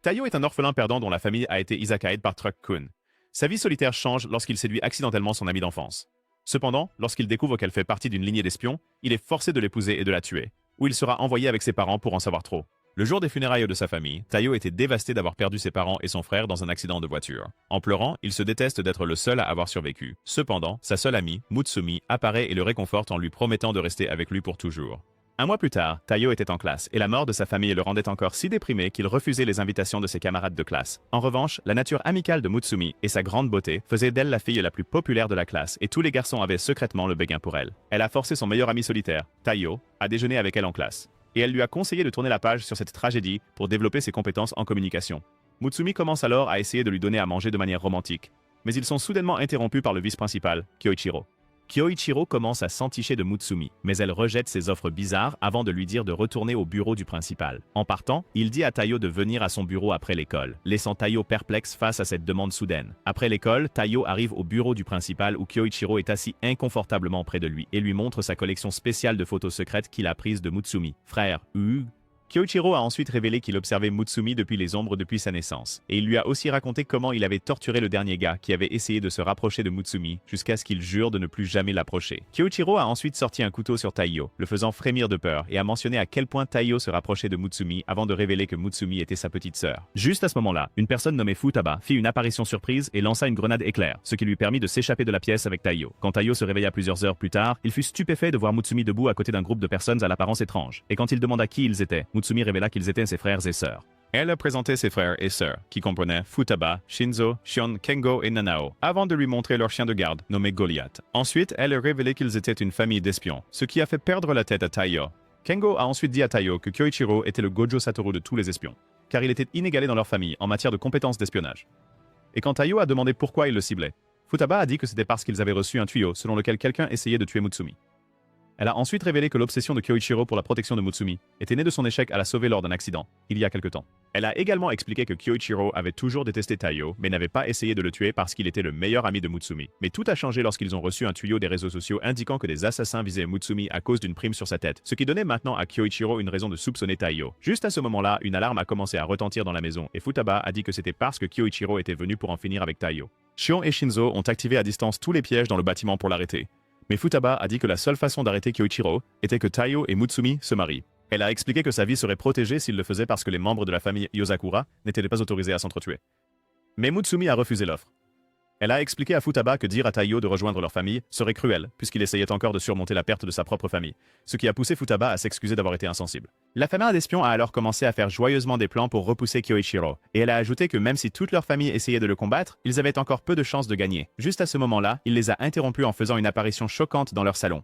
Taiyo est un orphelin perdant dont la famille a été izaka'd par Truck-kun. Sa vie solitaire change lorsqu'il séduit accidentellement son ami d'enfance. Cependant, lorsqu'il découvre qu'elle fait partie d'une lignée d'espions, il est forcé de l'épouser et de la tuer, où il sera envoyé avec ses parents pour en savoir trop. Le jour des funérailles de sa famille, Taiyo était dévasté d'avoir perdu ses parents et son frère dans un accident de voiture. En pleurant, il se déteste d'être le seul à avoir survécu. Cependant, sa seule amie, Mutsumi, apparaît et le réconforte en lui promettant de rester avec lui pour toujours. Un mois plus tard, Taiyo était en classe et la mort de sa famille le rendait encore si déprimé qu'il refusait les invitations de ses camarades de classe. En revanche, la nature amicale de Mutsumi et sa grande beauté faisaient d'elle la fille la plus populaire de la classe et tous les garçons avaient secrètement le béguin pour elle. Elle a forcé son meilleur ami solitaire, Taiyo, à déjeuner avec elle en classe. Et elle lui a conseillé de tourner la page sur cette tragédie pour développer ses compétences en communication. Mutsumi commence alors à essayer de lui donner à manger de manière romantique. Mais ils sont soudainement interrompus par le vice-principal, Kyoichiro. Kyoichiro commence à s'enticher de Mutsumi, mais elle rejette ses offres bizarres avant de lui dire de retourner au bureau du principal. En partant, il dit à Taiyo de venir à son bureau après l'école, laissant Taiyo perplexe face à cette demande soudaine. Après l'école, Taiyo arrive au bureau du principal où Kyoichiro est assis inconfortablement près de lui et lui montre sa collection spéciale de photos secrètes qu'il a prises de Mutsumi. Frère, Kyoichiro a ensuite révélé qu'il observait Mutsumi depuis les ombres depuis sa naissance, et il lui a aussi raconté comment il avait torturé le dernier gars qui avait essayé de se rapprocher de Mutsumi jusqu'à ce qu'il jure de ne plus jamais l'approcher. Kyoichiro a ensuite sorti un couteau sur Taiyo, le faisant frémir de peur, et a mentionné à quel point Taiyo se rapprochait de Mutsumi avant de révéler que Mutsumi était sa petite sœur. Juste à ce moment-là, une personne nommée Futaba fit une apparition surprise et lança une grenade éclair, ce qui lui permit de s'échapper de la pièce avec Taiyo. Quand Taiyo se réveilla plusieurs heures plus tard, il fut stupéfait de voir Mutsumi debout à côté d'un groupe de personnes à l'apparence étrange, et quand il demanda qui ils étaient, Mutsumi révéla qu'ils étaient ses frères et sœurs. Elle a présenté ses frères et sœurs, qui comprenaient Futaba, Shinzo, Shion, Kengo et Nanao, avant de lui montrer leur chien de garde, nommé Goliath. Ensuite, elle a révélé qu'ils étaient une famille d'espions, ce qui a fait perdre la tête à Taiyo. Kengo a ensuite dit à Taiyo que Kyoichiro était le Gojo Satoru de tous les espions, car il était inégalé dans leur famille en matière de compétences d'espionnage. Et quand Taiyo a demandé pourquoi il le ciblait, Futaba a dit que c'était parce qu'ils avaient reçu un tuyau selon lequel quelqu'un essayait de tuer Mutsumi. Elle a ensuite révélé que l'obsession de Kyoichiro pour la protection de Mutsumi était née de son échec à la sauver lors d'un accident, il y a quelque temps. Elle a également expliqué que Kyoichiro avait toujours détesté Taiyo, mais n'avait pas essayé de le tuer parce qu'il était le meilleur ami de Mutsumi. Mais tout a changé lorsqu'ils ont reçu un tuyau des réseaux sociaux indiquant que des assassins visaient Mutsumi à cause d'une prime sur sa tête, ce qui donnait maintenant à Kyoichiro une raison de soupçonner Taiyo. Juste à ce moment-là, une alarme a commencé à retentir dans la maison, et Futaba a dit que c'était parce que Kyoichiro était venu pour en finir avec Taiyo. Shion et Shinzo ont activé à distance tous les pièges dans le bâtiment pour l'arrêter. Mais Futaba a dit que la seule façon d'arrêter Kyoichiro était que Taiyo et Mutsumi se marient. Elle a expliqué que sa vie serait protégée s'il le faisait parce que les membres de la famille Yozakura n'étaient pas autorisés à s'entretuer. Mais Mutsumi a refusé l'offre. Elle a expliqué à Futaba que dire à Taiyo de rejoindre leur famille serait cruel, puisqu'il essayait encore de surmonter la perte de sa propre famille, ce qui a poussé Futaba à s'excuser d'avoir été insensible. La famille d'espions a alors commencé à faire joyeusement des plans pour repousser Kyoichiro, et elle a ajouté que même si toute leur famille essayait de le combattre, ils avaient encore peu de chances de gagner. Juste à ce moment-là, il les a interrompus en faisant une apparition choquante dans leur salon.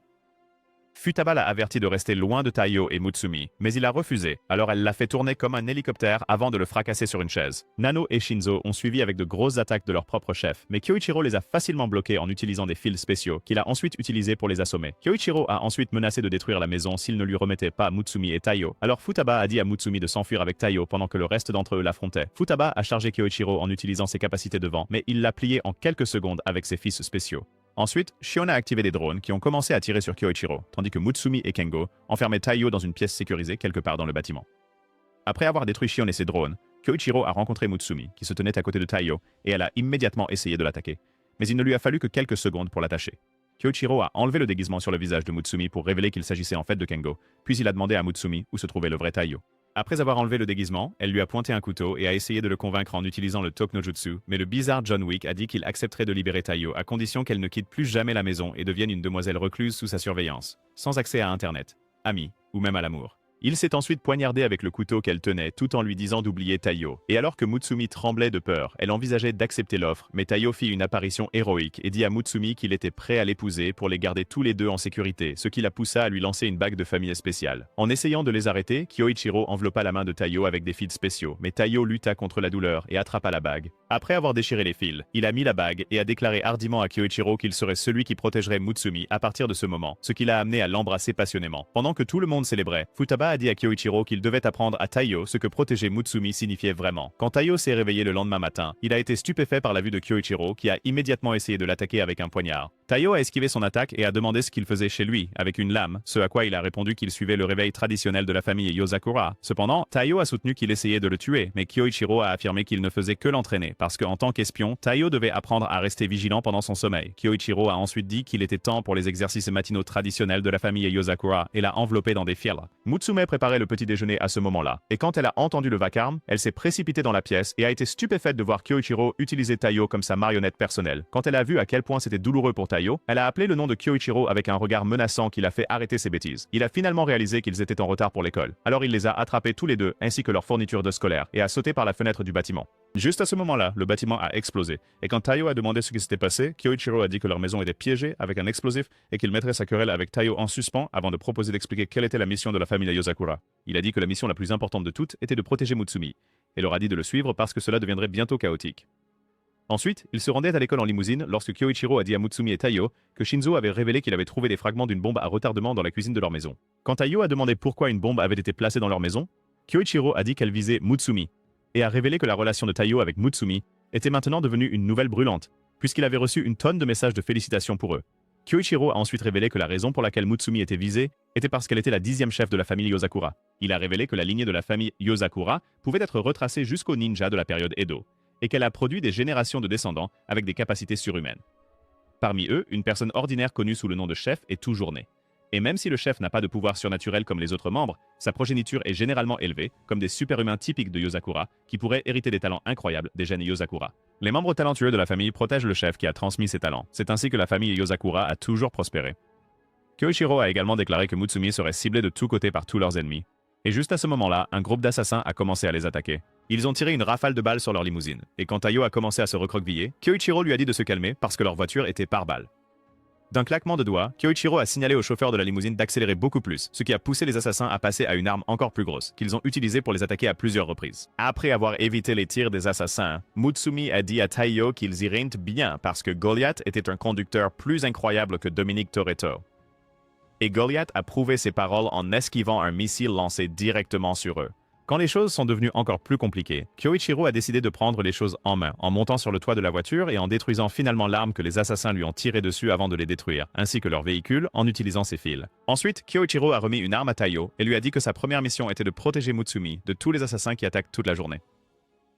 Futaba l'a averti de rester loin de Taiyo et Mutsumi, mais il a refusé, alors elle l'a fait tourner comme un hélicoptère avant de le fracasser sur une chaise. Nano et Shinzo ont suivi avec de grosses attaques de leur propre chef, mais Kyoichiro les a facilement bloqués en utilisant des fils spéciaux qu'il a ensuite utilisés pour les assommer. Kyoichiro a ensuite menacé de détruire la maison s'il ne lui remettait pas Mutsumi et Taiyo, alors Futaba a dit à Mutsumi de s'enfuir avec Taiyo pendant que le reste d'entre eux l'affrontaient. Futaba a chargé Kyoichiro en utilisant ses capacités de vent, mais il l'a plié en quelques secondes avec ses fils spéciaux. Ensuite, Shion a activé des drones qui ont commencé à tirer sur Kyoichiro, tandis que Mutsumi et Kengo enfermaient Taiyo dans une pièce sécurisée quelque part dans le bâtiment. Après avoir détruit Shion et ses drones, Kyoichiro a rencontré Mutsumi, qui se tenait à côté de Taiyo, et elle a immédiatement essayé de l'attaquer. Mais il ne lui a fallu que quelques secondes pour l'attacher. Kyoichiro a enlevé le déguisement sur le visage de Mutsumi pour révéler qu'il s'agissait en fait de Kengo, puis il a demandé à Mutsumi où se trouvait le vrai Taiyo. Après avoir enlevé le déguisement, elle lui a pointé un couteau et a essayé de le convaincre en utilisant le Toknojutsu, mais le bizarre John Wick a dit qu'il accepterait de libérer Taiyo à condition qu'elle ne quitte plus jamais la maison et devienne une demoiselle recluse sous sa surveillance, sans accès à Internet, amis, ou même à l'amour. Il s'est ensuite poignardé avec le couteau qu'elle tenait tout en lui disant d'oublier Taiyo. Et alors que Mutsumi tremblait de peur, elle envisageait d'accepter l'offre, mais Taiyo fit une apparition héroïque et dit à Mutsumi qu'il était prêt à l'épouser pour les garder tous les deux en sécurité, ce qui la poussa à lui lancer une bague de famille spéciale. En essayant de les arrêter, Kyoichiro enveloppa la main de Taiyo avec des fils spéciaux, mais Taiyo lutta contre la douleur et attrapa la bague. Après avoir déchiré les fils, il a mis la bague et a déclaré hardiment à Kyoichiro qu'il serait celui qui protégerait Mutsumi à partir de ce moment, ce qui l'a amené à l'embrasser passionnément. Pendant que tout le monde célébrait, Futaba a dit à Kyoichiro qu'il devait apprendre à Taiyo ce que protéger Mutsumi signifiait vraiment. Quand Taiyo s'est réveillé le lendemain matin, il a été stupéfait par la vue de Kyoichiro qui a immédiatement essayé de l'attaquer avec un poignard. Taiyo a esquivé son attaque et a demandé ce qu'il faisait chez lui, avec une lame, ce à quoi il a répondu qu'il suivait le réveil traditionnel de la famille Yozakura. Cependant, Taiyo a soutenu qu'il essayait de le tuer, mais Kyoichiro a affirmé qu'il ne faisait que l'entraîner, parce qu'en tant qu'espion, Taiyo devait apprendre à rester vigilant pendant son sommeil. Kyoichiro a ensuite dit qu'il était temps pour les exercices matinaux traditionnels de la famille Yozakura et l'a enveloppé dans des fils. Mutsume préparait le petit déjeuner à ce moment-là, et quand elle a entendu le vacarme, elle s'est précipitée dans la pièce et a été stupéfaite de voir Kyoichiro utiliser Taiyo comme sa marionnette personnelle. Quand elle a vu à quel point c'était douloureux pour Taiyo, elle a appelé le nom de Kyoichiro avec un regard menaçant qui l'a fait arrêter ses bêtises. Il a finalement réalisé qu'ils étaient en retard pour l'école. Alors il les a attrapés tous les deux, ainsi que leurs fournitures de scolaire, et a sauté par la fenêtre du bâtiment. Juste à ce moment-là, le bâtiment a explosé, et quand Taiyo a demandé ce qui s'était passé, Kyoichiro a dit que leur maison était piégée avec un explosif et qu'il mettrait sa querelle avec Taiyo en suspens avant de proposer d'expliquer quelle était la mission de la famille Yozakura. Il a dit que la mission la plus importante de toutes était de protéger Mutsumi, et leur a dit de le suivre parce que cela deviendrait bientôt chaotique. Ensuite, ils se rendaient à l'école en limousine lorsque Kyoichiro a dit à Mutsumi et Taiyo que Shinzo avait révélé qu'il avait trouvé des fragments d'une bombe à retardement dans la cuisine de leur maison. Quand Taiyo a demandé pourquoi une bombe avait été placée dans leur maison, Kyoichiro a dit qu'elle visait Mutsumi, et a révélé que la relation de Taiyo avec Mutsumi était maintenant devenue une nouvelle brûlante, puisqu'il avait reçu une tonne de messages de félicitations pour eux. Kyoichiro a ensuite révélé que la raison pour laquelle Mutsumi était visée était parce qu'elle était la 10e chef de la famille Yozakura. Il a révélé que la lignée de la famille Yozakura pouvait être retracée jusqu'aux ninjas de la période Edo, et qu'elle a produit des générations de descendants avec des capacités surhumaines. Parmi eux, une personne ordinaire connue sous le nom de chef est toujours née. Et même si le chef n'a pas de pouvoir surnaturel comme les autres membres, sa progéniture est généralement élevée, comme des superhumains typiques de Yozakura, qui pourraient hériter des talents incroyables des gènes Yozakura. Les membres talentueux de la famille protègent le chef qui a transmis ses talents. C'est ainsi que la famille Yozakura a toujours prospéré. Kyoichiro a également déclaré que Mutsumi serait ciblé de tous côtés par tous leurs ennemis. Et juste à ce moment-là, un groupe d'assassins a commencé à les attaquer. Ils ont tiré une rafale de balles sur leur limousine, et quand Taiyo a commencé à se recroqueviller, Kyoichiro lui a dit de se calmer parce que leur voiture était par balles. D'un claquement de doigts, Kyoichiro a signalé au chauffeur de la limousine d'accélérer beaucoup plus, ce qui a poussé les assassins à passer à une arme encore plus grosse, qu'ils ont utilisée pour les attaquer à plusieurs reprises. Après avoir évité les tirs des assassins, Mutsumi a dit à Taiyo qu'ils iraient bien parce que Goliath était un conducteur plus incroyable que Dominique Toretto. Et Goliath a prouvé ses paroles en esquivant un missile lancé directement sur eux. Quand les choses sont devenues encore plus compliquées, Kyoichiro a décidé de prendre les choses en main, en montant sur le toit de la voiture et en détruisant finalement l'arme que les assassins lui ont tirée dessus avant de les détruire, ainsi que leur véhicule, en utilisant ses fils. Ensuite, Kyoichiro a remis une arme à Taiyo et lui a dit que sa première mission était de protéger Mutsumi de tous les assassins qui attaquent toute la journée.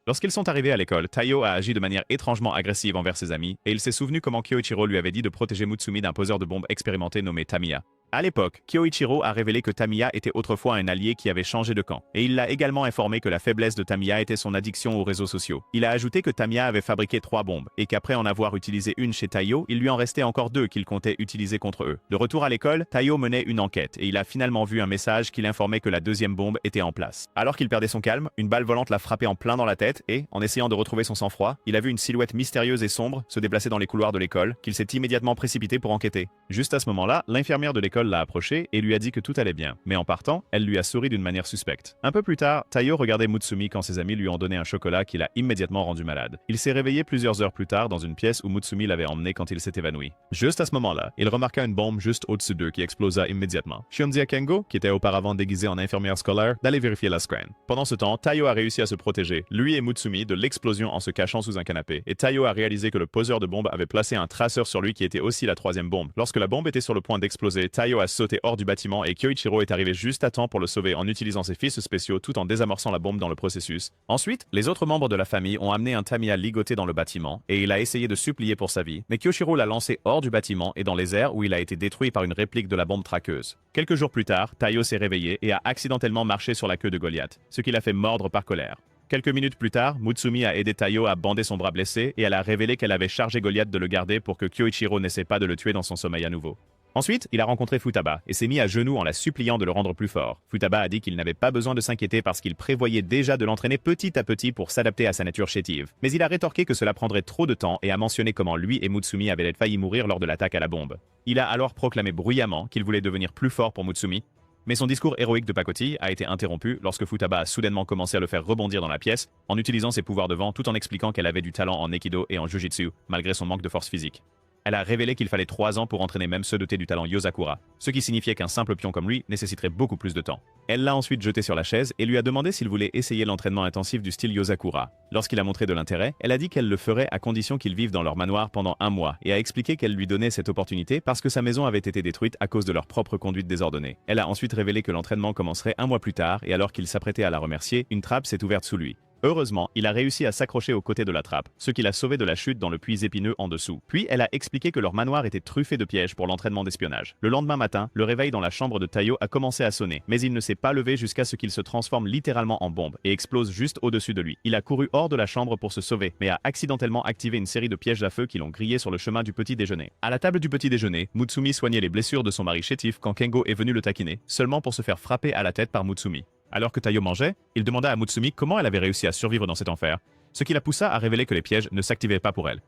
Lorsqu'ils sont arrivés à l'école, Taiyo a agi de manière étrangement agressive envers ses amis, et il s'est souvenu comment Kyoichiro lui avait dit de protéger Mutsumi d'un poseur de bombes expérimenté nommé Tamiya. À l'époque, Kyoichiro a révélé que Tamiya était autrefois un allié qui avait changé de camp, et il l'a également informé que la faiblesse de Tamiya était son addiction aux réseaux sociaux. Il a ajouté que Tamiya avait fabriqué 3 bombes, et qu'après en avoir utilisé une chez Taiyo, il lui en restait encore 2 qu'il comptait utiliser contre eux. De retour à l'école, Taiyo menait une enquête, et il a finalement vu un message qui l'informait que la 2e bombe était en place. Alors qu'il perdait son calme, une balle volante l'a frappé en plein dans la tête, et, en essayant de retrouver son sang-froid, il a vu une silhouette mystérieuse et sombre se déplacer dans les couloirs de l'école, qu'il s'est immédiatement précipité pour enquêter. Juste à ce moment-là, l'infirmière de l'école l'a approché et lui a dit que tout allait bien, mais en partant, elle lui a souri d'une manière suspecte. Un peu plus tard, Taiyo regardait Mutsumi quand ses amis lui ont donné un chocolat qui l'a immédiatement rendu malade. Il s'est réveillé plusieurs heures plus tard dans une pièce où Mutsumi l'avait emmené quand il s'est évanoui. Juste à ce moment-là, il remarqua une bombe juste au-dessus d'eux qui explosa immédiatement. Shunzia Kengo, qui était auparavant déguisée en infirmière scolaire, d'aller vérifier la scène. Pendant ce temps, Taiyo a réussi à se protéger, lui et Mutsumi, de l'explosion en se cachant sous un canapé, et Taiyo a réalisé que le poseur de bombe avait placé un traceur sur lui qui était aussi la 3e bombe. Lorsque la bombe était sur le point d'exploser, Taiyo a sauté hors du bâtiment et Kyoichiro est arrivé juste à temps pour le sauver en utilisant ses fils spéciaux tout en désamorçant la bombe dans le processus. Ensuite, les autres membres de la famille ont amené un Tamiya ligoté dans le bâtiment et il a essayé de supplier pour sa vie, mais Kyoichiro l'a lancé hors du bâtiment et dans les airs où il a été détruit par une réplique de la bombe traqueuse. Quelques jours plus tard, Taiyo s'est réveillé et a accidentellement marché sur la queue de Goliath, ce qui l'a fait mordre par colère. Quelques minutes plus tard, Mutsumi a aidé Taiyo à bander son bras blessé et elle a révélé qu'elle avait chargé Goliath de le garder pour que Kyoichiro n'essaie pas de le tuer dans son sommeil à nouveau. Ensuite, il a rencontré Futaba et s'est mis à genoux en la suppliant de le rendre plus fort. Futaba a dit qu'il n'avait pas besoin de s'inquiéter parce qu'il prévoyait déjà de l'entraîner petit à petit pour s'adapter à sa nature chétive. Mais il a rétorqué que cela prendrait trop de temps et a mentionné comment lui et Mutsumi avaient failli mourir lors de l'attaque à la bombe. Il a alors proclamé bruyamment qu'il voulait devenir plus fort pour Mutsumi, mais son discours héroïque de pacotille a été interrompu lorsque Futaba a soudainement commencé à le faire rebondir dans la pièce en utilisant ses pouvoirs de vent tout en expliquant qu'elle avait du talent en aikido et en jujitsu malgré son manque de force physique. Elle a révélé qu'il fallait 3 ans pour entraîner même ceux dotés du talent Yozakura, ce qui signifiait qu'un simple pion comme lui nécessiterait beaucoup plus de temps. Elle l'a ensuite jeté sur la chaise et lui a demandé s'il voulait essayer l'entraînement intensif du style Yozakura. Lorsqu'il a montré de l'intérêt, elle a dit qu'elle le ferait à condition qu'ils vivent dans leur manoir pendant 1 mois et a expliqué qu'elle lui donnait cette opportunité parce que sa maison avait été détruite à cause de leur propre conduite désordonnée. Elle a ensuite révélé que l'entraînement commencerait 1 mois plus tard et alors qu'il s'apprêtait à la remercier, une trappe s'est ouverte sous lui. Heureusement, il a réussi à s'accrocher aux côtés de la trappe, ce qui l'a sauvé de la chute dans le puits épineux en dessous. Puis, elle a expliqué que leur manoir était truffé de pièges pour l'entraînement d'espionnage. Le lendemain matin, le réveil dans la chambre de Taiyo a commencé à sonner, mais il ne s'est pas levé jusqu'à ce qu'il se transforme littéralement en bombe et explose juste au-dessus de lui. Il a couru hors de la chambre pour se sauver, mais a accidentellement activé une série de pièges à feu qui l'ont grillé sur le chemin du petit déjeuner. À la table du petit déjeuner, Mutsumi soignait les blessures de son mari chétif quand Kengo est venu le taquiner, seulement pour se faire frapper à la tête par Mutsumi. Alors que Taiyo mangeait, il demanda à Mutsumi comment elle avait réussi à survivre dans cet enfer, ce qui la poussa à révéler que les pièges ne s'activaient pas pour elle.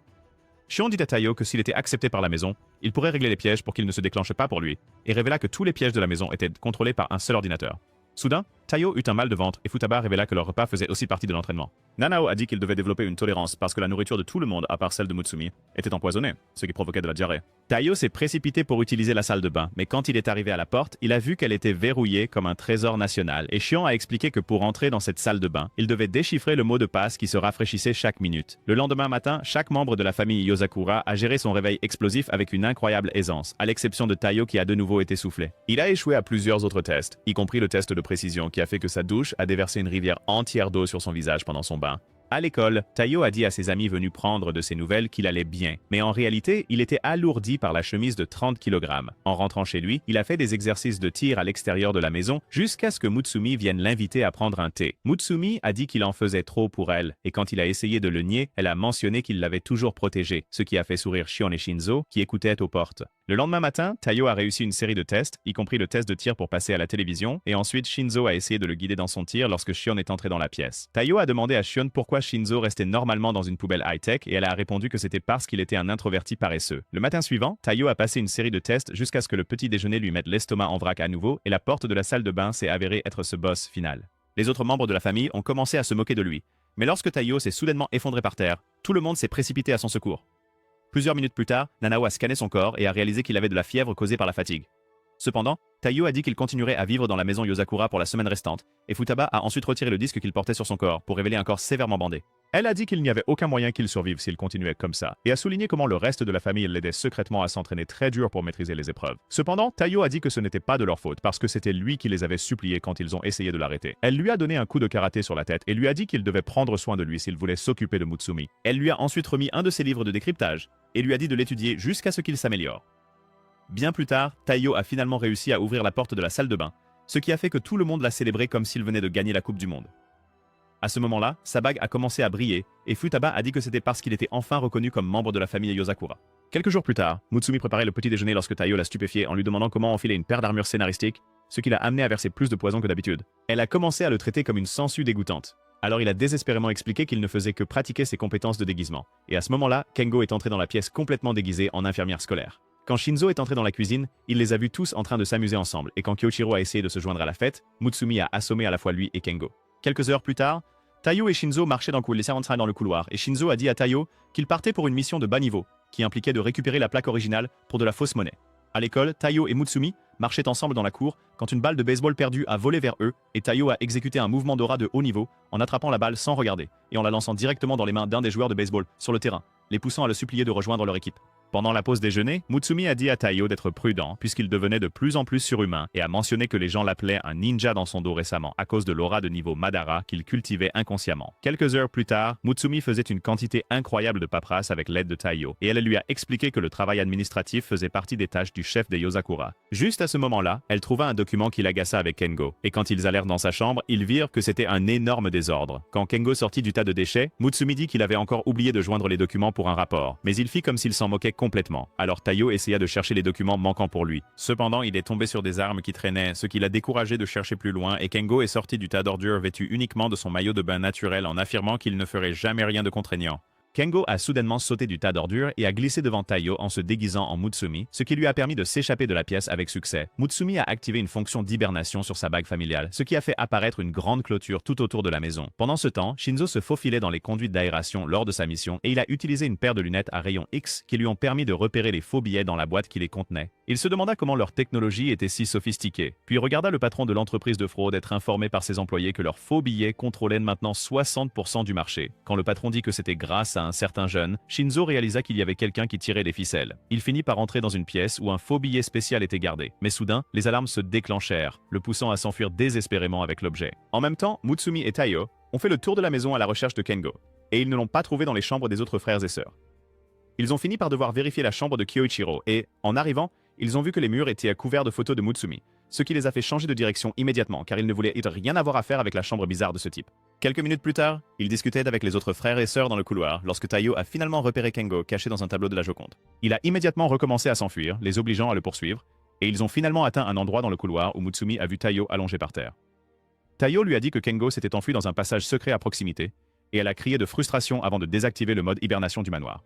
Shion dit à Taiyo que s'il était accepté par la maison, il pourrait régler les pièges pour qu'ils ne se déclenchent pas pour lui, et révéla que tous les pièges de la maison étaient contrôlés par un seul ordinateur. Soudain, Taiyo eut un mal de ventre et Futaba révéla que leur repas faisait aussi partie de l'entraînement. Nanao a dit qu'il devait développer une tolérance parce que la nourriture de tout le monde, à part celle de Mutsumi, était empoisonnée, ce qui provoquait de la diarrhée. Taiyo s'est précipité pour utiliser la salle de bain, mais quand il est arrivé à la porte, il a vu qu'elle était verrouillée comme un trésor national et Shion a expliqué que pour entrer dans cette salle de bain, il devait déchiffrer le mot de passe qui se rafraîchissait chaque minute. Le lendemain matin, chaque membre de la famille Yozakura a géré son réveil explosif avec une incroyable aisance, à l'exception de Taiyo qui a de nouveau été soufflé. Il a échoué à plusieurs autres tests, y compris le test de précision qui a fait que sa douche a déversé une rivière entière d'eau sur son visage pendant son bain. À l'école, Taiyo a dit à ses amis venus prendre de ses nouvelles qu'il allait bien, mais en réalité, il était alourdi par la chemise de 30 kg. En rentrant chez lui, il a fait des exercices de tir à l'extérieur de la maison jusqu'à ce que Mutsumi vienne l'inviter à prendre un thé. Mutsumi a dit qu'il en faisait trop pour elle, et quand il a essayé de le nier, elle a mentionné qu'il l'avait toujours protégé, ce qui a fait sourire Shion et Shinzo, qui écoutaient aux portes. Le lendemain matin, Taiyo a réussi une série de tests, y compris le test de tir pour passer à la télévision, et ensuite Shinzo a essayé de le guider dans son tir lorsque Shion est entré dans la pièce. Taiyo a demandé à Shion pourquoi Shinzo restait normalement dans une poubelle high-tech et elle a répondu que c'était parce qu'il était un introverti paresseux. Le matin suivant, Taiyo a passé une série de tests jusqu'à ce que le petit déjeuner lui mette l'estomac en vrac à nouveau et la porte de la salle de bain s'est avérée être ce boss final. Les autres membres de la famille ont commencé à se moquer de lui, mais lorsque Taiyo s'est soudainement effondré par terre, tout le monde s'est précipité à son secours. Plusieurs minutes plus tard, Nanao a scanné son corps et a réalisé qu'il avait de la fièvre causée par la fatigue. Cependant, Taiyo a dit qu'il continuerait à vivre dans la maison Yozakura pour la semaine restante, et Futaba a ensuite retiré le disque qu'il portait sur son corps pour révéler un corps sévèrement bandé. Elle a dit qu'il n'y avait aucun moyen qu'il survive s'il continuait comme ça, et a souligné comment le reste de la famille l'aidait secrètement à s'entraîner très dur pour maîtriser les épreuves. Cependant, Taiyo a dit que ce n'était pas de leur faute parce que c'était lui qui les avait suppliés quand ils ont essayé de l'arrêter. Elle lui a donné un coup de karaté sur la tête et lui a dit qu'il devait prendre soin de lui s'il voulait s'occuper de Mutsumi. Elle lui a ensuite remis un de ses livres de décryptage et lui a dit de l'étudier jusqu'à ce qu'il s'améliore. Bien plus tard, Taiyo a finalement réussi à ouvrir la porte de la salle de bain, ce qui a fait que tout le monde l'a célébré comme s'il venait de gagner la Coupe du Monde. À ce moment-là, sa bague a commencé à briller, et Futaba a dit que c'était parce qu'il était enfin reconnu comme membre de la famille Yozakura. Quelques jours plus tard, Mutsumi préparait le petit déjeuner lorsque Taiyo l'a stupéfié en lui demandant comment enfiler une paire d'armures scénaristiques, ce qui l'a amené à verser plus de poison que d'habitude. Elle a commencé à le traiter comme une sangsue dégoûtante. Alors il a désespérément expliqué qu'il ne faisait que pratiquer ses compétences de déguisement. Et à ce moment-là, Kengo est entré dans la pièce complètement déguisée en infirmière scolaire. Quand Shinzo est entré dans la cuisine, il les a vus tous en train de s'amuser ensemble, et quand Kyoichiro a essayé de se joindre à la fête, Mutsumi a assommé à la fois lui et Kengo. Quelques heures plus tard, Taiyo et Shinzo marchaient dans le couloir, et Shinzo a dit à Taiyo qu'il partait pour une mission de bas niveau, qui impliquait de récupérer la plaque originale pour de la fausse monnaie. À l'école, Taiyo et Mutsumi marchaient ensemble dans la cour quand une balle de baseball perdue a volé vers eux, et Taiyo a exécuté un mouvement d'aura de haut niveau en attrapant la balle sans regarder, et en la lançant directement dans les mains d'un des joueurs de baseball sur le terrain, les poussant à le supplier de rejoindre leur équipe. Pendant la pause déjeuner, Mutsumi a dit à Taiyo d'être prudent puisqu'il devenait de plus en plus surhumain et a mentionné que les gens l'appelaient un ninja dans son dos récemment à cause de l'aura de niveau Madara qu'il cultivait inconsciemment. Quelques heures plus tard, Mutsumi faisait une quantité incroyable de paperasse avec l'aide de Taiyo et elle lui a expliqué que le travail administratif faisait partie des tâches du chef des Yozakura. Juste à ce moment-là, elle trouva un document qui l'agaça avec Kengo et quand ils allèrent dans sa chambre, ils virent que c'était un énorme désordre. Quand Kengo sortit du tas de déchets, Mutsumi dit qu'il avait encore oublié de joindre les documents pour un rapport, mais il fit comme s'il s'en moquait complètement. Alors Taiyo essaya de chercher les documents manquants pour lui. Cependant, il est tombé sur des armes qui traînaient, ce qui l'a découragé de chercher plus loin et Kengo est sorti du tas d'ordures vêtu uniquement de son maillot de bain naturel en affirmant qu'il ne ferait jamais rien de contraignant. Kengo a soudainement sauté du tas d'ordures et a glissé devant Taiyo en se déguisant en Mutsumi, ce qui lui a permis de s'échapper de la pièce avec succès. Mutsumi a activé une fonction d'hibernation sur sa bague familiale, ce qui a fait apparaître une grande clôture tout autour de la maison. Pendant ce temps, Shinzo se faufilait dans les conduites d'aération lors de sa mission et il a utilisé une paire de lunettes à rayons X qui lui ont permis de repérer les faux billets dans la boîte qui les contenait. Il se demanda comment leur technologie était si sophistiquée, puis regarda le patron de l'entreprise de fraude être informé par ses employés que leurs faux billets contrôlaient maintenant 60% du marché. Quand le patron dit que c'était grâce à un certain jeune, Shinzo réalisa qu'il y avait quelqu'un qui tirait les ficelles. Il finit par entrer dans une pièce où un faux billet spécial était gardé. Mais soudain, les alarmes se déclenchèrent, le poussant à s'enfuir désespérément avec l'objet. En même temps, Mutsumi et Taiyo ont fait le tour de la maison à la recherche de Kengo, et ils ne l'ont pas trouvé dans les chambres des autres frères et sœurs. Ils ont fini par devoir vérifier la chambre de Kyoichiro et, en arrivant, ils ont vu que les murs étaient couverts de photos de Mutsumi, ce qui les a fait changer de direction immédiatement car ils ne voulaient rien avoir à faire avec la chambre bizarre de ce type. Quelques minutes plus tard, ils discutaient avec les autres frères et sœurs dans le couloir lorsque Taiyo a finalement repéré Kengo caché dans un tableau de la Joconde. Il a immédiatement recommencé à s'enfuir, les obligeant à le poursuivre, et ils ont finalement atteint un endroit dans le couloir où Mutsumi a vu Taiyo allongé par terre. Taiyo lui a dit que Kengo s'était enfui dans un passage secret à proximité, et elle a crié de frustration avant de désactiver le mode hibernation du manoir.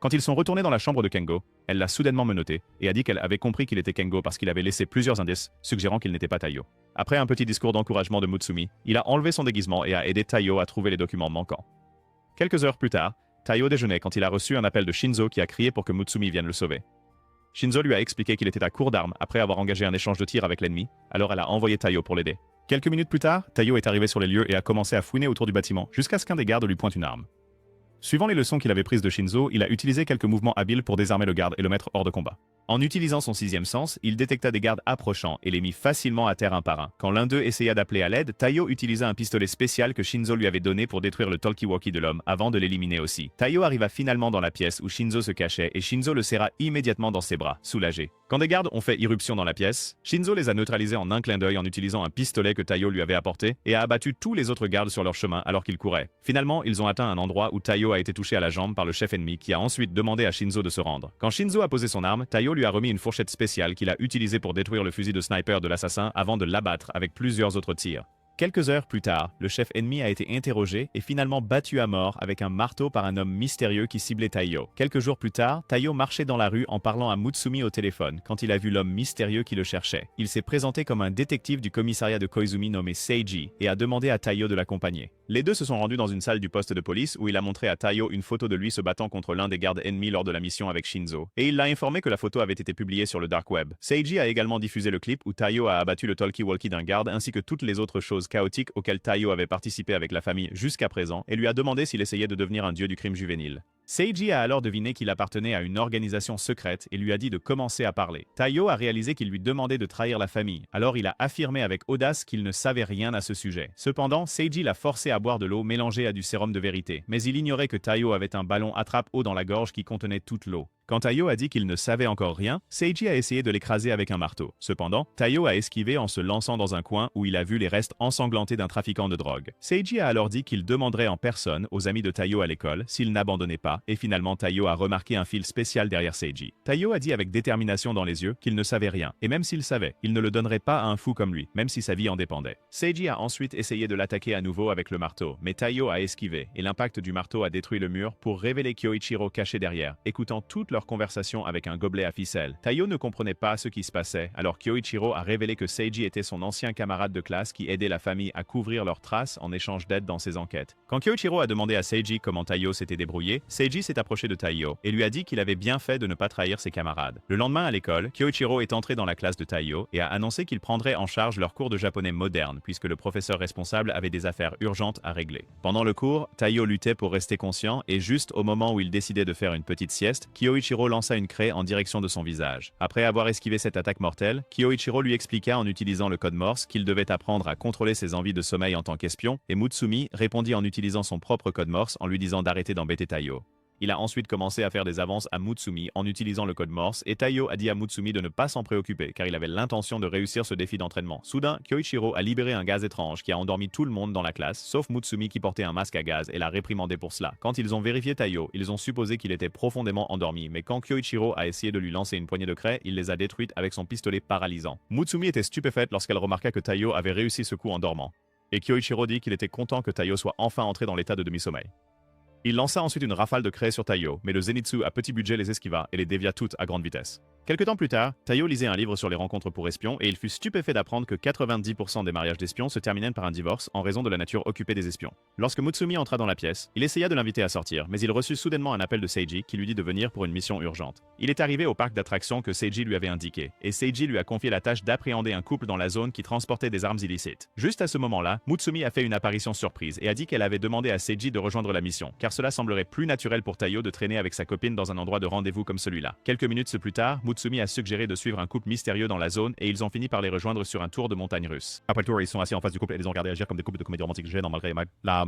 Quand ils sont retournés dans la chambre de Kengo, elle l'a soudainement menotté et a dit qu'elle avait compris qu'il était Kengo parce qu'il avait laissé plusieurs indices suggérant qu'il n'était pas Taiyo. Après un petit discours d'encouragement de Mutsumi, il a enlevé son déguisement et a aidé Taiyo à trouver les documents manquants. Quelques heures plus tard, Taiyo déjeunait quand il a reçu un appel de Shinzo qui a crié pour que Mutsumi vienne le sauver. Shinzo lui a expliqué qu'il était à court d'armes après avoir engagé un échange de tirs avec l'ennemi, alors elle a envoyé Taiyo pour l'aider. Quelques minutes plus tard, Taiyo est arrivé sur les lieux et a commencé à fouiner autour du bâtiment jusqu'à ce qu'un des gardes lui pointe une arme. Suivant les leçons qu'il avait prises de Shinzo, il a utilisé quelques mouvements habiles pour désarmer le garde et le mettre hors de combat. En utilisant son sixième sens, il détecta des gardes approchant et les mit facilement à terre un par un. Quand l'un d'eux essaya d'appeler à l'aide, Taiyo utilisa un pistolet spécial que Shinzo lui avait donné pour détruire le talkie-walkie de l'homme avant de l'éliminer aussi. Taiyo arriva finalement dans la pièce où Shinzo se cachait et Shinzo le serra immédiatement dans ses bras, soulagé. Quand des gardes ont fait irruption dans la pièce, Shinzo les a neutralisés en un clin d'œil en utilisant un pistolet que Taiyo lui avait apporté et a abattu tous les autres gardes sur leur chemin alors qu'ils couraient. Finalement, ils ont atteint un endroit où Taiyo a été touché à la jambe par le chef ennemi qui a ensuite demandé à Shinzo de se rendre. Quand Shinzo a posé son arme, Taiyo lui a remis une fourchette spéciale qu'il a utilisée pour détruire le fusil de sniper de l'assassin avant de l'abattre avec plusieurs autres tirs. Quelques heures plus tard, le chef ennemi a été interrogé et finalement battu à mort avec un marteau par un homme mystérieux qui ciblait Taiyo. Quelques jours plus tard, Taiyo marchait dans la rue en parlant à Mutsumi au téléphone quand il a vu l'homme mystérieux qui le cherchait. Il s'est présenté comme un détective du commissariat de Koizumi nommé Seiji et a demandé à Taiyo de l'accompagner. Les deux se sont rendus dans une salle du poste de police où il a montré à Taiyo une photo de lui se battant contre l'un des gardes ennemis lors de la mission avec Shinzo. Et il l'a informé que la photo avait été publiée sur le dark web. Seiji a également diffusé le clip où Taiyo a abattu le talkie-walkie d'un garde ainsi que toutes les autres choses chaotiques auxquelles Taiyo avait participé avec la famille jusqu'à présent et lui a demandé s'il essayait de devenir un dieu du crime juvénile. Seiji a alors deviné qu'il appartenait à une organisation secrète et lui a dit de commencer à parler. Taiyo a réalisé qu'il lui demandait de trahir la famille, alors il a affirmé avec audace qu'il ne savait rien à ce sujet. Cependant, Seiji l'a forcé à boire de l'eau mélangée à du sérum de vérité, mais il ignorait que Taiyo avait un ballon attrape-eau dans la gorge qui contenait toute l'eau. Quand Taiyo a dit qu'il ne savait encore rien, Seiji a essayé de l'écraser avec un marteau. Cependant, Taiyo a esquivé en se lançant dans un coin où il a vu les restes ensanglantés d'un trafiquant de drogue. Seiji a alors dit qu'il demanderait en personne aux amis de Taiyo à l'école s'il n'abandonnait pas, et finalement Taiyo a remarqué un fil spécial derrière Seiji. Taiyo a dit avec détermination dans les yeux qu'il ne savait rien, et même s'il savait, il ne le donnerait pas à un fou comme lui, même si sa vie en dépendait. Seiji a ensuite essayé de l'attaquer à nouveau avec le marteau, mais Taiyo a esquivé, et l'impact du marteau a détruit le mur pour révéler Kyoichiro caché derrière, écoutant toute leur conversation avec un gobelet à ficelle. Taiyo ne comprenait pas ce qui se passait, alors Kyoichiro a révélé que Seiji était son ancien camarade de classe qui aidait la famille à couvrir leurs traces en échange d'aide dans ses enquêtes. Quand Kyoichiro a demandé à Seiji comment Taiyo s'était débrouillé, Seiji s'est approché de Taiyo et lui a dit qu'il avait bien fait de ne pas trahir ses camarades. Le lendemain à l'école, Kyoichiro est entré dans la classe de Taiyo et a annoncé qu'il prendrait en charge leur cours de japonais moderne puisque le professeur responsable avait des affaires urgentes à régler. Pendant le cours, Taiyo luttait pour rester conscient et juste au moment où il décidait de faire une petite sieste, Kyoichiro lança une craie en direction de son visage. Après avoir esquivé cette attaque mortelle, Kyoichiro lui expliqua en utilisant le code Morse qu'il devait apprendre à contrôler ses envies de sommeil en tant qu'espion et Mutsumi répondit en utilisant son propre code Morse en lui disant d'arrêter d'embêter Taiyo. Il a ensuite commencé à faire des avances à Mutsumi en utilisant le code Morse et Taiyo a dit à Mutsumi de ne pas s'en préoccuper car il avait l'intention de réussir ce défi d'entraînement. Soudain, Kyoichiro a libéré un gaz étrange qui a endormi tout le monde dans la classe, sauf Mutsumi qui portait un masque à gaz et l'a réprimandé pour cela. Quand ils ont vérifié Taiyo, ils ont supposé qu'il était profondément endormi, mais quand Kyoichiro a essayé de lui lancer une poignée de craie, il les a détruites avec son pistolet paralysant. Mutsumi était stupéfaite lorsqu'elle remarqua que Taiyo avait réussi ce coup en dormant. Et Kyoichiro dit qu'il était content que Taiyo soit enfin entré dans l'état de demi-sommeil. Il lança ensuite une rafale de craie sur Taiyo, mais le Zenitsu à petit budget les esquiva et les dévia toutes à grande vitesse. Quelque temps plus tard, Taiyo lisait un livre sur les rencontres pour espions et il fut stupéfait d'apprendre que 90% des mariages d'espions se terminaient par un divorce en raison de la nature occupée des espions. Lorsque Mutsumi entra dans la pièce, il essaya de l'inviter à sortir, mais il reçut soudainement un appel de Seiji qui lui dit de venir pour une mission urgente. Il est arrivé au parc d'attractions que Seiji lui avait indiqué, et Seiji lui a confié la tâche d'appréhender un couple dans la zone qui transportait des armes illicites. Juste à ce moment-là, Mutsumi a fait une apparition surprise et a dit qu'elle avait demandé à Seiji de rejoindre la mission, car cela semblerait plus naturel pour Taiyo de traîner avec sa copine dans un endroit de rendez-vous comme celui-là. Quelques minutes plus tard, Mutsumi a suggéré de suivre un couple mystérieux dans la zone et ils ont fini par les rejoindre sur un tour de montagne russe. Après le tour, ils sont assis en face du couple et les ont regardés agir comme des couples de comédie romantique gênants malgré la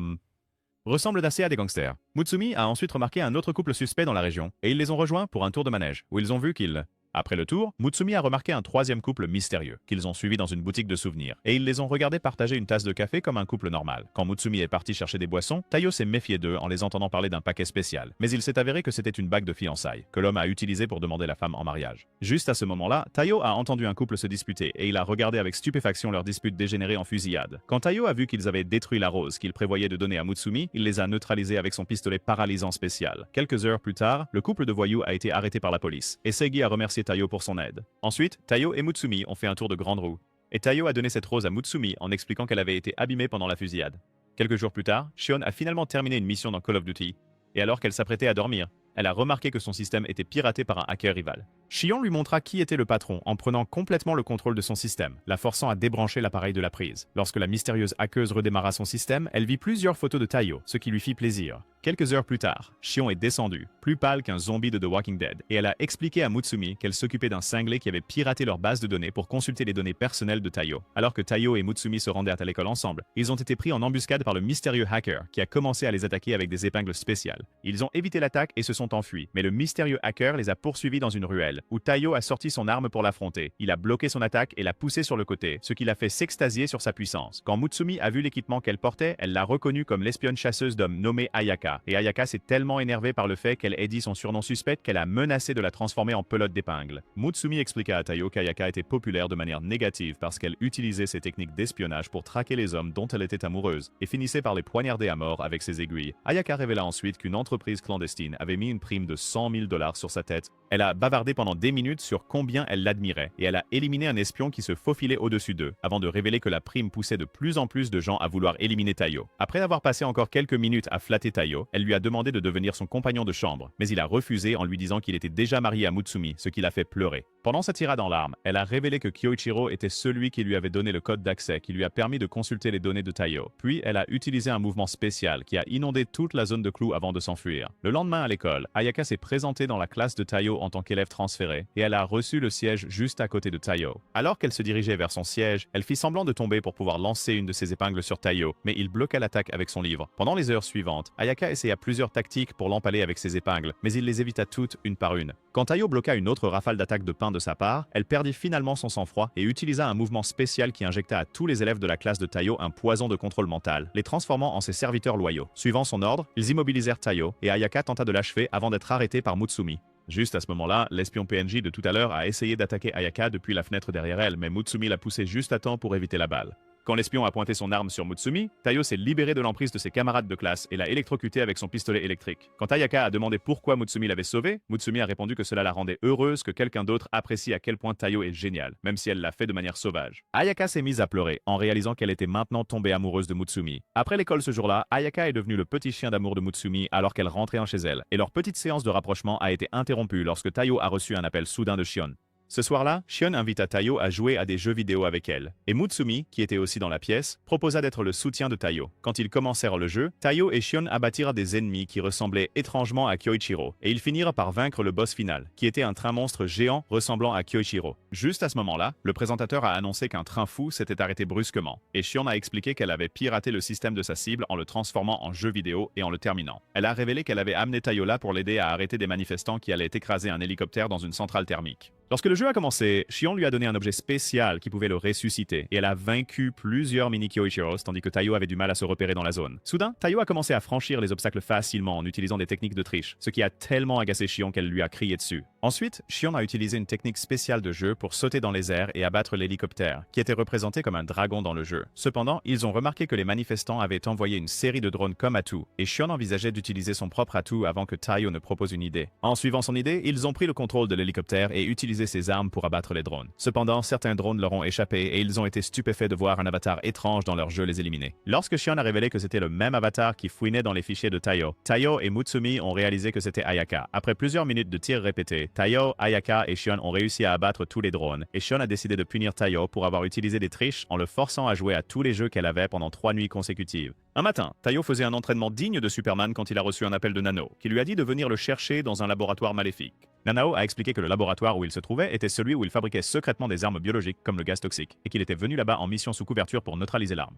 ressemble assez à des gangsters. Mutsumi a ensuite remarqué un autre couple suspect dans la région et ils les ont rejoints pour un tour de manège où ils ont vu qu'ils... Après le tour, Mutsumi a remarqué un troisième couple mystérieux, qu'ils ont suivi dans une boutique de souvenirs, et ils les ont regardés partager une tasse de café comme un couple normal. Quand Mutsumi est parti chercher des boissons, Taiyo s'est méfié d'eux en les entendant parler d'un paquet spécial, mais il s'est avéré que c'était une bague de fiançailles, que l'homme a utilisée pour demander la femme en mariage. Juste à ce moment-là, Taiyo a entendu un couple se disputer, et il a regardé avec stupéfaction leur dispute dégénérer en fusillade. Quand Taiyo a vu qu'ils avaient détruit la rose qu'il prévoyait de donner à Mutsumi, il les a neutralisés avec son pistolet paralysant spécial. Quelques heures plus tard, le couple de voyous a été arrêté par la police, et Seiji a remercié Taiyo pour son aide. Ensuite, Taiyo et Mutsumi ont fait un tour de grande roue. Et Taiyo a donné cette rose à Mutsumi en expliquant qu'elle avait été abîmée pendant la fusillade. Quelques jours plus tard, Shion a finalement terminé une mission dans Call of Duty. Et alors qu'elle s'apprêtait à dormir, elle a remarqué que son système était piraté par un hacker rival. Shion lui montra qui était le patron en prenant complètement le contrôle de son système, la forçant à débrancher l'appareil de la prise. Lorsque la mystérieuse hackeuse redémarra son système, elle vit plusieurs photos de Taiyo, ce qui lui fit plaisir. Quelques heures plus tard, Shion est descendue, plus pâle qu'un zombie de The Walking Dead, et elle a expliqué à Mutsumi qu'elle s'occupait d'un cinglé qui avait piraté leur base de données pour consulter les données personnelles de Taiyo. Alors que Taiyo et Mutsumi se rendaient à l'école ensemble, ils ont été pris en embuscade par le mystérieux hacker qui a commencé à les attaquer avec des épingles spéciales. Ils ont évité l'attaque et se sont enfuis, mais le mystérieux hacker les a poursuivis dans une ruelle, où Taiyo a sorti son arme pour l'affronter. Il a bloqué son attaque et l'a poussé sur le côté, ce qui l'a fait s'extasier sur sa puissance. Quand Mutsumi a vu l'équipement qu'elle portait, elle l'a reconnue comme l'espionne chasseuse d'hommes nommée Ayaka, et Ayaka s'est tellement énervée par le fait qu'elle ait dit son surnom suspect qu'elle a menacé de la transformer en pelote d'épingle. Mutsumi expliqua à Taiyo qu'Ayaka était populaire de manière négative parce qu'elle utilisait ses techniques d'espionnage pour traquer les hommes dont elle était amoureuse, et finissait par les poignarder à mort avec ses aiguilles. Ayaka révéla ensuite qu'une entreprise clandestine avait mis une prime de $100 000 sur sa tête. Elle a bavardé pendant des minutes sur combien elle l'admirait, et elle a éliminé un espion qui se faufilait au-dessus d'eux, avant de révéler que la prime poussait de plus en plus de gens à vouloir éliminer Taiyo. Après avoir passé encore quelques minutes à flatter Taiyo, elle lui a demandé de devenir son compagnon de chambre, mais il a refusé en lui disant qu'il était déjà marié à Mutsumi, ce qui l'a fait pleurer. Pendant sa tirade en larmes, elle a révélé que Kyoichiro était celui qui lui avait donné le code d'accès qui lui a permis de consulter les données de Taiyo. Puis elle a utilisé un mouvement spécial qui a inondé toute la zone de Clou avant de s'enfuir. Le lendemain à l'école, Ayaka s'est présentée dans la classe de Taiyo en tant qu'élève transféré, et elle a reçu le siège juste à côté de Taiyo. Alors qu'elle se dirigeait vers son siège, elle fit semblant de tomber pour pouvoir lancer une de ses épingles sur Taiyo, mais il bloqua l'attaque avec son livre. Pendant les heures suivantes, Ayaka essaya plusieurs tactiques pour l'empaler avec ses épingles, mais il les évita toutes une par une. Quand Taiyo bloqua une autre rafale d'attaque de pain de sa part, elle perdit finalement son sang-froid et utilisa un mouvement spécial qui injecta à tous les élèves de la classe de Taiyo un poison de contrôle mental, les transformant en ses serviteurs loyaux. Suivant son ordre, ils immobilisèrent Taiyo et Ayaka tenta de l'achever avant d'être arrêtée par Mutsumi. Juste à ce moment-là, l'espion PNJ de tout à l'heure a essayé d'attaquer Ayaka depuis la fenêtre derrière elle, mais Mutsumi l'a poussé juste à temps pour éviter la balle. Quand l'espion a pointé son arme sur Mutsumi, Taiyo s'est libéré de l'emprise de ses camarades de classe et l'a électrocuté avec son pistolet électrique. Quand Ayaka a demandé pourquoi Mutsumi l'avait sauvé, Mutsumi a répondu que cela la rendait heureuse que quelqu'un d'autre apprécie à quel point Taiyo est génial, même si elle l'a fait de manière sauvage. Ayaka s'est mise à pleurer en réalisant qu'elle était maintenant tombée amoureuse de Mutsumi. Après l'école ce jour-là, Ayaka est devenue le petit chien d'amour de Mutsumi alors qu'elle rentrait chez elle, et leur petite séance de rapprochement a été interrompue lorsque Taiyo a reçu un appel soudain de Shion. Ce soir-là, Shion invita Taiyo à jouer à des jeux vidéo avec elle, et Mutsumi, qui était aussi dans la pièce, proposa d'être le soutien de Taiyo. Quand ils commencèrent le jeu, Taiyo et Shion abattirent des ennemis qui ressemblaient étrangement à Kyoichiro, et ils finirent par vaincre le boss final, qui était un train monstre géant ressemblant à Kyoichiro. Juste à ce moment-là, le présentateur a annoncé qu'un train fou s'était arrêté brusquement, et Shion a expliqué qu'elle avait piraté le système de sa cible en le transformant en jeu vidéo et en le terminant. Elle a révélé qu'elle avait amené Taiyo là pour l'aider à arrêter des manifestants qui allaient écraser un hélicoptère dans une centrale thermique. Lorsque le jeu a commencé, Shion lui a donné un objet spécial qui pouvait le ressusciter, et elle a vaincu plusieurs mini Kyoichiros tandis que Taiyo avait du mal à se repérer dans la zone. Soudain, Taiyo a commencé à franchir les obstacles facilement en utilisant des techniques de triche, ce qui a tellement agacé Shion qu'elle lui a crié dessus. Ensuite, Shion a utilisé une technique spéciale de jeu pour sauter dans les airs et abattre l'hélicoptère, qui était représenté comme un dragon dans le jeu. Cependant, ils ont remarqué que les manifestants avaient envoyé une série de drones comme atout, et Shion envisageait d'utiliser son propre atout avant que Taiyo ne propose une idée. En suivant son idée, ils ont pris le contrôle de l'hélicoptère et utilisé ses armes pour abattre les drones. Cependant, certains drones leur ont échappé et ils ont été stupéfaits de voir un avatar étrange dans leur jeu les éliminer. Lorsque Shion a révélé que c'était le même avatar qui fouinait dans les fichiers de Taiyo, Taiyo et Mutsumi ont réalisé que c'était Ayaka. Après plusieurs minutes de tirs répétés, Taiyo, Ayaka et Shion ont réussi à abattre tous les drones, et Shion a décidé de punir Taiyo pour avoir utilisé des triches en le forçant à jouer à tous les jeux qu'elle avait pendant 3 nuits consécutives. Un matin, Taiyo faisait un entraînement digne de Superman quand il a reçu un appel de Nano, qui lui a dit de venir le chercher dans un laboratoire maléfique. Nanao a expliqué que le laboratoire où il se trouvait était celui où il fabriquait secrètement des armes biologiques comme le gaz toxique, et qu'il était venu là-bas en mission sous couverture pour neutraliser l'arme.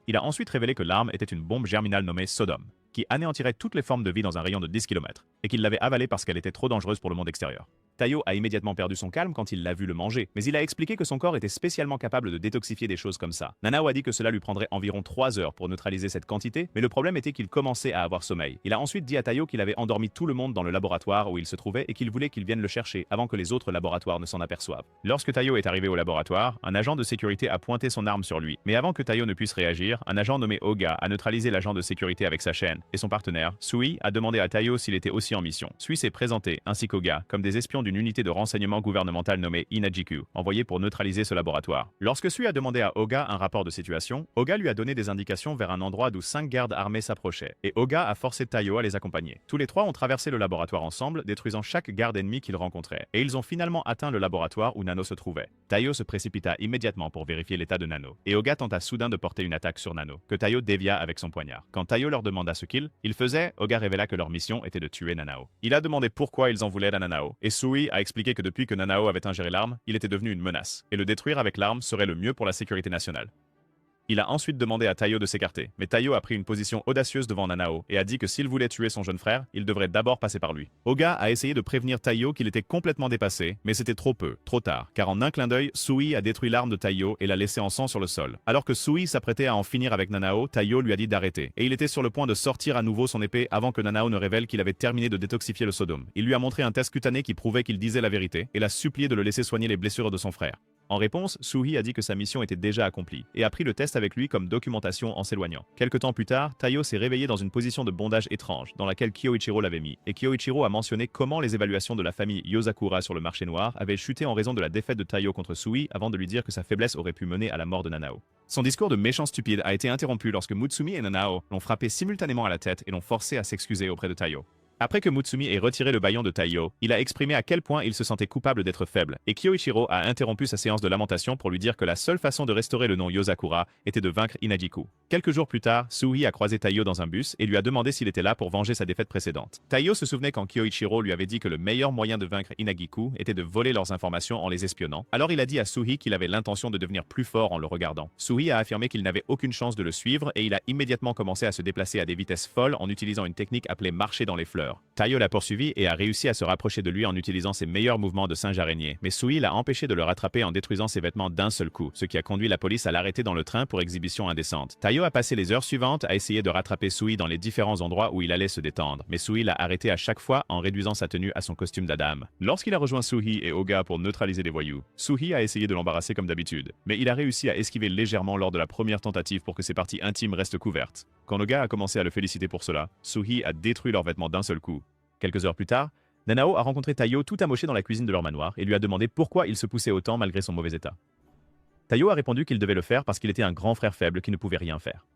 Il a ensuite révélé que l'arme était une bombe germinale nommée Sodom, qui anéantirait toutes les formes de vie dans un rayon de 10 km, et qu'il l'avait avalée parce qu'elle était trop dangereuse pour le monde extérieur. Taiyo a immédiatement perdu son calme quand il l'a vu le manger, mais il a expliqué que son corps était spécialement capable de détoxifier des choses comme ça. Nanao a dit que cela lui prendrait environ 3 heures pour neutraliser cette quantité, mais le problème était qu'il commençait à avoir sommeil. Il a ensuite dit à Taiyo qu'il avait endormi tout le monde dans le laboratoire où il se trouvait et qu'il voulait qu'il vienne le chercher avant que les autres laboratoires ne s'en aperçoivent. Lorsque Taiyo est arrivé au laboratoire, un agent de sécurité a pointé son arme sur lui, mais avant que Taiyo ne puisse réagir, un agent nommé Oga a neutralisé l'agent de sécurité avec sa chaîne, et son partenaire, Sui, a demandé à Taiyo s'il était aussi en mission. Sui s'est présenté, ainsi qu'Oga, comme des espions d'une unité de renseignement gouvernemental nommée Inajiku, envoyée pour neutraliser ce laboratoire. Lorsque Sui a demandé à Oga un rapport de situation, Oga lui a donné des indications vers un endroit d'où 5 gardes armés s'approchaient, et Oga a forcé Taiyo à les accompagner. Tous les trois ont traversé le laboratoire ensemble, détruisant chaque garde ennemi qu'ils rencontraient, et ils ont finalement atteint le laboratoire où Nano se trouvait. Taiyo se précipita immédiatement pour vérifier l'état de Nano, et Oga tenta soudain de porter une attaque sur Nano, que Taiyo dévia avec son poignard. Quand Taiyo leur demanda ce qu'ils faisaient, Oga révéla que leur mission était de tuer Nanao. Il a demandé pourquoi ils en voulaient à Nanao, et Sui a expliqué que depuis que Nanao avait ingéré l'arme, il était devenu une menace, et le détruire avec l'arme serait le mieux pour la sécurité nationale. Il a ensuite demandé à Taiyo de s'écarter, mais Taiyo a pris une position audacieuse devant Nanao et a dit que s'il voulait tuer son jeune frère, il devrait d'abord passer par lui. Oga a essayé de prévenir Taiyo qu'il était complètement dépassé, mais c'était trop peu, trop tard, car en un clin d'œil, Sui a détruit l'arme de Taiyo et l'a laissé en sang sur le sol. Alors que Sui s'apprêtait à en finir avec Nanao, Taiyo lui a dit d'arrêter, et il était sur le point de sortir à nouveau son épée avant que Nanao ne révèle qu'il avait terminé de détoxifier le Sodome. Il lui a montré un test cutané qui prouvait qu'il disait la vérité, et l'a supplié de le laisser soigner les blessures de son frère. En réponse, Sui a dit que sa mission était déjà accomplie, et a pris le test avec lui comme documentation en s'éloignant. Quelque temps plus tard, Taiyo s'est réveillé dans une position de bondage étrange, dans laquelle Kyoichiro l'avait mis, et Kyoichiro a mentionné comment les évaluations de la famille Yozakura sur le marché noir avaient chuté en raison de la défaite de Taiyo contre Sui avant de lui dire que sa faiblesse aurait pu mener à la mort de Nanao. Son discours de méchant stupide a été interrompu lorsque Mutsumi et Nanao l'ont frappé simultanément à la tête et l'ont forcé à s'excuser auprès de Taiyo. Après que Mutsumi ait retiré le bâillon de Taiyo, il a exprimé à quel point il se sentait coupable d'être faible, et Kyoichiro a interrompu sa séance de lamentation pour lui dire que la seule façon de restaurer le nom Yozakura était de vaincre Inajiku. Quelques jours plus tard, Sui a croisé Taiyo dans un bus et lui a demandé s'il était là pour venger sa défaite précédente. Taiyo se souvenait quand Kyoichiro lui avait dit que le meilleur moyen de vaincre Inajiku était de voler leurs informations en les espionnant. Alors il a dit à Sui qu'il avait l'intention de devenir plus fort en le regardant. Sui a affirmé qu'il n'avait aucune chance de le suivre et il a immédiatement commencé à se déplacer à des vitesses folles en utilisant une technique appelée marcher dans les fleurs. Taiyo l'a poursuivi et a réussi à se rapprocher de lui en utilisant ses meilleurs mouvements de singe araignée, mais Sui l'a empêché de le rattraper en détruisant ses vêtements d'un seul coup, ce qui a conduit la police à l'arrêter dans le train pour exhibition indécente. Taiyo a passé les heures suivantes à essayer de rattraper Sui dans les différents endroits où il allait se détendre, mais Sui l'a arrêté à chaque fois en réduisant sa tenue à son costume d'Adam. Lorsqu'il a rejoint Suhi et Oga pour neutraliser les voyous, Suhi a essayé de l'embarrasser comme d'habitude, mais il a réussi à esquiver légèrement lors de la première tentative pour que ses parties intimes restent couvertes. Quand Oga a commencé à le féliciter pour cela, Suhi a détruit leurs vêtements d'un seul coup. Quelques heures plus tard, Nanao a rencontré Taiyo tout amoché dans la cuisine de leur manoir et lui a demandé pourquoi il se poussait autant malgré son mauvais état. Taiyo a répondu qu'il devait le faire parce qu'il était un grand frère faible qui ne pouvait rien faire.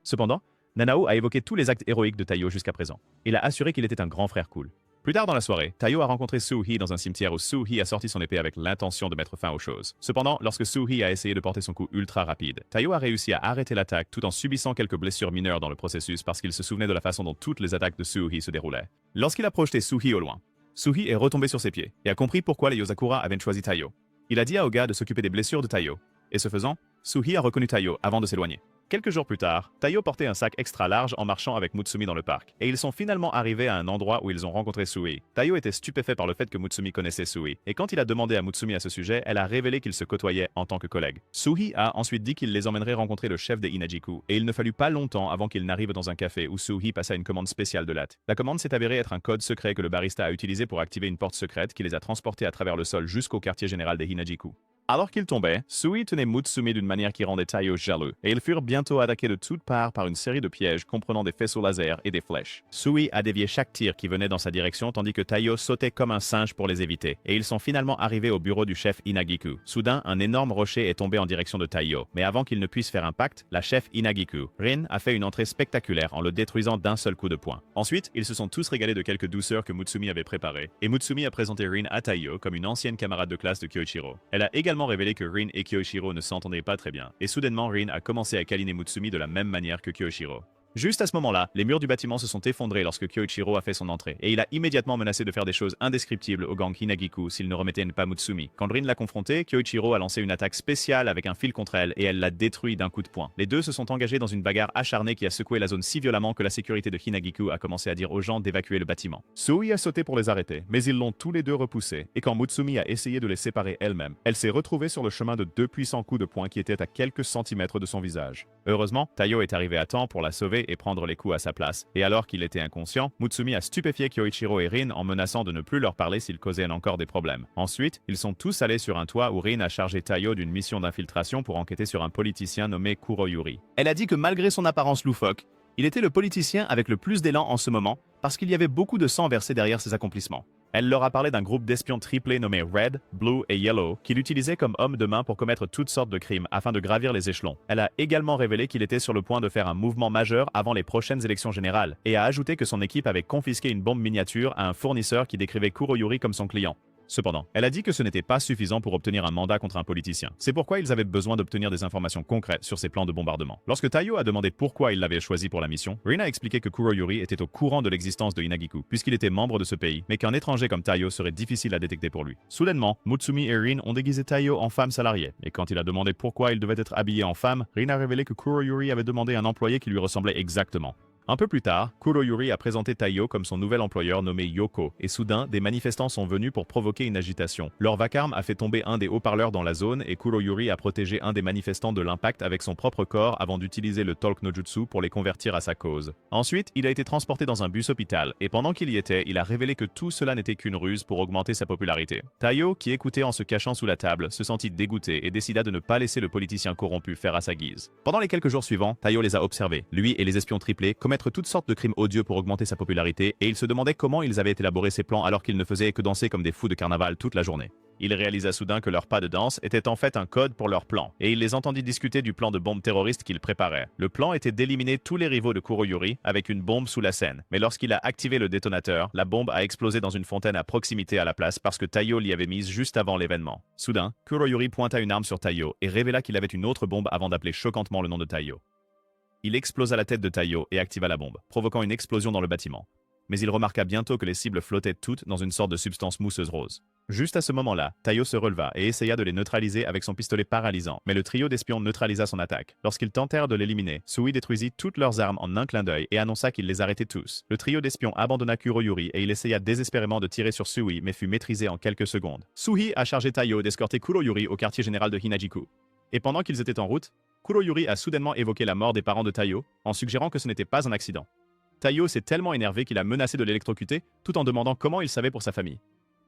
Cependant, Nanao a évoqué tous les actes héroïques de Taiyo jusqu'à présent. Il a assuré qu'il était un grand frère cool. Plus tard dans la soirée, Taiyo a rencontré Suhi dans un cimetière où Suhi a sorti son épée avec l'intention de mettre fin aux choses. Cependant, lorsque Suhi a essayé de porter son coup ultra rapide, Taiyo a réussi à arrêter l'attaque tout en subissant quelques blessures mineures dans le processus parce qu'il se souvenait de la façon dont toutes les attaques de Suhi se déroulaient. Lorsqu'il a projeté Suhi au loin, Suhi est retombé sur ses pieds et a compris pourquoi les Yozakura avaient choisi Taiyo. Il a dit à Oga de s'occuper des blessures de Taiyo, et ce faisant, Suhi a reconnu Taiyo avant de s'éloigner. Quelques jours plus tard, Taiyo portait un sac extra large en marchant avec Mutsumi dans le parc, et ils sont finalement arrivés à un endroit où ils ont rencontré Sui. Taiyo était stupéfait par le fait que Mutsumi connaissait Sui, et quand il a demandé à Mutsumi à ce sujet, elle a révélé qu'ils se côtoyaient en tant que collègues. Sui a ensuite dit qu'il les emmènerait rencontrer le chef des Hinajiku, et il ne fallut pas longtemps avant qu'ils n'arrivent dans un café où Sui passa une commande spéciale de latte. La commande s'est avérée être un code secret que le barista a utilisé pour activer une porte secrète qui les a transportés à travers le sol jusqu'au quartier général des Hinajiku. Alors qu'il tombait, Sui tenait Mutsumi d'une manière qui rendait Taiyo jaloux, et ils furent bientôt attaqués de toutes parts par une série de pièges comprenant des faisceaux laser et des flèches. Sui a dévié chaque tir qui venait dans sa direction tandis que Taiyo sautait comme un singe pour les éviter, et ils sont finalement arrivés au bureau du chef Inagiku. Soudain, un énorme rocher est tombé en direction de Taiyo, mais avant qu'il ne puisse faire un pacte, la chef Inagiku, Rin, a fait une entrée spectaculaire en le détruisant d'un seul coup de poing. Ensuite, ils se sont tous régalés de quelques douceurs que Mutsumi avait préparées, et Mutsumi a présenté Rin à Taiyo comme une ancienne camarade de classe de Kyoichiro. Elle a également révélé que Rin et Kyoichiro ne s'entendaient pas très bien, et soudainement Rin a commencé à câliner Mutsumi de la même manière que Kyoichiro. Juste à ce moment-là, les murs du bâtiment se sont effondrés lorsque Kyoichiro a fait son entrée, et il a immédiatement menacé de faire des choses indescriptibles au gang Hinagiku s'il ne remettait pas Mutsumi. Quand Rin l'a confronté, Kyoichiro a lancé une attaque spéciale avec un fil contre elle et elle l'a détruit d'un coup de poing. Les deux se sont engagés dans une bagarre acharnée qui a secoué la zone si violemment que la sécurité de Hinagiku a commencé à dire aux gens d'évacuer le bâtiment. Sui a sauté pour les arrêter, mais ils l'ont tous les deux repoussé, et quand Mutsumi a essayé de les séparer elle-même, elle s'est retrouvée sur le chemin de deux puissants coups de poing qui étaient à quelques centimètres de son visage. Heureusement, Taiyo est arrivé à temps pour la sauver et prendre les coups à sa place, et alors qu'il était inconscient, Mutsumi a stupéfié Kyoichiro et Rin en menaçant de ne plus leur parler s'ils causaient encore des problèmes. Ensuite, ils sont tous allés sur un toit où Rin a chargé Taiyo d'une mission d'infiltration pour enquêter sur un politicien nommé Kuroyuri. Elle a dit que malgré son apparence loufoque, il était le politicien avec le plus d'élan en ce moment parce qu'il y avait beaucoup de sang versé derrière ses accomplissements. Elle leur a parlé d'un groupe d'espions triplés nommé Red, Blue et Yellow qu'il utilisait comme homme de main pour commettre toutes sortes de crimes afin de gravir les échelons. Elle a également révélé qu'il était sur le point de faire un mouvement majeur avant les prochaines élections générales et a ajouté que son équipe avait confisqué une bombe miniature à un fournisseur qui décrivait Kuroyuri comme son client. Cependant, elle a dit que ce n'était pas suffisant pour obtenir un mandat contre un politicien. C'est pourquoi ils avaient besoin d'obtenir des informations concrètes sur ses plans de bombardement. Lorsque Taiyo a demandé pourquoi il l'avait choisi pour la mission, Rin a expliqué que Kuroyuri était au courant de l'existence de Hinagiku, puisqu'il était membre de ce pays, mais qu'un étranger comme Taiyo serait difficile à détecter pour lui. Soudainement, Mutsumi et Rin ont déguisé Taiyo en femme salariée, et quand il a demandé pourquoi il devait être habillé en femme, Rin a révélé que Kuroyuri avait demandé un employé qui lui ressemblait exactement. Un peu plus tard, Kuroyuri a présenté Taiyo comme son nouvel employeur nommé Yoko, et soudain, des manifestants sont venus pour provoquer une agitation. Leur vacarme a fait tomber un des haut-parleurs dans la zone et Kuroyuri a protégé un des manifestants de l'impact avec son propre corps avant d'utiliser le Talk no Jutsu pour les convertir à sa cause. Ensuite, il a été transporté dans un bus hôpital, et pendant qu'il y était, il a révélé que tout cela n'était qu'une ruse pour augmenter sa popularité. Taiyo, qui écoutait en se cachant sous la table, se sentit dégoûté et décida de ne pas laisser le politicien corrompu faire à sa guise. Pendant les quelques jours suivants, Taiyo les a observés, lui et les espions triplés, commettre toutes sortes de crimes odieux pour augmenter sa popularité, et il se demandait comment ils avaient élaboré ces plans alors qu'ils ne faisaient que danser comme des fous de carnaval toute la journée. Il réalisa soudain que leur pas de danse était en fait un code pour leur plan, et il les entendit discuter du plan de bombe terroriste qu'ils préparaient. Le plan était d'éliminer tous les rivaux de Kuroyuri avec une bombe sous la scène, mais lorsqu'il a activé le détonateur, la bombe a explosé dans une fontaine à proximité à la place parce que Taiyo l'y avait mise juste avant l'événement. Soudain, Kuroyuri pointa une arme sur Taiyo et révéla qu'il avait une autre bombe avant d'appeler choquantement le nom de Taiyo. Il explosa la tête de Taiyo et activa la bombe, provoquant une explosion dans le bâtiment. Mais il remarqua bientôt que les cibles flottaient toutes dans une sorte de substance mousseuse rose. Juste à ce moment-là, Taiyo se releva et essaya de les neutraliser avec son pistolet paralysant, mais le trio d'espions neutralisa son attaque. Lorsqu'ils tentèrent de l'éliminer, Sui détruisit toutes leurs armes en un clin d'œil et annonça qu'il les arrêtait tous. Le trio d'espions abandonna Kuroyuri et il essaya désespérément de tirer sur Sui mais fut maîtrisé en quelques secondes. Sui a chargé Taiyo d'escorter Kuroyuri au quartier général de Hinajiku. Et pendant qu'ils étaient en route, Kuroyuri a soudainement évoqué la mort des parents de Taiyo en suggérant que ce n'était pas un accident. Taiyo s'est tellement énervé qu'il a menacé de l'électrocuter tout en demandant comment il savait pour sa famille.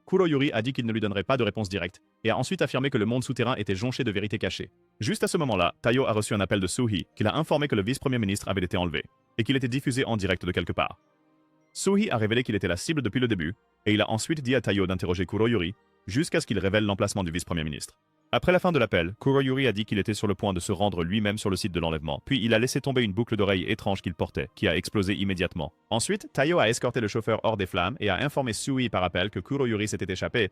Kuroyuri a dit qu'il ne lui donnerait pas de réponse directe et a ensuite affirmé que le monde souterrain était jonché de vérités cachées. Juste à ce moment-là, Taiyo a reçu un appel de Sui qui l'a informé que le vice-premier ministre avait été enlevé et qu'il était diffusé en direct de quelque part. Sui a révélé qu'il était la cible depuis le début et il a ensuite dit à Taiyo d'interroger Kuroyuri jusqu'à ce qu'il révèle l'emplacement du vice-premier ministre. Après la fin de l'appel, Kuroyuri a dit qu'il était sur le point de se rendre lui-même sur le site de l'enlèvement, puis il a laissé tomber une boucle d'oreille étrange qu'il portait, qui a explosé immédiatement. Ensuite, Taiyo a escorté le chauffeur hors des flammes et a informé Sui par appel que Kuroyuri s'était échappé.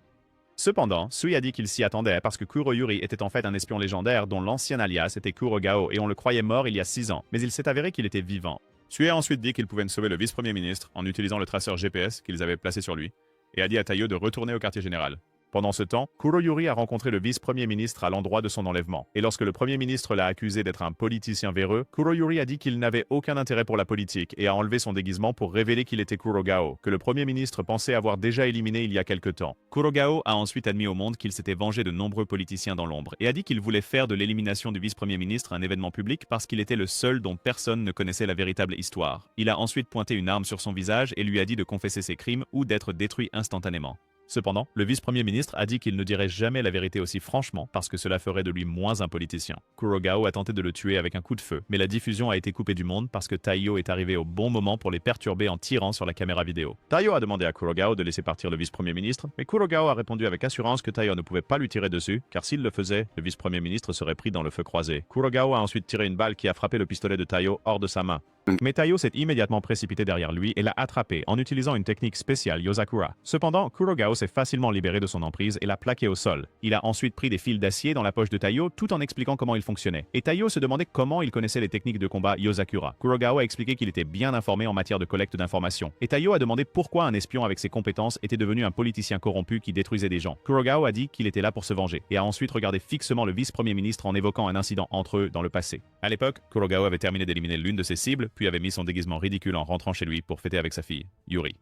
Cependant, Sui a dit qu'il s'y attendait parce que Kuroyuri était en fait un espion légendaire dont l'ancien alias était Kurogao et on le croyait mort il y a 6 ans, mais il s'est avéré qu'il était vivant. Sui a ensuite dit qu'il pouvait sauver le vice-premier ministre en utilisant le traceur GPS qu'ils avaient placé sur lui, et a dit à Taiyo de retourner au quartier général. Pendant ce temps, Kuroyuri a rencontré le vice-premier ministre à l'endroit de son enlèvement. Et lorsque le premier ministre l'a accusé d'être un politicien véreux, Kuroyuri a dit qu'il n'avait aucun intérêt pour la politique et a enlevé son déguisement pour révéler qu'il était Kurogao, que le premier ministre pensait avoir déjà éliminé il y a quelque temps. Kurogao a ensuite admis au monde qu'il s'était vengé de nombreux politiciens dans l'ombre et a dit qu'il voulait faire de l'élimination du vice-premier ministre un événement public parce qu'il était le seul dont personne ne connaissait la véritable histoire. Il a ensuite pointé une arme sur son visage et lui a dit de confesser ses crimes ou d'être détruit instantanément. Cependant, le vice-premier ministre a dit qu'il ne dirait jamais la vérité aussi franchement parce que cela ferait de lui moins un politicien. Kurogao a tenté de le tuer avec un coup de feu, mais la diffusion a été coupée du monde parce que Taiyo est arrivé au bon moment pour les perturber en tirant sur la caméra vidéo. Taiyo a demandé à Kurogao de laisser partir le vice-premier ministre, mais Kurogao a répondu avec assurance que Taiyo ne pouvait pas lui tirer dessus, car s'il le faisait, le vice-premier ministre serait pris dans le feu croisé. Kurogao a ensuite tiré une balle qui a frappé le pistolet de Taiyo hors de sa main. Mais Taiyo s'est immédiatement précipité derrière lui et l'a attrapé en utilisant une technique spéciale Yozakura. Cependant, Kurogao s'est facilement libéré de son emprise et l'a plaqué au sol. Il a ensuite pris des fils d'acier dans la poche de Taiyo tout en expliquant comment il fonctionnait. Et Taiyo se demandait comment il connaissait les techniques de combat Yozakura. Kurogao a expliqué qu'il était bien informé en matière de collecte d'informations. Et Taiyo a demandé pourquoi un espion avec ses compétences était devenu un politicien corrompu qui détruisait des gens. Kurogao a dit qu'il était là pour se venger et a ensuite regardé fixement le vice-premier ministre en évoquant un incident entre eux dans le passé. À l'époque, Kurogao avait terminé d'éliminer l'une de ses cibles, puis avait mis son déguisement ridicule en rentrant chez lui pour fêter avec sa fille, Yuri.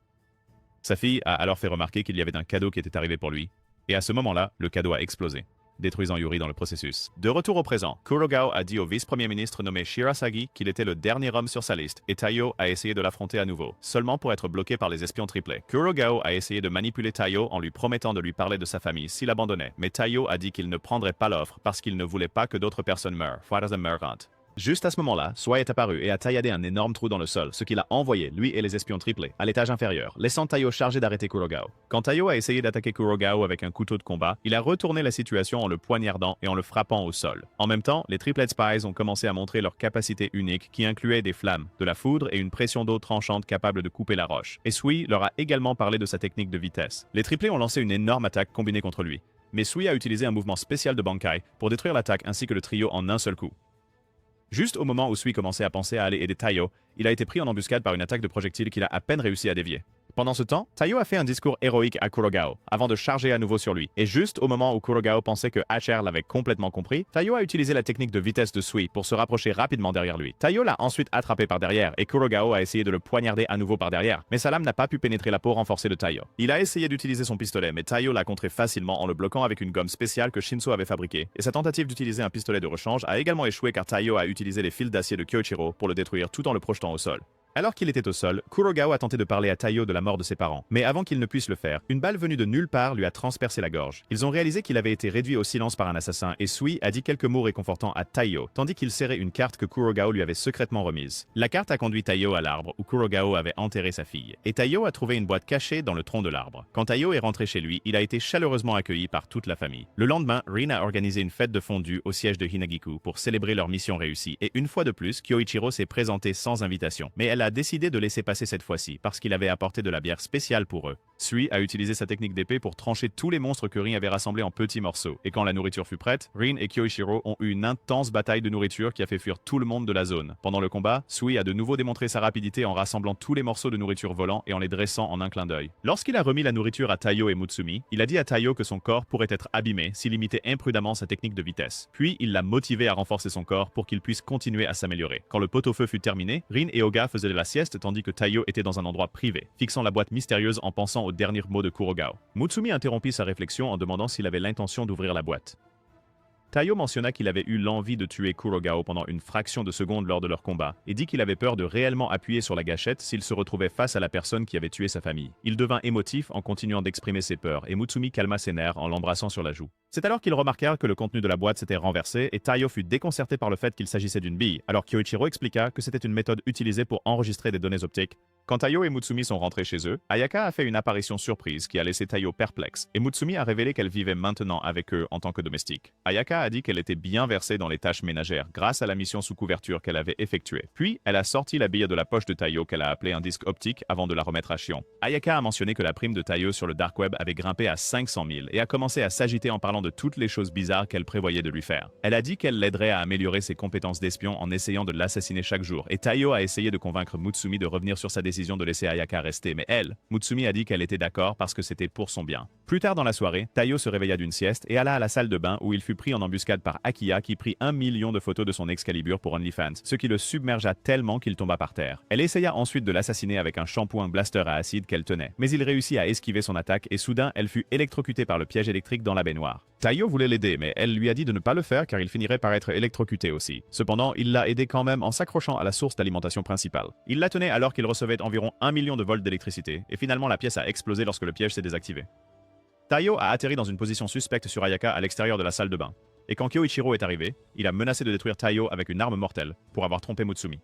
Sa fille a alors fait remarquer qu'il y avait un cadeau qui était arrivé pour lui, et à ce moment-là, le cadeau a explosé, détruisant Yuri dans le processus. De retour au présent, Kurogao a dit au vice-premier ministre nommé Shirasagi qu'il était le dernier homme sur sa liste, et Taiyo a essayé de l'affronter à nouveau, seulement pour être bloqué par les espions triplés. Kurogao a essayé de manipuler Taiyo en lui promettant de lui parler de sa famille s'il abandonnait, mais Taiyo a dit qu'il ne prendrait pas l'offre parce qu'il ne voulait pas que d'autres personnes meurent. Juste à ce moment-là, Swai est apparu et a tailladé un énorme trou dans le sol, ce qui l'a envoyé, lui et les espions triplés, à l'étage inférieur, laissant Taiyo chargé d'arrêter Kurogao. Quand Taiyo a essayé d'attaquer Kurogao avec un couteau de combat, il a retourné la situation en le poignardant et en le frappant au sol. En même temps, les Triplet Spies ont commencé à montrer leur capacité unique qui incluait des flammes, de la foudre et une pression d'eau tranchante capable de couper la roche. Et Sui leur a également parlé de sa technique de vitesse. Les triplés ont lancé une énorme attaque combinée contre lui, mais Sui a utilisé un mouvement spécial de Bankai pour détruire l'attaque ainsi que le trio en un seul coup. Juste au moment où Sui commençait à penser à aller aider Taiyo, il a été pris en embuscade par une attaque de projectile qu'il a à peine réussi à dévier. Pendant ce temps, Taiyo a fait un discours héroïque à Kurogao, avant de charger à nouveau sur lui. Et juste au moment où Kurogao pensait que HR l'avait complètement compris, Taiyo a utilisé la technique de vitesse de Sui pour se rapprocher rapidement derrière lui. Taiyo l'a ensuite attrapé par derrière, et Kurogao a essayé de le poignarder à nouveau par derrière, mais sa lame n'a pas pu pénétrer la peau renforcée de Taiyo. Il a essayé d'utiliser son pistolet, mais Taiyo l'a contré facilement en le bloquant avec une gomme spéciale que Shinso avait fabriquée. Et sa tentative d'utiliser un pistolet de rechange a également échoué car Taiyo a utilisé les fils d'acier de Kyoichiro pour le détruire tout en le projetant au sol. Alors qu'il était au sol, Kurogao a tenté de parler à Taiyo de la mort de ses parents. Mais avant qu'il ne puisse le faire, une balle venue de nulle part lui a transpercé la gorge. Ils ont réalisé qu'il avait été réduit au silence par un assassin et Sui a dit quelques mots réconfortants à Taiyo, tandis qu'il serrait une carte que Kurogao lui avait secrètement remise. La carte a conduit Taiyo à l'arbre où Kurogao avait enterré sa fille. Et Taiyo a trouvé une boîte cachée dans le tronc de l'arbre. Quand Taiyo est rentré chez lui, il a été chaleureusement accueilli par toute la famille. Le lendemain, Rin a organisé une fête de fondue au siège de Hinagiku pour célébrer leur mission réussie. Et une fois de plus, Kyoichiro s'est présenté sans invitation. Mais elle a décidé de laisser passer cette fois-ci, parce qu'il avait apporté de la bière spéciale pour eux. Sui a utilisé sa technique d'épée pour trancher tous les monstres que Rin avait rassemblés en petits morceaux. Et quand la nourriture fut prête, Rin et Kyoichiro ont eu une intense bataille de nourriture qui a fait fuir tout le monde de la zone. Pendant le combat, Sui a de nouveau démontré sa rapidité en rassemblant tous les morceaux de nourriture volants et en les dressant en un clin d'œil. Lorsqu'il a remis la nourriture à Taiyo et Mutsumi, il a dit à Taiyo que son corps pourrait être abîmé s'il imitait imprudemment sa technique de vitesse. Puis il l'a motivé à renforcer son corps pour qu'il puisse continuer à s'améliorer. Quand le pot-au-feu fut terminé, Rin et Oga faisaient de la sieste tandis que Taiyo était dans un endroit privé, fixant la boîte mystérieuse en pensant aux derniers mots de Kurogao. Mutsumi interrompit sa réflexion en demandant s'il avait l'intention d'ouvrir la boîte. Taiyo mentionna qu'il avait eu l'envie de tuer Kurogao pendant une fraction de seconde lors de leur combat, et dit qu'il avait peur de réellement appuyer sur la gâchette s'il se retrouvait face à la personne qui avait tué sa famille. Il devint émotif en continuant d'exprimer ses peurs, et Mutsumi calma ses nerfs en l'embrassant sur la joue. C'est alors qu'ils remarquèrent que le contenu de la boîte s'était renversé, et Taiyo fut déconcerté par le fait qu'il s'agissait d'une bille, alors Kyoichiro expliqua que c'était une méthode utilisée pour enregistrer des données optiques. Quand Taiyo et Mutsumi sont rentrés chez eux, Ayaka a fait une apparition surprise qui a laissé Taiyo perplexe, et Mutsumi a révélé qu'elle vivait maintenant avec eux en tant que domestique. Ayaka a dit qu'elle était bien versée dans les tâches ménagères grâce à la mission sous couverture qu'elle avait effectuée. Puis, elle a sorti la bille de la poche de Taiyo qu'elle a appelée un disque optique avant de la remettre à Shion. Ayaka a mentionné que la prime de Taiyo sur le dark web avait grimpé à 500 000 et a commencé à s'agiter en parlant de toutes les choses bizarres qu'elle prévoyait de lui faire. Elle a dit qu'elle l'aiderait à améliorer ses compétences d'espion en essayant de l'assassiner chaque jour, et Taiyo a essayé de convaincre Mutsumi de revenir sur sa décision décision de laisser Ayaka rester, mais elle, Mutsumi a dit qu'elle était d'accord parce que c'était pour son bien. Plus tard dans la soirée, Taiyo se réveilla d'une sieste et alla à la salle de bain où il fut pris en embuscade par Akiya qui prit 1 million de photos de son Excalibur pour OnlyFans, ce qui le submergea tellement qu'il tomba par terre. Elle essaya ensuite de l'assassiner avec un shampoing blaster à acide qu'elle tenait, mais il réussit à esquiver son attaque et soudain elle fut électrocutée par le piège électrique dans la baignoire. Taiyo voulait l'aider, mais elle lui a dit de ne pas le faire car il finirait par être électrocuté aussi. Cependant, il l'a aidé quand même en s'accrochant à la source d'alimentation principale. Il la tenait alors qu'il recevait environ 1 million de volts d'électricité, et finalement la pièce a explosé lorsque le piège s'est désactivé. Taiyo a atterri dans une position suspecte sur Ayaka à l'extérieur de la salle de bain. Et quand Kyoichiro est arrivé, il a menacé de détruire Taiyo avec une arme mortelle pour avoir trompé Mutsumi.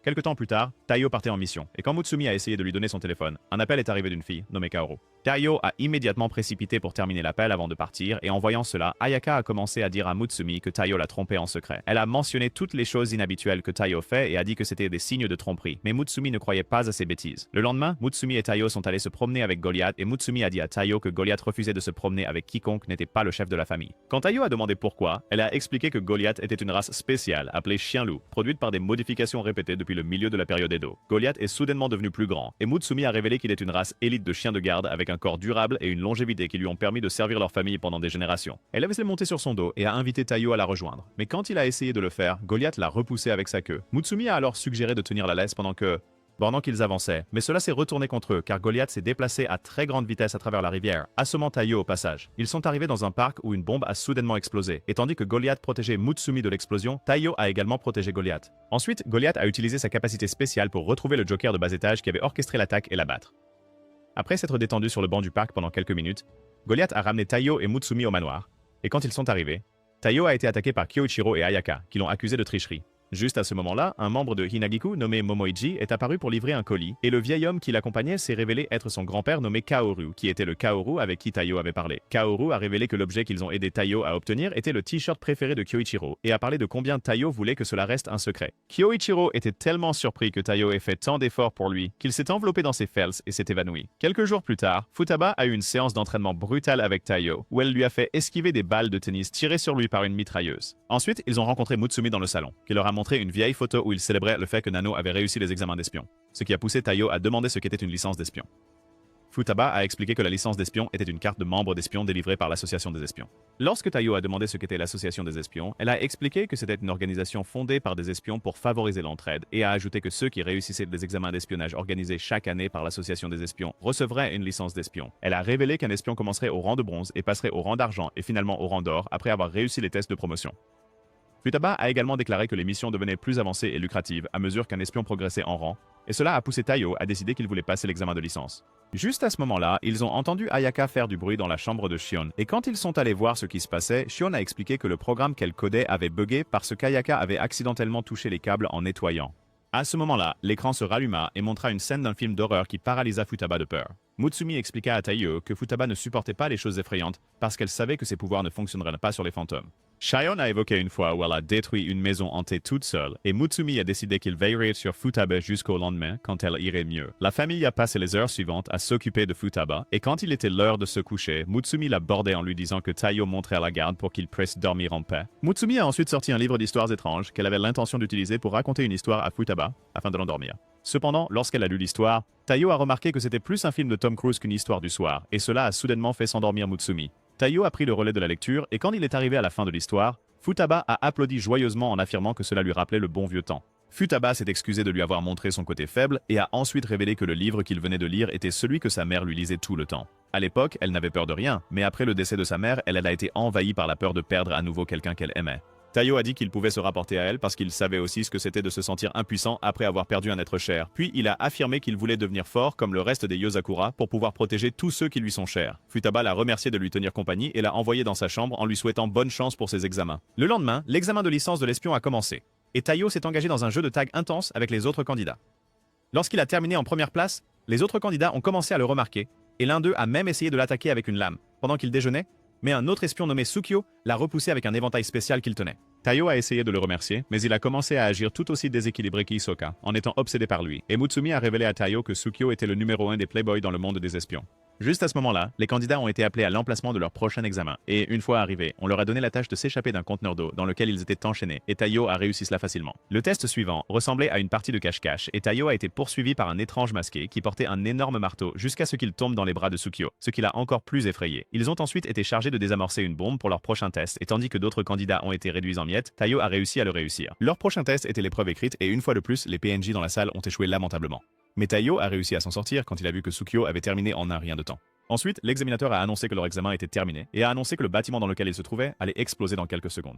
Quelque temps plus tard, Taiyo partait en mission, et quand Mutsumi a essayé de lui donner son téléphone, un appel est arrivé d'une fille nommée Kaoru. Taiyo a immédiatement précipité pour terminer l'appel avant de partir, et en voyant cela, Ayaka a commencé à dire à Mutsumi que Taiyo l'a trompé en secret. Elle a mentionné toutes les choses inhabituelles que Taiyo fait et a dit que c'était des signes de tromperie, mais Mutsumi ne croyait pas à ces bêtises. Le lendemain, Mutsumi et Taiyo sont allés se promener avec Goliath, et Mutsumi a dit à Taiyo que Goliath refusait de se promener avec quiconque n'était pas le chef de la famille. Quand Taiyo a demandé pourquoi, elle a expliqué que Goliath était une race spéciale, appelée chien-loup, produite par des modifications répétées depuis le milieu de la période Edo. Goliath est soudainement devenu plus grand, et Mutsumi a révélé qu'il est une race élite de chiens de garde avec un corps durable et une longévité qui lui ont permis de servir leur famille pendant des générations. Elle avait monté sur son dos et a invité Taiyo à la rejoindre. Mais quand il a essayé de le faire, Goliath l'a repoussé avec sa queue. Mutsumi a alors suggéré de tenir la laisse pendant qu'ils avançaient, mais cela s'est retourné contre eux car Goliath s'est déplacé à très grande vitesse à travers la rivière, assommant Taiyo au passage. Ils sont arrivés dans un parc où une bombe a soudainement explosé, et tandis que Goliath protégeait Mutsumi de l'explosion, Taiyo a également protégé Goliath. Ensuite, Goliath a utilisé sa capacité spéciale pour retrouver le Joker de bas étage qui avait orchestré l'attaque et l'abattre. Après s'être détendu sur le banc du parc pendant quelques minutes, Goliath a ramené Taiyo et Mutsumi au manoir, et quand ils sont arrivés, Taiyo a été attaqué par Kyoichiro et Ayaka, qui l'ont accusé de tricherie. Juste à ce moment-là, un membre de Hinagiku nommé Momoichi est apparu pour livrer un colis, et le vieil homme qui l'accompagnait s'est révélé être son grand-père nommé Kaoru, qui était le Kaoru avec qui Taiyo avait parlé. Kaoru a révélé que l'objet qu'ils ont aidé Taiyo à obtenir était le t-shirt préféré de Kyoichiro, et a parlé de combien Taiyo voulait que cela reste un secret. Kyoichiro était tellement surpris que Taiyo ait fait tant d'efforts pour lui, qu'il s'est enveloppé dans ses fels et s'est évanoui. Quelques jours plus tard, Futaba a eu une séance d'entraînement brutale avec Taiyo, où elle lui a fait esquiver des balles de tennis tirées sur lui par une mitrailleuse. Ensuite, ils ont rencontré Mutsumi dans le salon, qui leur a montré une vieille photo où il célébrait le fait que Nano avait réussi les examens d'espion, ce qui a poussé Taiyo à demander ce qu'était une licence d'espion. Futaba a expliqué que la licence d'espion était une carte de membre d'espion délivrée par l'association des espions. Lorsque Taiyo a demandé ce qu'était l'association des espions, elle a expliqué que c'était une organisation fondée par des espions pour favoriser l'entraide et a ajouté que ceux qui réussissaient des examens d'espionnage organisés chaque année par l'association des espions recevraient une licence d'espion. Elle a révélé qu'un espion commencerait au rang de bronze et passerait au rang d'argent et finalement au rang d'or après avoir réussi les tests de promotion. Futaba a également déclaré que les missions devenaient plus avancées et lucratives à mesure qu'un espion progressait en rang, et cela a poussé Taiyo à décider qu'il voulait passer l'examen de licence. Juste à ce moment-là, ils ont entendu Ayaka faire du bruit dans la chambre de Shion, et quand ils sont allés voir ce qui se passait, Shion a expliqué que le programme qu'elle codait avait buggé parce qu'Ayaka avait accidentellement touché les câbles en nettoyant. À ce moment-là, l'écran se ralluma et montra une scène d'un film d'horreur qui paralysa Futaba de peur. Mutsumi expliqua à Taiyo que Futaba ne supportait pas les choses effrayantes parce qu'elle savait que ses pouvoirs ne fonctionneraient pas sur les fantômes. Shion a évoqué une fois où elle a détruit une maison hantée toute seule, et Mutsumi a décidé qu'il veillerait sur Futaba jusqu'au lendemain quand elle irait mieux. La famille a passé les heures suivantes à s'occuper de Futaba, et quand il était l'heure de se coucher, Mutsumi l'a bordé en lui disant que Taiyo monterait à la garde pour qu'il puisse dormir en paix. Mutsumi a ensuite sorti un livre d'histoires étranges qu'elle avait l'intention d'utiliser pour raconter une histoire à Futaba afin de l'endormir. Cependant, lorsqu'elle a lu l'histoire, Taiyo a remarqué que c'était plus un film de Tom Cruise qu'une histoire du soir, et cela a soudainement fait s'endormir Mutsumi. Taiyo a pris le relais de la lecture, et quand il est arrivé à la fin de l'histoire, Futaba a applaudi joyeusement en affirmant que cela lui rappelait le bon vieux temps. Futaba s'est excusé de lui avoir montré son côté faible et a ensuite révélé que le livre qu'il venait de lire était celui que sa mère lui lisait tout le temps. À l'époque, elle n'avait peur de rien, mais après le décès de sa mère, elle a été envahie par la peur de perdre à nouveau quelqu'un qu'elle aimait. Taiyo a dit qu'il pouvait se rapporter à elle parce qu'il savait aussi ce que c'était de se sentir impuissant après avoir perdu un être cher. Puis il a affirmé qu'il voulait devenir fort comme le reste des Yozakura pour pouvoir protéger tous ceux qui lui sont chers. Futaba l'a remercié de lui tenir compagnie et l'a envoyé dans sa chambre en lui souhaitant bonne chance pour ses examens. Le lendemain, l'examen de licence de l'espion a commencé, et Taiyo s'est engagé dans un jeu de tag intense avec les autres candidats. Lorsqu'il a terminé en première place, les autres candidats ont commencé à le remarquer, et l'un d'eux a même essayé de l'attaquer avec une lame, pendant qu'il déjeunait, mais un autre espion nommé Tsukio l'a repoussé avec un éventail spécial qu'il tenait. Taiyo a essayé de le remercier, mais il a commencé à agir tout aussi déséquilibré qu'Hisoka, en étant obsédé par lui, et Mutsumi a révélé à Taiyo que Tsukio était le numéro 1 des playboys dans le monde des espions. Juste à ce moment-là, les candidats ont été appelés à l'emplacement de leur prochain examen, et une fois arrivés, on leur a donné la tâche de s'échapper d'un conteneur d'eau dans lequel ils étaient enchaînés, et Taiyo a réussi cela facilement. Le test suivant ressemblait à une partie de cache-cache, et Taiyo a été poursuivi par un étrange masqué qui portait un énorme marteau jusqu'à ce qu'il tombe dans les bras de Tsukio, ce qui l'a encore plus effrayé. Ils ont ensuite été chargés de désamorcer une bombe pour leur prochain test, et tandis que d'autres candidats ont été réduits en miettes, Taiyo a réussi à le réussir. Leur prochain test était l'épreuve écrite, et une fois de plus, les PNJ dans la salle ont échoué lamentablement. Mais Taiyo a réussi à s'en sortir quand il a vu que Tsukio avait terminé en un rien de temps. Ensuite, l'examinateur a annoncé que leur examen était terminé et a annoncé que le bâtiment dans lequel ils se trouvaient allait exploser dans quelques secondes.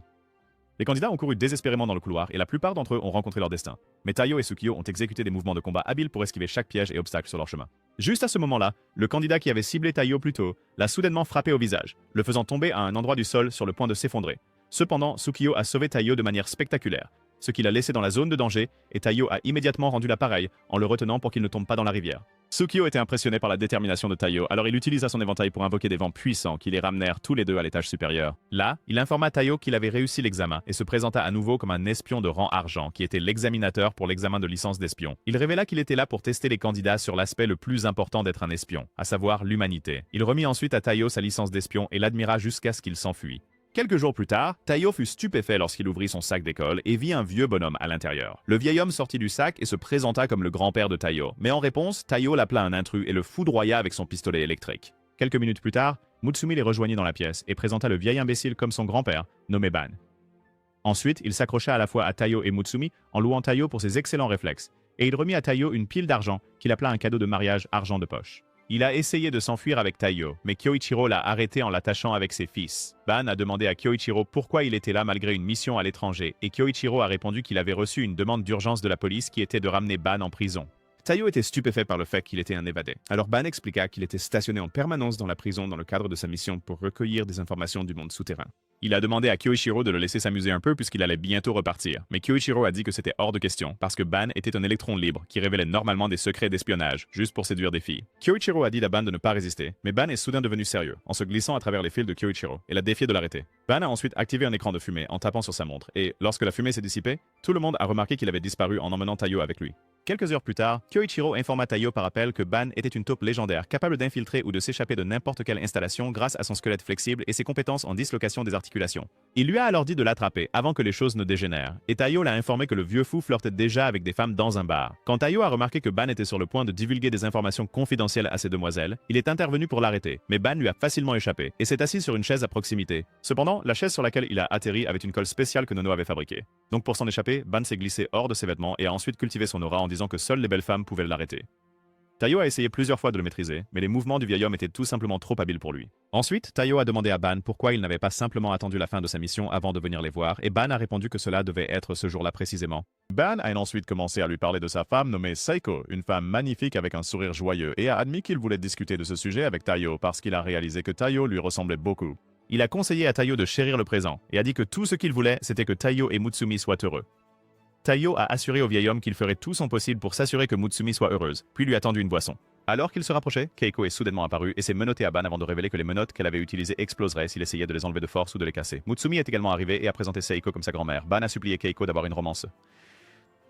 Les candidats ont couru désespérément dans le couloir et la plupart d'entre eux ont rencontré leur destin. Mais Taiyo et Tsukio ont exécuté des mouvements de combat habiles pour esquiver chaque piège et obstacle sur leur chemin. Juste à ce moment-là, le candidat qui avait ciblé Taiyo plus tôt l'a soudainement frappé au visage, le faisant tomber à un endroit du sol sur le point de s'effondrer. Cependant, Tsukio a sauvé Taiyo de manière spectaculaire, ce qui l'a laissé dans la zone de danger, et Taiyo a immédiatement rendu l'appareil en le retenant pour qu'il ne tombe pas dans la rivière. Tsukio était impressionné par la détermination de Taiyo, alors il utilisa son éventail pour invoquer des vents puissants qui les ramenèrent tous les deux à l'étage supérieur. Là, il informa Taiyo qu'il avait réussi l'examen et se présenta à nouveau comme un espion de rang argent qui était l'examinateur pour l'examen de licence d'espion. Il révéla qu'il était là pour tester les candidats sur l'aspect le plus important d'être un espion, à savoir l'humanité. Il remit ensuite à Taiyo sa licence d'espion et l'admira jusqu'à ce qu'il s'enfuit. Quelques jours plus tard, Taiyo fut stupéfait lorsqu'il ouvrit son sac d'école et vit un vieux bonhomme à l'intérieur. Le vieil homme sortit du sac et se présenta comme le grand-père de Taiyo, mais en réponse, Taiyo l'appela un intrus et le foudroya avec son pistolet électrique. Quelques minutes plus tard, Mutsumi les rejoignit dans la pièce et présenta le vieil imbécile comme son grand-père, nommé Ban. Ensuite, il s'accrocha à la fois à Taiyo et Mutsumi en louant Taiyo pour ses excellents réflexes, et il remit à Taiyo une pile d'argent qu'il appela un cadeau de mariage argent de poche. Il a essayé de s'enfuir avec Taiyo, mais Kyoichiro l'a arrêté en l'attachant avec ses fils. Ban a demandé à Kyoichiro pourquoi il était là malgré une mission à l'étranger, et Kyoichiro a répondu qu'il avait reçu une demande d'urgence de la police qui était de ramener Ban en prison. Taiyo était stupéfait par le fait qu'il était un évadé. Alors Ban expliqua qu'il était stationné en permanence dans la prison dans le cadre de sa mission pour recueillir des informations du monde souterrain. Il a demandé à Kyoichiro de le laisser s'amuser un peu puisqu'il allait bientôt repartir, mais Kyoichiro a dit que c'était hors de question parce que Ban était un électron libre qui révélait normalement des secrets d'espionnage, juste pour séduire des filles. Kyoichiro a dit à Ban de ne pas résister, mais Ban est soudain devenu sérieux, en se glissant à travers les fils de Kyoichiro, et l'a défié de l'arrêter. Ban a ensuite activé un écran de fumée en tapant sur sa montre, et lorsque la fumée s'est dissipée, tout le monde a remarqué qu'il avait disparu en emmenant Taiyo avec lui. Quelques heures plus tard, Kyoichiro informa Taiyo par appel que Ban était une taupe légendaire capable d'infiltrer ou de s'échapper de n'importe quelle installation grâce à son squelette flexible et ses compétences en dislocation des articulations. Il lui a alors dit de l'attraper avant que les choses ne dégénèrent, et Taiyo l'a informé que le vieux fou flirtait déjà avec des femmes dans un bar. Quand Taiyo a remarqué que Ban était sur le point de divulguer des informations confidentielles à ces demoiselles, il est intervenu pour l'arrêter, mais Ban lui a facilement échappé et s'est assis sur une chaise à proximité. Cependant, la chaise sur laquelle il a atterri avait une colle spéciale que Nono avait fabriquée. Donc pour s'en échapper, Ban s'est glissé hors de ses vêtements et a ensuite cultivé son aura en disant que seules les belles femmes pouvaient l'arrêter. Taiyo a essayé plusieurs fois de le maîtriser, mais les mouvements du vieil homme étaient tout simplement trop habiles pour lui. Ensuite, Taiyo a demandé à Ban pourquoi il n'avait pas simplement attendu la fin de sa mission avant de venir les voir, et Ban a répondu que cela devait être ce jour-là précisément. Ban a ensuite commencé à lui parler de sa femme nommée Seiko, une femme magnifique avec un sourire joyeux, et a admis qu'il voulait discuter de ce sujet avec Taiyo parce qu'il a réalisé que Taiyo lui ressemblait beaucoup. Il a conseillé à Taiyo de chérir le présent, et a dit que tout ce qu'il voulait, c'était que Taiyo et Mutsumi soient heureux. Taiyo a assuré au vieil homme qu'il ferait tout son possible pour s'assurer que Mutsumi soit heureuse, puis lui a tendu une boisson. Alors qu'il se rapprochait, Keiko est soudainement apparue et s'est menottée à Ban avant de révéler que les menottes qu'elle avait utilisées exploseraient s'il essayait de les enlever de force ou de les casser. Mutsumi est également arrivé et a présenté Seiko comme sa grand-mère. Ban a supplié Keiko d'avoir une romance.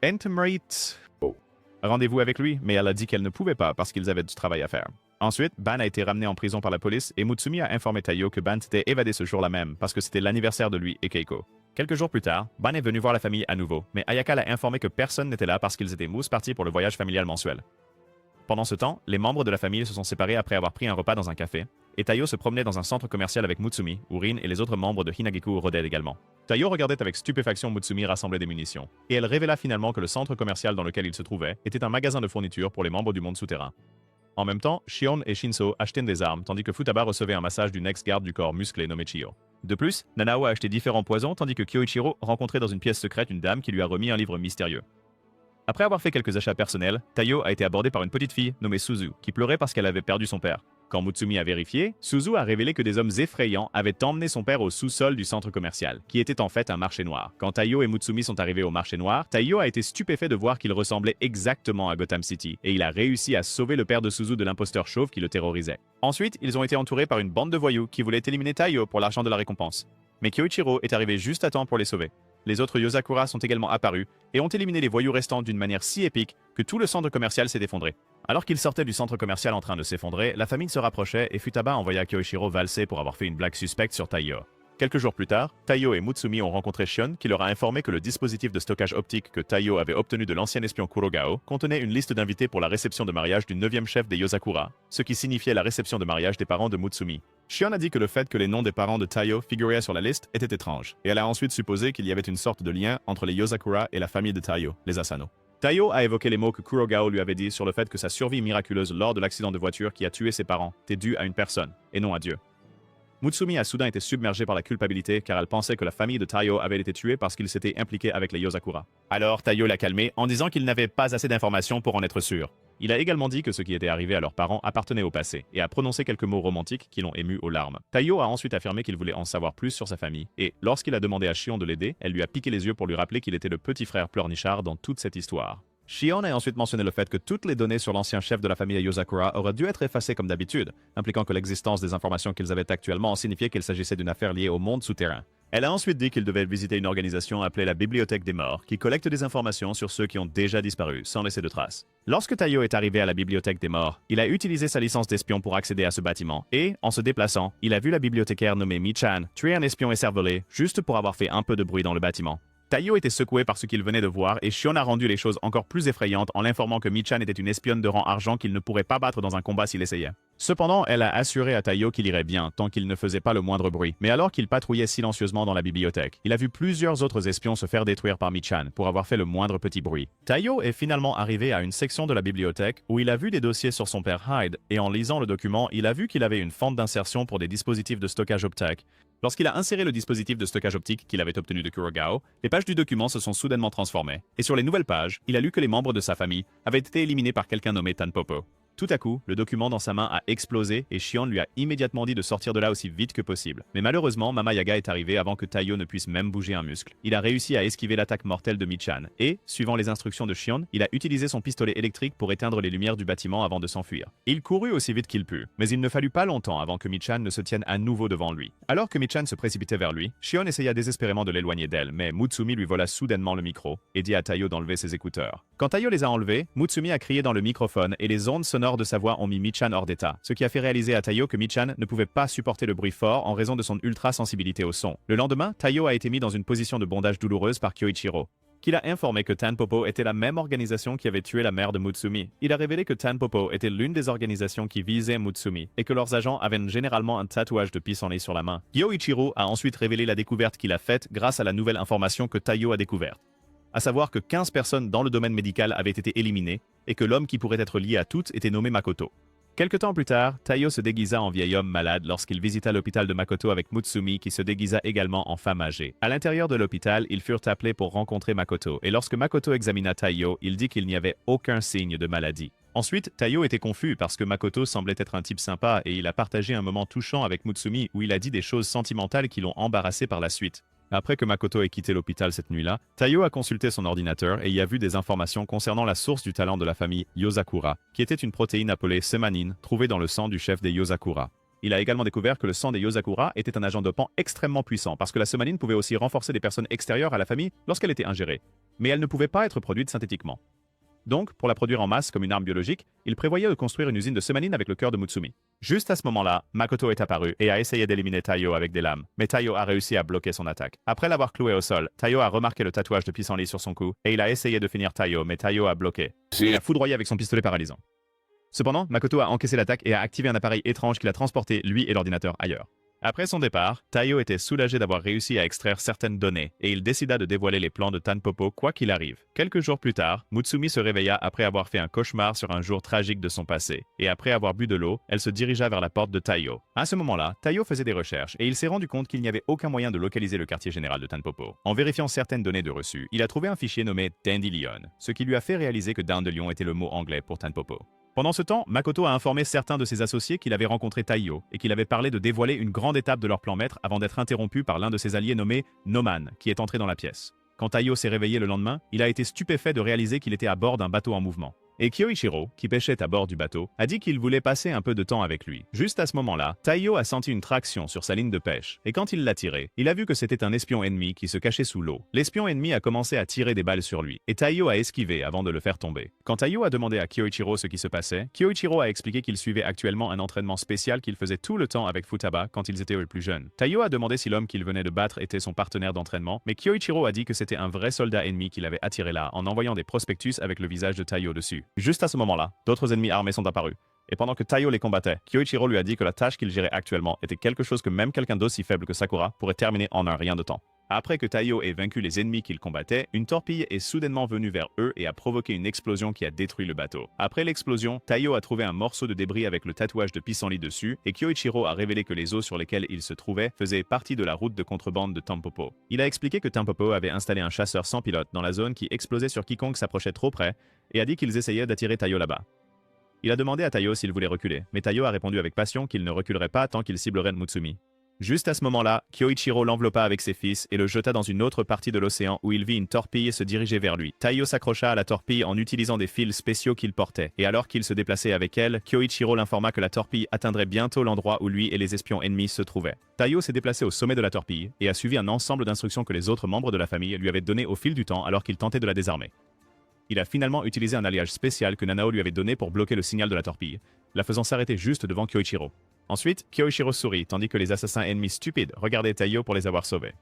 Entomrate. Rendez-vous avec lui, mais elle a dit qu'elle ne pouvait pas parce qu'ils avaient du travail à faire. Ensuite, Ban a été ramené en prison par la police et Mutsumi a informé Taiyo que Ban s'était évadé ce jour-là même parce que c'était l'anniversaire de lui et Keiko. Quelques jours plus tard, Ban est venu voir la famille à nouveau, mais Ayaka l'a informé que personne n'était là parce qu'ils étaient partis pour le voyage familial mensuel. Pendant ce temps, les membres de la famille se sont séparés après avoir pris un repas dans un café, et Taiyo se promenait dans un centre commercial avec Mutsumi, où Rin et les autres membres de Hinagiku rôdaient également. Taiyo regardait avec stupéfaction Mutsumi rassembler des munitions, et elle révéla finalement que le centre commercial dans lequel il se trouvait était un magasin de fournitures pour les membres du monde souterrain. En même temps, Shion et Shinso achetaient des armes, tandis que Futaba recevait un massage d'une ex-garde du corps musclé nommée Chiyo. De plus, Nanao a acheté différents poisons, tandis que Kyoichiro rencontrait dans une pièce secrète une dame qui lui a remis un livre mystérieux. Après avoir fait quelques achats personnels, Taiyo a été abordé par une petite fille nommée Suzu, qui pleurait parce qu'elle avait perdu son père. Quand Mutsumi a vérifié, Suzu a révélé que des hommes effrayants avaient emmené son père au sous-sol du centre commercial, qui était en fait un marché noir. Quand Taiyo et Mutsumi sont arrivés au marché noir, Taiyo a été stupéfait de voir qu'il ressemblait exactement à Gotham City, et il a réussi à sauver le père de Suzu de l'imposteur chauve qui le terrorisait. Ensuite, ils ont été entourés par une bande de voyous qui voulaient éliminer Taiyo pour l'argent de la récompense. Mais Kyoichiro est arrivé juste à temps pour les sauver. Les autres Yozakura sont également apparus et ont éliminé les voyous restants d'une manière si épique que tout le centre commercial s'est effondré. Alors qu'il sortait du centre commercial en train de s'effondrer, la famille se rapprochait et Futaba envoya Kyoichiro valser pour avoir fait une blague suspecte sur Taiyo. Quelques jours plus tard, Taiyo et Mutsumi ont rencontré Shion qui leur a informé que le dispositif de stockage optique que Taiyo avait obtenu de l'ancien espion Kurogao contenait une liste d'invités pour la réception de mariage du 9e chef des Yozakura, ce qui signifiait la réception de mariage des parents de Mutsumi. Shion a dit que le fait que les noms des parents de Taiyo figuraient sur la liste était étrange, et elle a ensuite supposé qu'il y avait une sorte de lien entre les Yozakura et la famille de Taiyo, les Asano. Taiyo a évoqué les mots que Kurogao lui avait dit sur le fait que sa survie miraculeuse lors de l'accident de voiture qui a tué ses parents était due à une personne, et non à Dieu. Mutsumi a soudain été submergée par la culpabilité car elle pensait que la famille de Taiyo avait été tuée parce qu'il s'était impliqué avec les Yozakura. Alors Taiyo l'a calmé en disant qu'il n'avait pas assez d'informations pour en être sûr. Il a également dit que ce qui était arrivé à leurs parents appartenait au passé et a prononcé quelques mots romantiques qui l'ont ému aux larmes. Taiyo a ensuite affirmé qu'il voulait en savoir plus sur sa famille et, lorsqu'il a demandé à Shion de l'aider, elle lui a piqué les yeux pour lui rappeler qu'il était le petit frère pleurnichard dans toute cette histoire. Shion a ensuite mentionné le fait que toutes les données sur l'ancien chef de la famille Yozakura auraient dû être effacées comme d'habitude, impliquant que l'existence des informations qu'ils avaient actuellement signifiait qu'il s'agissait d'une affaire liée au monde souterrain. Elle a ensuite dit qu'il devait visiter une organisation appelée la Bibliothèque des Morts, qui collecte des informations sur ceux qui ont déjà disparu, sans laisser de traces. Lorsque Taiyo est arrivé à la Bibliothèque des Morts, il a utilisé sa licence d'espion pour accéder à ce bâtiment, et, en se déplaçant, il a vu la bibliothécaire nommée Mi-chan tuer un espion et cerveler, juste pour avoir fait un peu de bruit dans le bâtiment. Taiyo était secoué par ce qu'il venait de voir et Shion a rendu les choses encore plus effrayantes en l'informant que Mi-chan était une espionne de rang argent qu'il ne pourrait pas battre dans un combat s'il essayait. Cependant, elle a assuré à Taiyo qu'il irait bien tant qu'il ne faisait pas le moindre bruit. Mais alors qu'il patrouillait silencieusement dans la bibliothèque, il a vu plusieurs autres espions se faire détruire par Mi-chan pour avoir fait le moindre petit bruit. Taiyo est finalement arrivé à une section de la bibliothèque où il a vu des dossiers sur son père Hyde et en lisant le document, il a vu qu'il avait une fente d'insertion pour des dispositifs de stockage optique. Lorsqu'il a inséré le dispositif de stockage optique qu'il avait obtenu de Kurogao, les pages du document se sont soudainement transformées. Et sur les nouvelles pages, il a lu que les membres de sa famille avaient été éliminés par quelqu'un nommé Tanpopo. Tout à coup, le document dans sa main a explosé et Shion lui a immédiatement dit de sortir de là aussi vite que possible. Mais malheureusement, Mama Yaga est arrivé avant que Taiyo ne puisse même bouger un muscle. Il a réussi à esquiver l'attaque mortelle de Mi-chan et, suivant les instructions de Shion, il a utilisé son pistolet électrique pour éteindre les lumières du bâtiment avant de s'enfuir. Il courut aussi vite qu'il put, mais il ne fallut pas longtemps avant que Mi-chan ne se tienne à nouveau devant lui. Alors que Mi-chan se précipitait vers lui, Shion essaya désespérément de l'éloigner d'elle, mais Mutsumi lui vola soudainement le micro et dit à Taiyo d'enlever ses écouteurs. Quand Taiyo les a enlevés, Mutsumi a crié dans le microphone et les ondes sonores de sa voix ont mis Mi-chan hors d'état, ce qui a fait réaliser à Taiyo que Mi-chan ne pouvait pas supporter le bruit fort en raison de son ultra-sensibilité au son. Le lendemain, Taiyo a été mis dans une position de bondage douloureuse par Kyoichiro, qui l'a informé que Tanpopo était la même organisation qui avait tué la mère de Mutsumi. Il a révélé que Tanpopo était l'une des organisations qui visait Mutsumi et que leurs agents avaient généralement un tatouage de pissenlit sur la main. Kyoichiro a ensuite révélé la découverte qu'il a faite grâce à la nouvelle information que Taiyo a découverte, à savoir que 15 personnes dans le domaine médical avaient été éliminées et que l'homme qui pourrait être lié à toutes était nommé Makoto. Quelque temps plus tard, Taiyo se déguisa en vieil homme malade lorsqu'il visita l'hôpital de Makoto avec Mutsumi qui se déguisa également en femme âgée. À l'intérieur de l'hôpital, ils furent appelés pour rencontrer Makoto et lorsque Makoto examina Taiyo, il dit qu'il n'y avait aucun signe de maladie. Ensuite, Taiyo était confus parce que Makoto semblait être un type sympa et il a partagé un moment touchant avec Mutsumi où il a dit des choses sentimentales qui l'ont embarrassé par la suite. Après que Makoto ait quitté l'hôpital cette nuit-là, Taiyo a consulté son ordinateur et y a vu des informations concernant la source du talent de la famille Yozakura, qui était une protéine appelée sémanine trouvée dans le sang du chef des Yozakura. Il a également découvert que le sang des Yozakura était un agent dopant extrêmement puissant parce que la sémanine pouvait aussi renforcer des personnes extérieures à la famille lorsqu'elle était ingérée. Mais elle ne pouvait pas être produite synthétiquement. Donc, pour la produire en masse comme une arme biologique, il prévoyait de construire une usine de sémanine avec le cœur de Mutsumi. Juste à ce moment-là, Makoto est apparu et a essayé d'éliminer Taiyo avec des lames, mais Taiyo a réussi à bloquer son attaque. Après l'avoir cloué au sol, Taiyo a remarqué le tatouage de pissenlit sur son cou et il a essayé de finir Taiyo, mais Taiyo a bloqué. Il a foudroyé avec son pistolet paralysant. Cependant, Makoto a encaissé l'attaque et a activé un appareil étrange qui l'a transporté, lui et l'ordinateur, ailleurs. Après son départ, Taiyo était soulagé d'avoir réussi à extraire certaines données et il décida de dévoiler les plans de Tanpopo quoi qu'il arrive. Quelques jours plus tard, Mutsumi se réveilla après avoir fait un cauchemar sur un jour tragique de son passé et après avoir bu de l'eau, elle se dirigea vers la porte de Taiyo. À ce moment-là, Taiyo faisait des recherches et il s'est rendu compte qu'il n'y avait aucun moyen de localiser le quartier général de Tanpopo. En vérifiant certaines données de reçu, il a trouvé un fichier nommé Dandelion, ce qui lui a fait réaliser que Dandelion était le mot anglais pour Tanpopo. Pendant ce temps, Makoto a informé certains de ses associés qu'il avait rencontré Taiyo et qu'il avait parlé de dévoiler une grande étape de leur plan maître avant d'être interrompu par l'un de ses alliés nommé Noman, qui est entré dans la pièce. Quand Taiyo s'est réveillé le lendemain, il a été stupéfait de réaliser qu'il était à bord d'un bateau en mouvement. Et Kyoichiro, qui pêchait à bord du bateau, a dit qu'il voulait passer un peu de temps avec lui. Juste à ce moment-là, Taiyo a senti une traction sur sa ligne de pêche, et quand il l'a tirée, il a vu que c'était un espion ennemi qui se cachait sous l'eau. L'espion ennemi a commencé à tirer des balles sur lui, et Taiyo a esquivé avant de le faire tomber. Quand Taiyo a demandé à Kyoichiro ce qui se passait, Kyoichiro a expliqué qu'il suivait actuellement un entraînement spécial qu'il faisait tout le temps avec Futaba quand ils étaient les plus jeunes. Taiyo a demandé si l'homme qu'il venait de battre était son partenaire d'entraînement, mais Kyoichiro a dit que c'était un vrai soldat ennemi qu'il avait attiré là en envoyant des prospectus avec le visage de Taiyo dessus. Juste à ce moment-là, d'autres ennemis armés sont apparus. Et pendant que Taiyo les combattait, Kyoichiro lui a dit que la tâche qu'il gérait actuellement était quelque chose que même quelqu'un d'aussi faible que Sakura pourrait terminer en un rien de temps. Après que Taiyo ait vaincu les ennemis qu'il combattait, une torpille est soudainement venue vers eux et a provoqué une explosion qui a détruit le bateau. Après l'explosion, Taiyo a trouvé un morceau de débris avec le tatouage de pissenlit dessus et Kyoichiro a révélé que les eaux sur lesquelles il se trouvait faisaient partie de la route de contrebande de Tampopo. Il a expliqué que Tampopo avait installé un chasseur sans pilote dans la zone qui explosait sur quiconque s'approchait trop près et a dit qu'ils essayaient d'attirer Taiyo là-bas. Il a demandé à Taiyo s'il voulait reculer, mais Taiyo a répondu avec passion qu'il ne reculerait pas tant qu'il ciblerait Mutsumi. Juste à ce moment-là, Kyoichiro l'enveloppa avec ses fils et le jeta dans une autre partie de l'océan où il vit une torpille se diriger vers lui. Taiyo s'accrocha à la torpille en utilisant des fils spéciaux qu'il portait, et alors qu'il se déplaçait avec elle, Kyoichiro l'informa que la torpille atteindrait bientôt l'endroit où lui et les espions ennemis se trouvaient. Taiyo s'est déplacé au sommet de la torpille et a suivi un ensemble d'instructions que les autres membres de la famille lui avaient données au fil du temps alors qu'il tentait de la désarmer. Il a finalement utilisé un alliage spécial que Nanao lui avait donné pour bloquer le signal de la torpille, la faisant s'arrêter juste devant Kyoichiro. Ensuite, Kyoichiro sourit tandis que les assassins ennemis stupides regardaient Taiyo pour les avoir sauvés.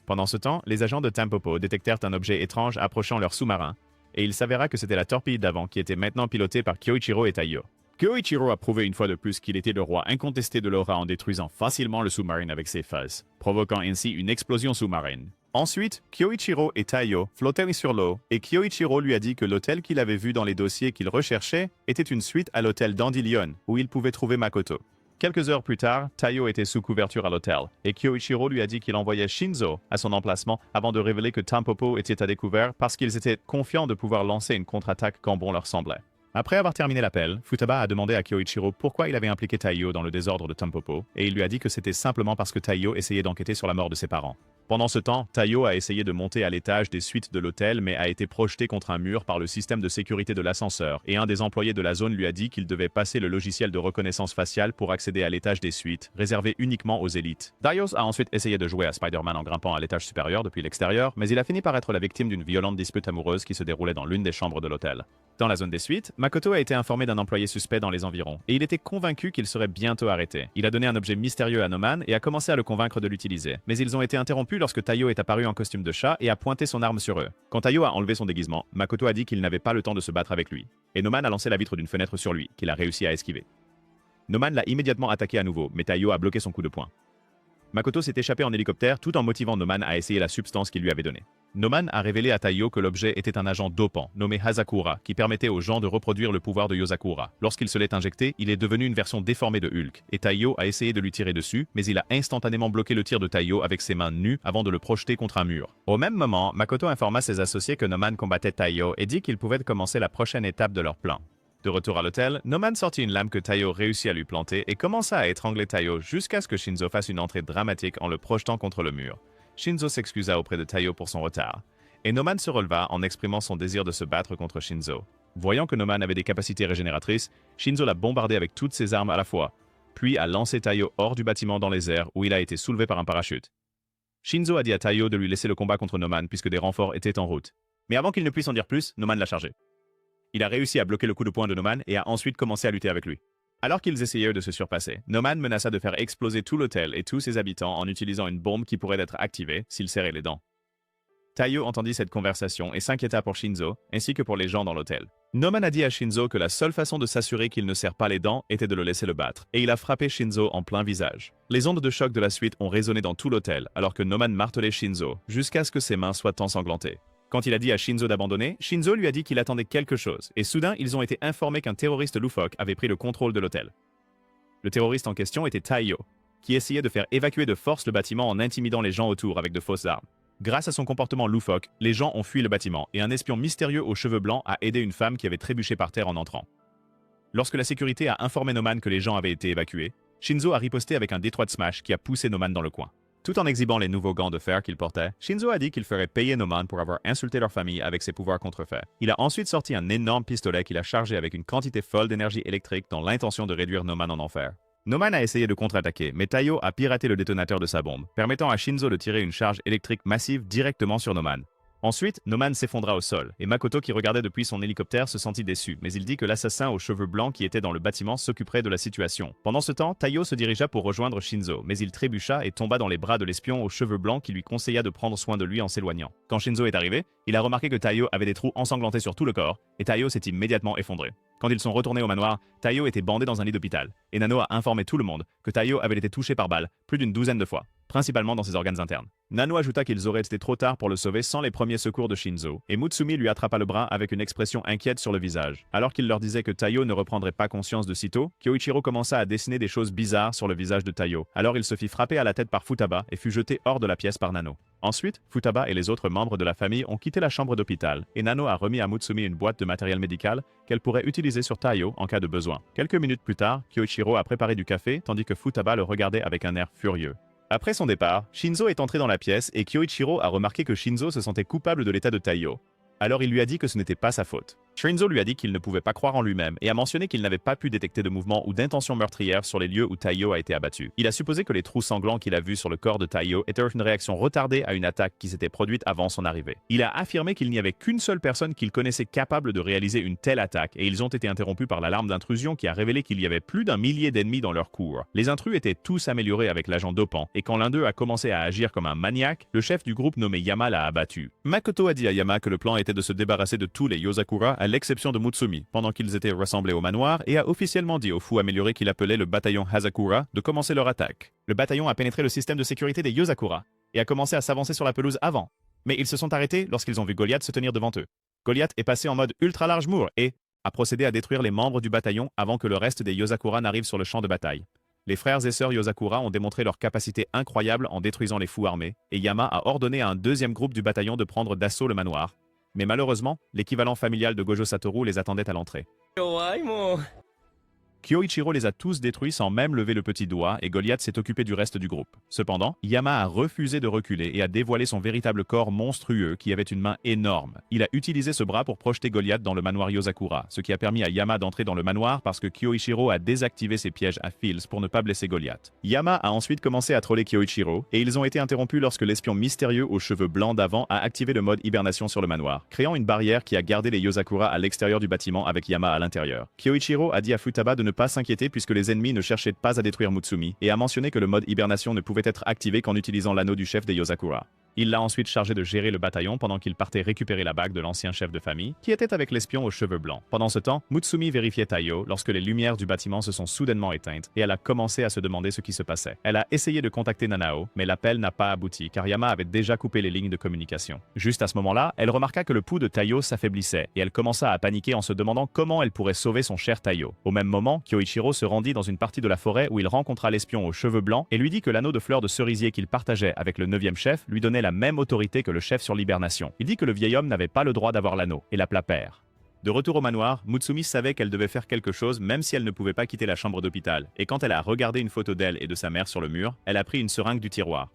Pendant ce temps, les agents de Tampopo détectèrent un objet étrange approchant leur sous-marin, et il s'avéra que c'était la torpille d'avant qui était maintenant pilotée par Kyoichiro et Taiyo. Kyoichiro a prouvé une fois de plus qu'il était le roi incontesté de l'aura en détruisant facilement le sous-marin avec ses phases, provoquant ainsi une explosion sous-marine. Ensuite, Kyoichiro et Taiyo flottaient sur l'eau, et Kyoichiro lui a dit que l'hôtel qu'il avait vu dans les dossiers qu'il recherchait était une suite à l'hôtel Dandelion, où il pouvait trouver Makoto. Quelques heures plus tard, Taiyo était sous couverture à l'hôtel, et Kyoichiro lui a dit qu'il envoyait Shinzo à son emplacement avant de révéler que Tampopo était à découvert parce qu'ils étaient confiants de pouvoir lancer une contre-attaque quand bon leur semblait. Après avoir terminé l'appel, Futaba a demandé à Kyoichiro pourquoi il avait impliqué Taiyo dans le désordre de Tampopo, et il lui a dit que c'était simplement parce que Taiyo essayait d'enquêter sur la mort de ses parents. Pendant ce temps, Taiyo a essayé de monter à l'étage des suites de l'hôtel mais a été projeté contre un mur par le système de sécurité de l'ascenseur et un des employés de la zone lui a dit qu'il devait passer le logiciel de reconnaissance faciale pour accéder à l'étage des suites, réservé uniquement aux élites. Darius a ensuite essayé de jouer à Spider-Man en grimpant à l'étage supérieur depuis l'extérieur, mais il a fini par être la victime d'une violente dispute amoureuse qui se déroulait dans l'une des chambres de l'hôtel. Dans la zone des suites, Makoto a été informé d'un employé suspect dans les environs, et il était convaincu qu'il serait bientôt arrêté. Il a donné un objet mystérieux à Noman et a commencé à le convaincre de l'utiliser. Mais ils ont été interrompus lorsque Taiyo est apparu en costume de chat et a pointé son arme sur eux. Quand Taiyo a enlevé son déguisement, Makoto a dit qu'il n'avait pas le temps de se battre avec lui. Et Noman a lancé la vitre d'une fenêtre sur lui, qu'il a réussi à esquiver. Noman l'a immédiatement attaqué à nouveau, mais Taiyo a bloqué son coup de poing. Makoto s'est échappé en hélicoptère tout en motivant Noman à essayer la substance qu'il lui avait donnée. Noman a révélé à Taiyo que l'objet était un agent dopant, nommé Hazakura, qui permettait aux gens de reproduire le pouvoir de Yozakura. Lorsqu'il se l'est injecté, il est devenu une version déformée de Hulk, et Taiyo a essayé de lui tirer dessus, mais il a instantanément bloqué le tir de Taiyo avec ses mains nues avant de le projeter contre un mur. Au même moment, Makoto informa ses associés que Noman combattait Taiyo et dit qu'il pouvait commencer la prochaine étape de leur plan. De retour à l'hôtel, Noman sortit une lame que Taiyo réussit à lui planter et commença à étrangler Taiyo jusqu'à ce que Shinzo fasse une entrée dramatique en le projetant contre le mur. Shinzo s'excusa auprès de Taiyo pour son retard. Et Noman se releva en exprimant son désir de se battre contre Shinzo. Voyant que Noman avait des capacités régénératrices, Shinzo l'a bombardé avec toutes ses armes à la fois, puis a lancé Taiyo hors du bâtiment dans les airs où il a été soulevé par un parachute. Shinzo a dit à Taiyo de lui laisser le combat contre Noman puisque des renforts étaient en route. Mais avant qu'il ne puisse en dire plus, Noman l'a chargé. Il a réussi à bloquer le coup de poing de Noman et a ensuite commencé à lutter avec lui. Alors qu'ils essayaient de se surpasser, Noman menaça de faire exploser tout l'hôtel et tous ses habitants en utilisant une bombe qui pourrait être activée s'il serrait les dents. Taiyo entendit cette conversation et s'inquiéta pour Shinzo, ainsi que pour les gens dans l'hôtel. Noman a dit à Shinzo que la seule façon de s'assurer qu'il ne serre pas les dents était de le laisser le battre, et il a frappé Shinzo en plein visage. Les ondes de choc de la suite ont résonné dans tout l'hôtel, alors que Noman martelait Shinzo, jusqu'à ce que ses mains soient ensanglantées. Quand il a dit à Shinzo d'abandonner, Shinzo lui a dit qu'il attendait quelque chose, et soudain ils ont été informés qu'un terroriste loufoque avait pris le contrôle de l'hôtel. Le terroriste en question était Taiyo, qui essayait de faire évacuer de force le bâtiment en intimidant les gens autour avec de fausses armes. Grâce à son comportement loufoque, les gens ont fui le bâtiment et un espion mystérieux aux cheveux blancs a aidé une femme qui avait trébuché par terre en entrant. Lorsque la sécurité a informé Noman que les gens avaient été évacués, Shinzo a riposté avec un détroit de smash qui a poussé Noman dans le coin. Tout en exhibant les nouveaux gants de fer qu'il portait, Shinzo a dit qu'il ferait payer Noman pour avoir insulté leur famille avec ses pouvoirs contrefaits. Il a ensuite sorti un énorme pistolet qu'il a chargé avec une quantité folle d'énergie électrique dans l'intention de réduire Noman en enfer. Noman a essayé de contre-attaquer, mais Taiyo a piraté le détonateur de sa bombe, permettant à Shinzo de tirer une charge électrique massive directement sur Noman. Ensuite, Noman s'effondra au sol, et Makoto qui regardait depuis son hélicoptère se sentit déçu, mais il dit que l'assassin aux cheveux blancs qui était dans le bâtiment s'occuperait de la situation. Pendant ce temps, Taiyo se dirigea pour rejoindre Shinzo, mais il trébucha et tomba dans les bras de l'espion aux cheveux blancs qui lui conseilla de prendre soin de lui en s'éloignant. Quand Shinzo est arrivé, il a remarqué que Taiyo avait des trous ensanglantés sur tout le corps, et Taiyo s'est immédiatement effondré. Quand ils sont retournés au manoir, Taiyo était bandé dans un lit d'hôpital, et Nano a informé tout le monde que Taiyo avait été touché par balle plus d'une douzaine de fois, principalement dans ses organes internes. Nano ajouta qu'ils auraient été trop tard pour le sauver sans les premiers secours de Shinzo, et Mutsumi lui attrapa le bras avec une expression inquiète sur le visage. Alors qu'il leur disait que Taiyo ne reprendrait pas conscience de sitôt, Kyoichiro commença à dessiner des choses bizarres sur le visage de Taiyo. Alors il se fit frapper à la tête par Futaba et fut jeté hors de la pièce par Nano. Ensuite, Futaba et les autres membres de la famille ont quitté la chambre d'hôpital, et Nano a remis à Mutsumi une boîte de matériel médical qu'elle pourrait utiliser sur Taiyo en cas de besoin. Quelques minutes plus tard, Kyoichiro a préparé du café tandis que Futaba le regardait avec un air furieux. Après son départ, Shinzo est entré dans la pièce et Kyoichiro a remarqué que Shinzo se sentait coupable de l'état de Taiyo. Alors il lui a dit que ce n'était pas sa faute. Shinzo lui a dit qu'il ne pouvait pas croire en lui-même et a mentionné qu'il n'avait pas pu détecter de mouvement ou d'intention meurtrière sur les lieux où Taiyo a été abattu. Il a supposé que les trous sanglants qu'il a vus sur le corps de Taiyo étaient une réaction retardée à une attaque qui s'était produite avant son arrivée. Il a affirmé qu'il n'y avait qu'une seule personne qu'il connaissait capable de réaliser une telle attaque et ils ont été interrompus par l'alarme d'intrusion qui a révélé qu'il y avait plus d'un millier d'ennemis dans leur cour. Les intrus étaient tous améliorés avec l'agent dopant et quand l'un d'eux a commencé à agir comme un maniaque, le chef du groupe nommé Yama l'a abattu. Makoto a dit à Yama que le plan était de se débarrasser de tous les Yozakura à l'exception de Mutsumi, pendant qu'ils étaient rassemblés au manoir et a officiellement dit au fou amélioré qu'il appelait le bataillon Hazakura de commencer leur attaque. Le bataillon a pénétré le système de sécurité des Yozakura et a commencé à s'avancer sur la pelouse avant. Mais ils se sont arrêtés lorsqu'ils ont vu Goliath se tenir devant eux. Goliath est passé en mode ultra large moor et a procédé à détruire les membres du bataillon avant que le reste des Yozakura n'arrive sur le champ de bataille. Les frères et sœurs Yozakura ont démontré leur capacité incroyable en détruisant les fous armés, et Yama a ordonné à un deuxième groupe du bataillon de prendre d'assaut le manoir. Mais malheureusement, l'équivalent familial de Gojo Satoru les attendait à l'entrée. Kyoichiro les a tous détruits sans même lever le petit doigt et Goliath s'est occupé du reste du groupe. Cependant, Yama a refusé de reculer et a dévoilé son véritable corps monstrueux qui avait une main énorme. Il a utilisé ce bras pour projeter Goliath dans le manoir Yozakura, ce qui a permis à Yama d'entrer dans le manoir parce que Kyoichiro a désactivé ses pièges à fils pour ne pas blesser Goliath. Yama a ensuite commencé à troller Kyoichiro et ils ont été interrompus lorsque l'espion mystérieux aux cheveux blancs d'avant a activé le mode hibernation sur le manoir, créant une barrière qui a gardé les Yozakura à l'extérieur du bâtiment avec Yama à l'intérieur. Kyoichiro a dit à Futaba de ne pas s'inquiéter puisque les ennemis ne cherchaient pas à détruire Mutsumi et a mentionné que le mode hibernation ne pouvait être activé qu'en utilisant l'anneau du chef des Yozakura. Il l'a ensuite chargé de gérer le bataillon pendant qu'il partait récupérer la bague de l'ancien chef de famille, qui était avec l'espion aux cheveux blancs. Pendant ce temps, Mutsumi vérifiait Taiyo lorsque les lumières du bâtiment se sont soudainement éteintes et elle a commencé à se demander ce qui se passait. Elle a essayé de contacter Nanao, mais l'appel n'a pas abouti car Yama avait déjà coupé les lignes de communication. Juste à ce moment-là, elle remarqua que le pouls de Taiyo s'affaiblissait et elle commença à paniquer en se demandant comment elle pourrait sauver son cher Taiyo. Au même moment, Kyoichiro se rendit dans une partie de la forêt où il rencontra l'espion aux cheveux blancs et lui dit que l'anneau de fleurs de cerisier qu'il partageait avec le 9e chef lui donnait la même autorité que le chef sur l'hibernation. Il dit que le vieil homme n'avait pas le droit d'avoir l'anneau et l'appela père. De retour au manoir, Mutsumi savait qu'elle devait faire quelque chose même si elle ne pouvait pas quitter la chambre d'hôpital. Et quand elle a regardé une photo d'elle et de sa mère sur le mur, elle a pris une seringue du tiroir.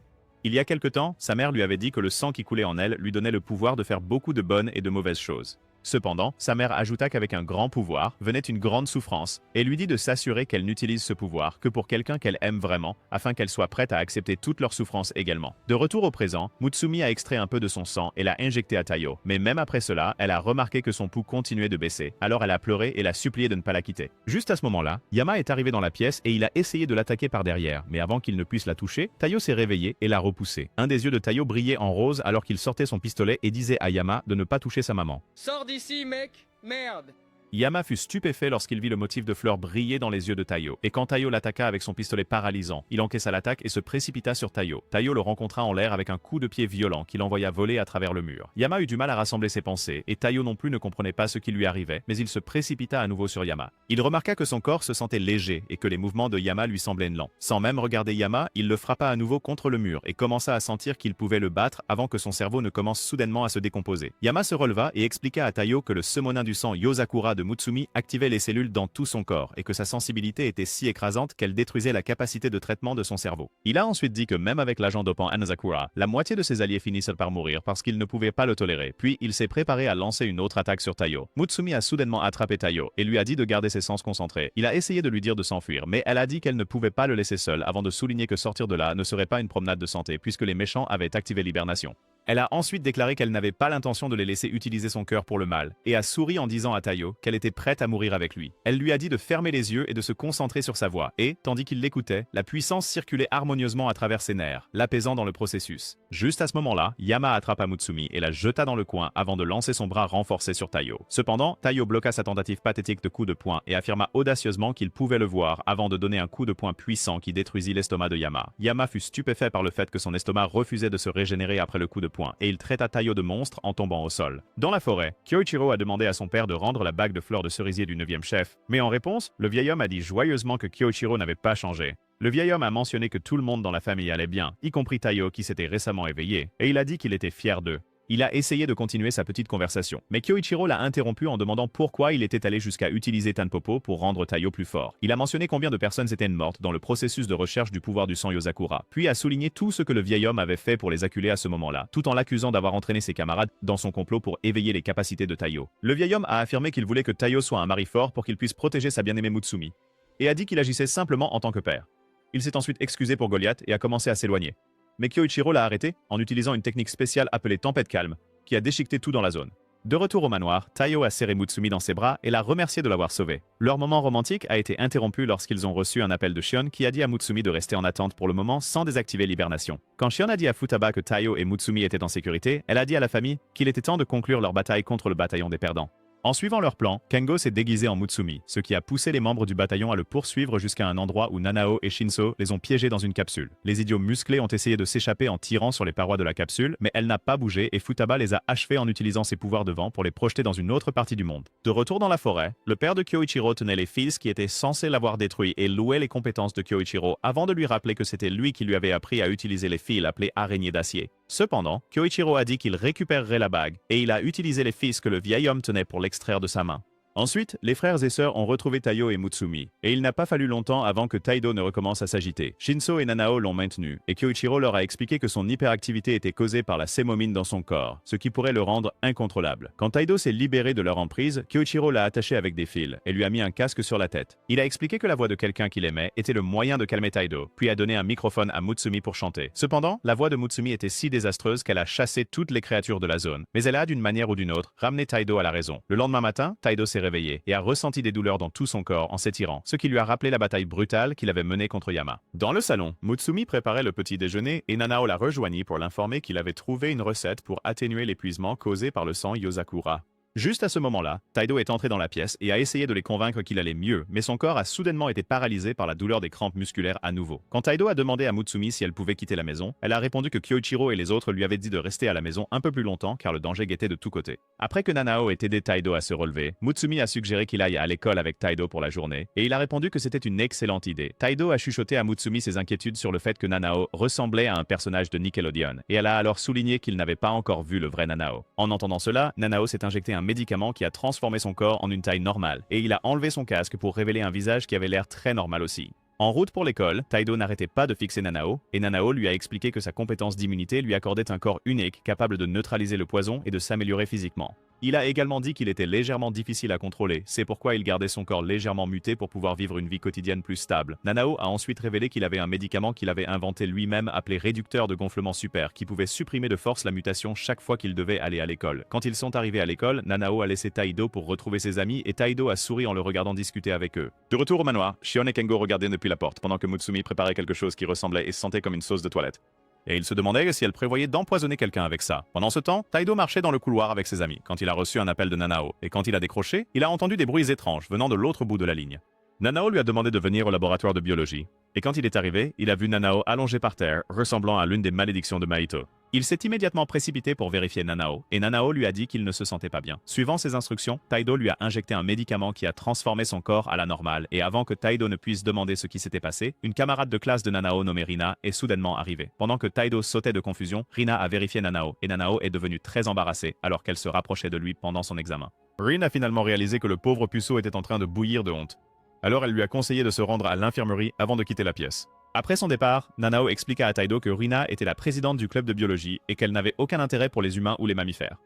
Il y a quelque temps, sa mère lui avait dit que le sang qui coulait en elle lui donnait le pouvoir de faire beaucoup de bonnes et de mauvaises choses. Cependant, sa mère ajouta qu'avec un grand pouvoir venait une grande souffrance et lui dit de s'assurer qu'elle n'utilise ce pouvoir que pour quelqu'un qu'elle aime vraiment afin qu'elle soit prête à accepter toutes leurs souffrances également. De retour au présent, Mutsumi a extrait un peu de son sang et l'a injecté à Taiyo, mais même après cela, elle a remarqué que son pouls continuait de baisser, alors elle a pleuré et l'a supplié de ne pas la quitter. Juste à ce moment-là, Yama est arrivé dans la pièce et il a essayé de l'attaquer par derrière, mais avant qu'il ne puisse la toucher, Taiyo s'est réveillé et l'a repoussé. Un des yeux de Taiyo brillait en rose alors qu'il sortait son pistolet et disait à Yama de ne pas toucher sa maman. Sors d'ici, mec! Merde! Yama fut stupéfait lorsqu'il vit le motif de fleurs briller dans les yeux de Taiyo, et quand Taiyo l'attaqua avec son pistolet paralysant, il encaissa l'attaque et se précipita sur Taiyo. Taiyo le rencontra en l'air avec un coup de pied violent qui l'envoya voler à travers le mur. Yama eut du mal à rassembler ses pensées, et Taiyo non plus ne comprenait pas ce qui lui arrivait, mais il se précipita à nouveau sur Yama. Il remarqua que son corps se sentait léger et que les mouvements de Yama lui semblaient lents. Sans même regarder Yama, il le frappa à nouveau contre le mur et commença à sentir qu'il pouvait le battre avant que son cerveau ne commence soudainement à se décomposer. Yama se releva et expliqua à Taiyo que le summonin du sang Yozakura de Mutsumi activait les cellules dans tout son corps et que sa sensibilité était si écrasante qu'elle détruisait la capacité de traitement de son cerveau. Il a ensuite dit que même avec l'agent dopant Hanazakura, la moitié de ses alliés finissent par mourir parce qu'ils ne pouvaient pas le tolérer. Puis il s'est préparé à lancer une autre attaque sur Taiyo. Mutsumi a soudainement attrapé Taiyo et lui a dit de garder ses sens concentrés. Il a essayé de lui dire de s'enfuir, mais elle a dit qu'elle ne pouvait pas le laisser seul avant de souligner que sortir de là ne serait pas une promenade de santé puisque les méchants avaient activé l'hibernation. Elle a ensuite déclaré qu'elle n'avait pas l'intention de les laisser utiliser son cœur pour le mal, et a souri en disant à Taiyo qu'elle était prête à mourir avec lui. Elle lui a dit de fermer les yeux et de se concentrer sur sa voix, et, tandis qu'il l'écoutait, la puissance circulait harmonieusement à travers ses nerfs, l'apaisant dans le processus. Juste à ce moment-là, Yama attrapa Mutsumi et la jeta dans le coin avant de lancer son bras renforcé sur Taiyo. Cependant, Taiyo bloqua sa tentative pathétique de coup de poing et affirma audacieusement qu'il pouvait le voir avant de donner un coup de poing puissant qui détruisit l'estomac de Yama. Yama fut stupéfait par le fait que son estomac refusait de se régénérer après le coup de poing, et il traita Taiyo de monstre en tombant au sol. Dans la forêt, Kyoichiro a demandé à son père de rendre la bague de fleurs de cerisier du 9e chef, mais en réponse, le vieil homme a dit joyeusement que Kyoichiro n'avait pas changé. Le vieil homme a mentionné que tout le monde dans la famille allait bien, y compris Taiyo qui s'était récemment éveillé, et il a dit qu'il était fier d'eux. Il a essayé de continuer sa petite conversation, mais Kyoichiro l'a interrompu en demandant pourquoi il était allé jusqu'à utiliser Tanpopo pour rendre Taiyo plus fort. Il a mentionné combien de personnes étaient mortes dans le processus de recherche du pouvoir du sang Yozakura, puis a souligné tout ce que le vieil homme avait fait pour les acculer à ce moment-là, tout en l'accusant d'avoir entraîné ses camarades dans son complot pour éveiller les capacités de Taiyo. Le vieil homme a affirmé qu'il voulait que Taiyo soit un mari fort pour qu'il puisse protéger sa bien-aimée Mutsumi, et a dit qu'il agissait simplement en tant que père. Il s'est ensuite excusé pour Goliath et a commencé à s'éloigner. Mais Kyoichiro l'a arrêté en utilisant une technique spéciale appelée Tempête Calme, qui a déchiqueté tout dans la zone. De retour au manoir, Taiyo a serré Mutsumi dans ses bras et l'a remercié de l'avoir sauvé. Leur moment romantique a été interrompu lorsqu'ils ont reçu un appel de Shion qui a dit à Mutsumi de rester en attente pour le moment sans désactiver l'hibernation. Quand Shion a dit à Futaba que Taiyo et Mutsumi étaient en sécurité, elle a dit à la famille qu'il était temps de conclure leur bataille contre le bataillon des perdants. En suivant leur plan, Kengo s'est déguisé en Mutsumi, ce qui a poussé les membres du bataillon à le poursuivre jusqu'à un endroit où Nanao et Shinso les ont piégés dans une capsule. Les idiots musclés ont essayé de s'échapper en tirant sur les parois de la capsule, mais elle n'a pas bougé et Futaba les a achevés en utilisant ses pouvoirs de vent pour les projeter dans une autre partie du monde. De retour dans la forêt, le père de Kyoichiro tenait les fils qui étaient censés l'avoir détruit et louait les compétences de Kyoichiro avant de lui rappeler que c'était lui qui lui avait appris à utiliser les fils appelés araignées d'acier. Cependant, Kyoichiro a dit qu'il récupérerait la bague, et il a utilisé les fils que le vieil homme tenait pour l'extraire de sa main. Ensuite, les frères et sœurs ont retrouvé Taiyo et Mutsumi, et il n'a pas fallu longtemps avant que Taido ne recommence à s'agiter. Shinso et Nanao l'ont maintenu, et Kyoichiro leur a expliqué que son hyperactivité était causée par la sémomine dans son corps, ce qui pourrait le rendre incontrôlable. Quand Taido s'est libéré de leur emprise, Kyoichiro l'a attaché avec des fils, et lui a mis un casque sur la tête. Il a expliqué que la voix de quelqu'un qu'il aimait était le moyen de calmer Taido, puis a donné un microphone à Mutsumi pour chanter. Cependant, la voix de Mutsumi était si désastreuse qu'elle a chassé toutes les créatures de la zone, mais elle a, d'une manière ou d'une autre, ramené Taido à la raison. Le lendemain matin, Taido s'est réveillé et a ressenti des douleurs dans tout son corps en s'étirant, ce qui lui a rappelé la bataille brutale qu'il avait menée contre Yama. Dans le salon, Mutsumi préparait le petit déjeuner et Nanao la rejoignit pour l'informer qu'il avait trouvé une recette pour atténuer l'épuisement causé par le sang Yozakura. Juste à ce moment-là, Taido est entré dans la pièce et a essayé de les convaincre qu'il allait mieux, mais son corps a soudainement été paralysé par la douleur des crampes musculaires à nouveau. Quand Taido a demandé à Mutsumi si elle pouvait quitter la maison, elle a répondu que Kyoichiro et les autres lui avaient dit de rester à la maison un peu plus longtemps car le danger guettait de tous côtés. Après que Nanao ait aidé Taido à se relever, Mutsumi a suggéré qu'il aille à l'école avec Taido pour la journée, et il a répondu que c'était une excellente idée. Taido a chuchoté à Mutsumi ses inquiétudes sur le fait que Nanao ressemblait à un personnage de Nickelodeon, et elle a alors souligné qu'il n'avait pas encore vu le vrai Nanao. En entendant cela, Nanao s'est injecté un médicament qui a transformé son corps en une taille normale, et il a enlevé son casque pour révéler un visage qui avait l'air très normal aussi. En route pour l'école, Taido n'arrêtait pas de fixer Nanao, et Nanao lui a expliqué que sa compétence d'immunité lui accordait un corps unique capable de neutraliser le poison et de s'améliorer physiquement. Il a également dit qu'il était légèrement difficile à contrôler, c'est pourquoi il gardait son corps légèrement muté pour pouvoir vivre une vie quotidienne plus stable. Nanao a ensuite révélé qu'il avait un médicament qu'il avait inventé lui-même appelé réducteur de gonflement super, qui pouvait supprimer de force la mutation chaque fois qu'il devait aller à l'école. Quand ils sont arrivés à l'école, Nanao a laissé Taido pour retrouver ses amis et Taido a souri en le regardant discuter avec eux. De retour au manoir, Shion et Kengo regardaient depuis la porte pendant que Mutsumi préparait quelque chose qui ressemblait et sentait comme une sauce de toilette. Et il se demandait si elle prévoyait d'empoisonner quelqu'un avec ça. Pendant ce temps, Taido marchait dans le couloir avec ses amis, quand il a reçu un appel de Nanao, et quand il a décroché, il a entendu des bruits étranges venant de l'autre bout de la ligne. Nanao lui a demandé de venir au laboratoire de biologie, et quand il est arrivé, il a vu Nanao allongé par terre, ressemblant à l'une des malédictions de Mahito. Il s'est immédiatement précipité pour vérifier Nanao, et Nanao lui a dit qu'il ne se sentait pas bien. Suivant ses instructions, Taido lui a injecté un médicament qui a transformé son corps à la normale, et avant que Taido ne puisse demander ce qui s'était passé, une camarade de classe de Nanao nommée Rina est soudainement arrivée. Pendant que Taido sautait de confusion, Rina a vérifié Nanao, et Nanao est devenue très embarrassée alors qu'elle se rapprochait de lui pendant son examen. Rin a finalement réalisé que le pauvre puceau était en train de bouillir de honte. Alors elle lui a conseillé de se rendre à l'infirmerie avant de quitter la pièce. Après son départ, Nanao expliqua à Taido que Rina était la présidente du club de biologie et qu'elle n'avait aucun intérêt pour les humains ou les mammifères.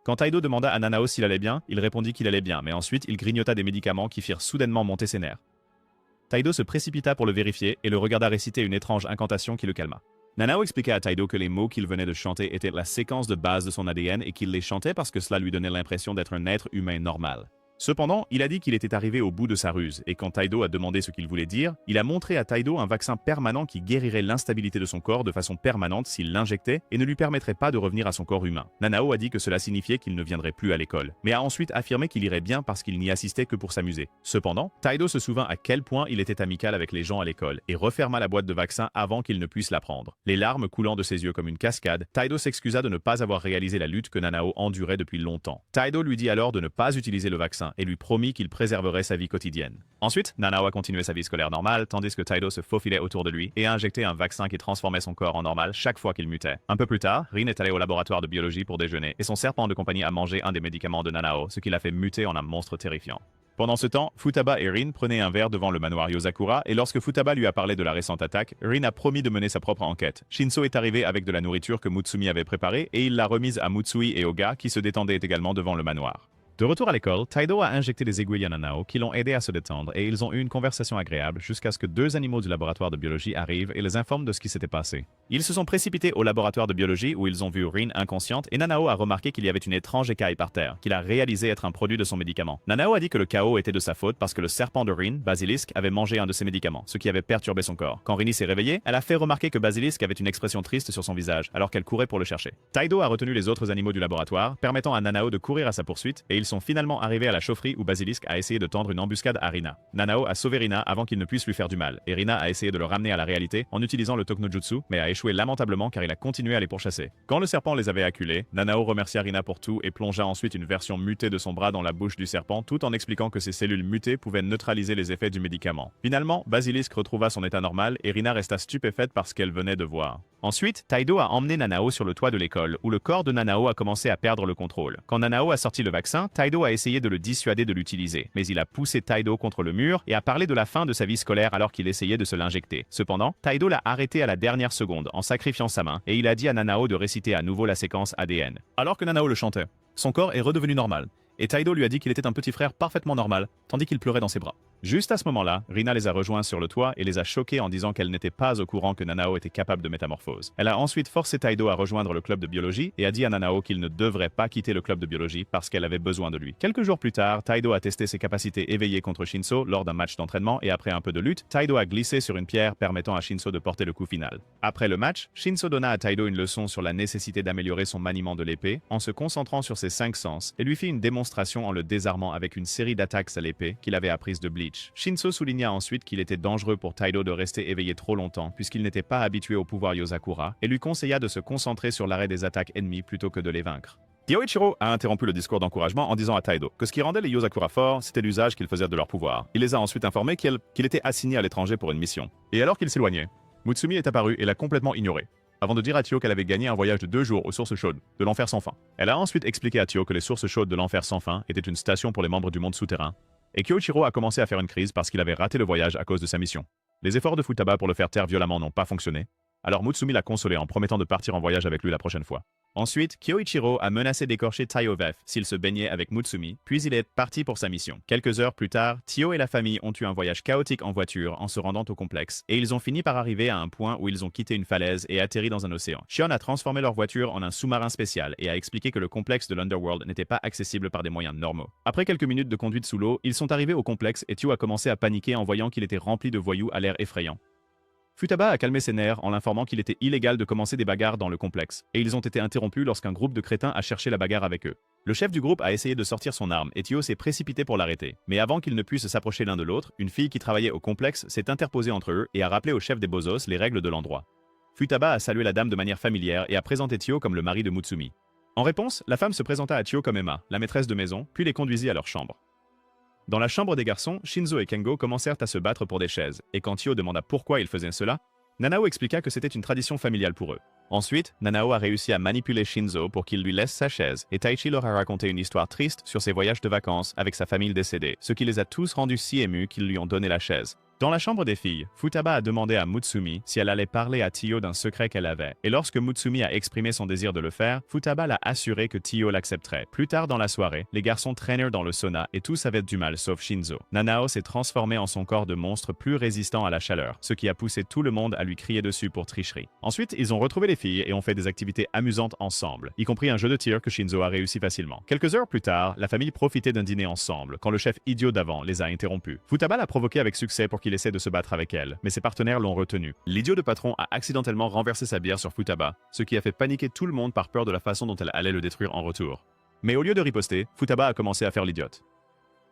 Quand Taido demanda à Nanao s'il allait bien, il répondit qu'il allait bien, mais ensuite il grignota des médicaments qui firent soudainement monter ses nerfs. Taido se précipita pour le vérifier et le regarda réciter une étrange incantation qui le calma. Nanao expliqua à Taido que les mots qu'il venait de chanter étaient la séquence de base de son ADN et qu'il les chantait parce que cela lui donnait l'impression d'être un être humain normal. Cependant, il a dit qu'il était arrivé au bout de sa ruse, et quand Taido a demandé ce qu'il voulait dire, il a montré à Taido un vaccin permanent qui guérirait l'instabilité de son corps de façon permanente s'il l'injectait et ne lui permettrait pas de revenir à son corps humain. Nanao a dit que cela signifiait qu'il ne viendrait plus à l'école, mais a ensuite affirmé qu'il irait bien parce qu'il n'y assistait que pour s'amuser. Cependant, Taido se souvint à quel point il était amical avec les gens à l'école et referma la boîte de vaccin avant qu'il ne puisse la prendre. Les larmes coulant de ses yeux comme une cascade, Taido s'excusa de ne pas avoir réalisé la lutte que Nanao endurait depuis longtemps. Taido lui dit alors de ne pas utiliser le vaccin et lui promit qu'il préserverait sa vie quotidienne. Ensuite, Nanao a continué sa vie scolaire normale, tandis que Taido se faufilait autour de lui et a injecté un vaccin qui transformait son corps en normal chaque fois qu'il mutait. Un peu plus tard, Rin est allé au laboratoire de biologie pour déjeuner et son serpent de compagnie a mangé un des médicaments de Nanao, ce qui l'a fait muter en un monstre terrifiant. Pendant ce temps, Futaba et Rin prenaient un verre devant le manoir Yozakura et lorsque Futaba lui a parlé de la récente attaque, Rin a promis de mener sa propre enquête. Shinso est arrivé avec de la nourriture que Mutsumi avait préparée et il l'a remise à Mutsui et Oga qui se détendaient également devant le manoir. De retour à l'école, Taido a injecté des aiguilles à Nanao qui l'ont aidé à se détendre et ils ont eu une conversation agréable jusqu'à ce que deux animaux du laboratoire de biologie arrivent et les informent de ce qui s'était passé. Ils se sont précipités au laboratoire de biologie où ils ont vu Rin inconsciente et Nanao a remarqué qu'il y avait une étrange écaille par terre, qu'il a réalisé être un produit de son médicament. Nanao a dit que le chaos était de sa faute parce que le serpent de Rin, Basilisk, avait mangé un de ses médicaments, ce qui avait perturbé son corps. Quand Rini s'est réveillée, elle a fait remarquer que Basilisk avait une expression triste sur son visage alors qu'elle courait pour le chercher. Taido a retenu les autres animaux du laboratoire, permettant à Nanao de courir à sa poursuite et ils sont finalement arrivés à la chaufferie où Basilisk a essayé de tendre une embuscade à Rina. Nanao a sauvé Rina avant qu'il ne puisse lui faire du mal, et Rina a essayé de le ramener à la réalité en utilisant le Toknojutsu, mais a échoué lamentablement car il a continué à les pourchasser. Quand le serpent les avait acculés, Nanao remercia Rina pour tout et plongea ensuite une version mutée de son bras dans la bouche du serpent tout en expliquant que ces cellules mutées pouvaient neutraliser les effets du médicament. Finalement, Basilisk retrouva son état normal et Rina resta stupéfaite par ce qu'elle venait de voir. Ensuite, Taido a emmené Nanao sur le toit de l'école, où le corps de Nanao a commencé à perdre le contrôle. Quand Nanao a sorti le vaccin, Taido a essayé de le dissuader de l'utiliser, mais il a poussé Taido contre le mur et a parlé de la fin de sa vie scolaire alors qu'il essayait de se l'injecter. Cependant, Taido l'a arrêté à la dernière seconde en sacrifiant sa main, et il a dit à Nanao de réciter à nouveau la séquence ADN. Alors que Nanao le chantait, son corps est redevenu normal, et Taido lui a dit qu'il était un petit frère parfaitement normal, tandis qu'il pleurait dans ses bras. Juste à ce moment-là, Rina les a rejoints sur le toit et les a choqués en disant qu'elle n'était pas au courant que Nanao était capable de métamorphose. Elle a ensuite forcé Taido à rejoindre le club de biologie et a dit à Nanao qu'il ne devrait pas quitter le club de biologie parce qu'elle avait besoin de lui. Quelques jours plus tard, Taido a testé ses capacités éveillées contre Shinso lors d'un match d'entraînement et après un peu de lutte, Taido a glissé sur une pierre permettant à Shinso de porter le coup final. Après le match, Shinso donna à Taido une leçon sur la nécessité d'améliorer son maniement de l'épée en se concentrant sur ses 5 sens et lui fit une démonstration en le désarmant avec une série d'attaques à l'épée qu'il avait apprises de Bleach. Shinso souligna ensuite qu'il était dangereux pour Taido de rester éveillé trop longtemps puisqu'il n'était pas habitué au pouvoir Yozakura et lui conseilla de se concentrer sur l'arrêt des attaques ennemies plutôt que de les vaincre. Kyoichiro a interrompu le discours d'encouragement en disant à Taido que ce qui rendait les Yozakura forts, c'était l'usage qu'ils faisaient de leur pouvoir. Il les a ensuite informés qu'il était assigné à l'étranger pour une mission. Et alors qu'il s'éloignait, Mutsumi est apparue et l'a complètement ignoré, avant de dire à Tio qu'elle avait gagné un voyage de 2 jours aux sources chaudes de l'enfer sans fin. Elle a ensuite expliqué à Tio que les sources chaudes de l'enfer sans fin étaient une station pour les membres du monde souterrain, et Kyoichiro a commencé à faire une crise parce qu'il avait raté le voyage à cause de sa mission. Les efforts de Futaba pour le faire taire violemment n'ont pas fonctionné, alors Mutsumi l'a consolé en promettant de partir en voyage avec lui la prochaine fois. Ensuite, Kyoichiro a menacé d'écorcher Taiyovef s'il se baignait avec Mutsumi, puis il est parti pour sa mission. Quelques heures plus tard, Tio et la famille ont eu un voyage chaotique en voiture en se rendant au complexe, et ils ont fini par arriver à un point où ils ont quitté une falaise et atterri dans un océan. Shion a transformé leur voiture en un sous-marin spécial et a expliqué que le complexe de l'Underworld n'était pas accessible par des moyens normaux. Après quelques minutes de conduite sous l'eau, ils sont arrivés au complexe et Tio a commencé à paniquer en voyant qu'il était rempli de voyous à l'air effrayant. Futaba a calmé ses nerfs en l'informant qu'il était illégal de commencer des bagarres dans le complexe, et ils ont été interrompus lorsqu'un groupe de crétins a cherché la bagarre avec eux. Le chef du groupe a essayé de sortir son arme et Tio s'est précipité pour l'arrêter. Mais avant qu'ils ne puissent s'approcher l'un de l'autre, une fille qui travaillait au complexe s'est interposée entre eux et a rappelé au chef des Bozos les règles de l'endroit. Futaba a salué la dame de manière familière et a présenté Tio comme le mari de Mutsumi. En réponse, la femme se présenta à Tio comme Emma, la maîtresse de maison, puis les conduisit à leur chambre. Dans la chambre des garçons, Shinzo et Kengo commencèrent à se battre pour des chaises, et quand Tio demanda pourquoi ils faisaient cela, Nanao expliqua que c'était une tradition familiale pour eux. Ensuite, Nanao a réussi à manipuler Shinzo pour qu'il lui laisse sa chaise, et Taichi leur a raconté une histoire triste sur ses voyages de vacances avec sa famille décédée, ce qui les a tous rendus si émus qu'ils lui ont donné la chaise. Dans la chambre des filles, Futaba a demandé à Mutsumi si elle allait parler à Tio d'un secret qu'elle avait, et lorsque Mutsumi a exprimé son désir de le faire, Futaba l'a assuré que Tio l'accepterait. Plus tard dans la soirée, les garçons traînèrent dans le sauna et tous avaient du mal sauf Shinzo. Nanao s'est transformé en son corps de monstre plus résistant à la chaleur, ce qui a poussé tout le monde à lui crier dessus pour tricherie. Ensuite, ils ont retrouvé les filles et ont fait des activités amusantes ensemble, y compris un jeu de tir que Shinzo a réussi facilement. Quelques heures plus tard, la famille profitait d'un dîner ensemble quand le chef idiot d'avant les a interrompus. Futaba l'a provoqué avec succès pour qu'il essaie de se battre avec elle, mais ses partenaires l'ont retenu. L'idiot de patron a accidentellement renversé sa bière sur Futaba, ce qui a fait paniquer tout le monde par peur de la façon dont elle allait le détruire en retour. Mais au lieu de riposter, Futaba a commencé à faire l'idiote.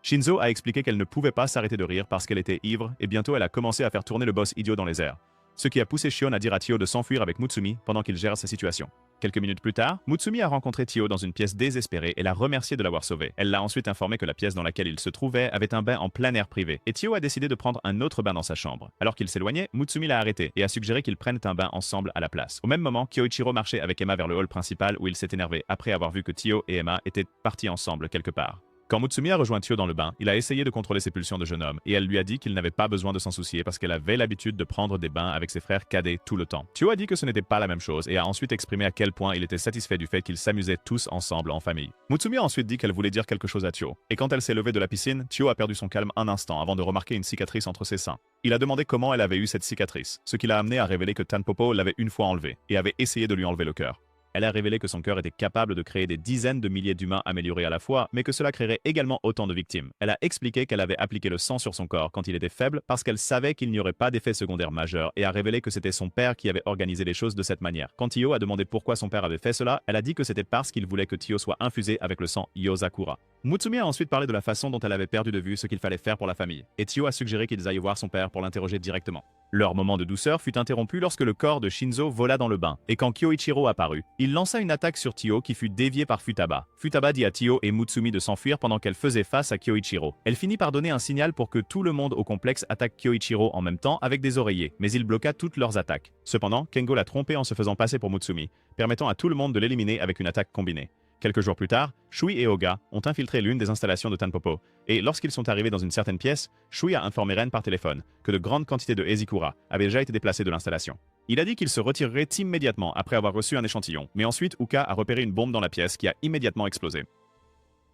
Shinzo a expliqué qu'elle ne pouvait pas s'arrêter de rire parce qu'elle était ivre et bientôt elle a commencé à faire tourner le boss idiot dans les airs, ce qui a poussé Shion à dire à Tio de s'enfuir avec Mutsumi pendant qu'il gère sa situation. Quelques minutes plus tard, Mutsumi a rencontré Tio dans une pièce désespérée et l'a remercié de l'avoir sauvé. Elle l'a ensuite informé que la pièce dans laquelle il se trouvait avait un bain en plein air privé, et Tio a décidé de prendre un autre bain dans sa chambre. Alors qu'il s'éloignait, Mutsumi l'a arrêté et a suggéré qu'ils prennent un bain ensemble à la place. Au même moment, Kyoichiro marchait avec Emma vers le hall principal où il s'est énervé après avoir vu que Tio et Emma étaient partis ensemble quelque part. Quand Mutsumi a rejoint Tio dans le bain, il a essayé de contrôler ses pulsions de jeune homme et elle lui a dit qu'il n'avait pas besoin de s'en soucier parce qu'elle avait l'habitude de prendre des bains avec ses frères cadets tout le temps. Tio a dit que ce n'était pas la même chose et a ensuite exprimé à quel point il était satisfait du fait qu'ils s'amusaient tous ensemble en famille. Mutsumi a ensuite dit qu'elle voulait dire quelque chose à Tio, et quand elle s'est levée de la piscine, Tio a perdu son calme un instant avant de remarquer une cicatrice entre ses seins. Il a demandé comment elle avait eu cette cicatrice, ce qui l'a amené à révéler que Tanpopo l'avait une fois enlevée et avait essayé de lui enlever le cœur. Elle a révélé que son cœur était capable de créer des dizaines de milliers d'humains améliorés à la fois, mais que cela créerait également autant de victimes. Elle a expliqué qu'elle avait appliqué le sang sur son corps quand il était faible parce qu'elle savait qu'il n'y aurait pas d'effet secondaire majeur et a révélé que c'était son père qui avait organisé les choses de cette manière. Quand Tio a demandé pourquoi son père avait fait cela, elle a dit que c'était parce qu'il voulait que Tio soit infusé avec le sang Yozakura. Mutsumi a ensuite parlé de la façon dont elle avait perdu de vue ce qu'il fallait faire pour la famille, et Tio a suggéré qu'ils aillent voir son père pour l'interroger directement. Leur moment de douceur fut interrompu lorsque le corps de Shinzo vola dans le bain, et quand Kyoichiro apparut, il lança une attaque sur Tio qui fut déviée par Futaba. Futaba dit à Tio et Mutsumi de s'enfuir pendant qu'elle faisait face à Kyoichiro. Elle finit par donner un signal pour que tout le monde au complexe attaque Kyoichiro en même temps avec des oreillers, mais il bloqua toutes leurs attaques. Cependant, Kengo l'a trompé en se faisant passer pour Mutsumi, permettant à tout le monde de l'éliminer avec une attaque combinée. Quelques jours plus tard, Shui et Oga ont infiltré l'une des installations de Tanpopo, et lorsqu'ils sont arrivés dans une certaine pièce, Shui a informé Ren par téléphone que de grandes quantités de Ezikura avaient déjà été déplacées de l'installation. Il a dit qu'il se retirerait immédiatement après avoir reçu un échantillon, mais ensuite Uka a repéré une bombe dans la pièce qui a immédiatement explosé.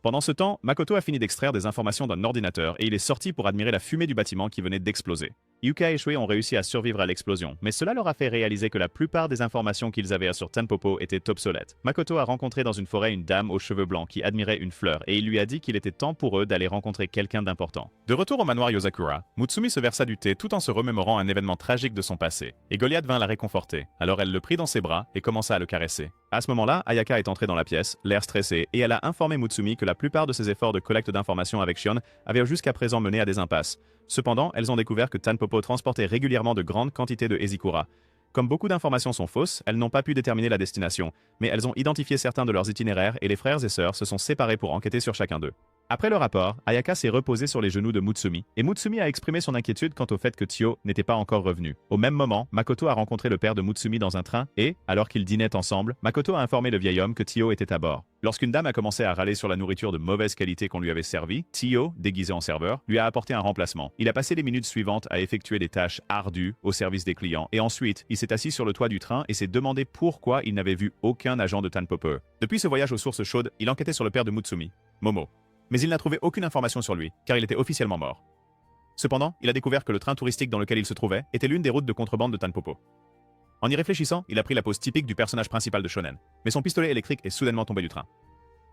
Pendant ce temps, Makoto a fini d'extraire des informations d'un ordinateur et il est sorti pour admirer la fumée du bâtiment qui venait d'exploser. Yuka et Shui ont réussi à survivre à l'explosion, mais cela leur a fait réaliser que la plupart des informations qu'ils avaient sur Tanpopo étaient obsolètes. Makoto a rencontré dans une forêt une dame aux cheveux blancs qui admirait une fleur et il lui a dit qu'il était temps pour eux d'aller rencontrer quelqu'un d'important. De retour au manoir Yozakura, Mutsumi se versa du thé tout en se remémorant un événement tragique de son passé, et Goliath vint la réconforter. Alors elle le prit dans ses bras et commença à le caresser. À ce moment-là, Ayaka est entrée dans la pièce, l'air stressé, et elle a informé Mutsumi que la plupart de ses efforts de collecte d'informations avec Shion avaient jusqu'à présent mené à des impasses. Cependant, elles ont découvert que Tanpopo transportait régulièrement de grandes quantités de Ezikura. Comme beaucoup d'informations sont fausses, elles n'ont pas pu déterminer la destination, mais elles ont identifié certains de leurs itinéraires et les frères et sœurs se sont séparés pour enquêter sur chacun d'eux. Après le rapport, Ayaka s'est reposée sur les genoux de Mutsumi, et Mutsumi a exprimé son inquiétude quant au fait que Tio n'était pas encore revenu. Au même moment, Makoto a rencontré le père de Mutsumi dans un train et, alors qu'ils dînaient ensemble, Makoto a informé le vieil homme que Tio était à bord. Lorsqu'une dame a commencé à râler sur la nourriture de mauvaise qualité qu'on lui avait servie, Tio, déguisé en serveur, lui a apporté un remplacement. Il a passé les minutes suivantes à effectuer des tâches ardues au service des clients, et ensuite, il s'est assis sur le toit du train et s'est demandé pourquoi il n'avait vu aucun agent de Tanpopo. Depuis ce voyage aux sources chaudes, il enquêtait sur le père de Mutsumi, Momo. Mais il n'a trouvé aucune information sur lui, car il était officiellement mort. Cependant, il a découvert que le train touristique dans lequel il se trouvait était l'une des routes de contrebande de Tanpopo. En y réfléchissant, il a pris la pose typique du personnage principal de Shonen, mais son pistolet électrique est soudainement tombé du train.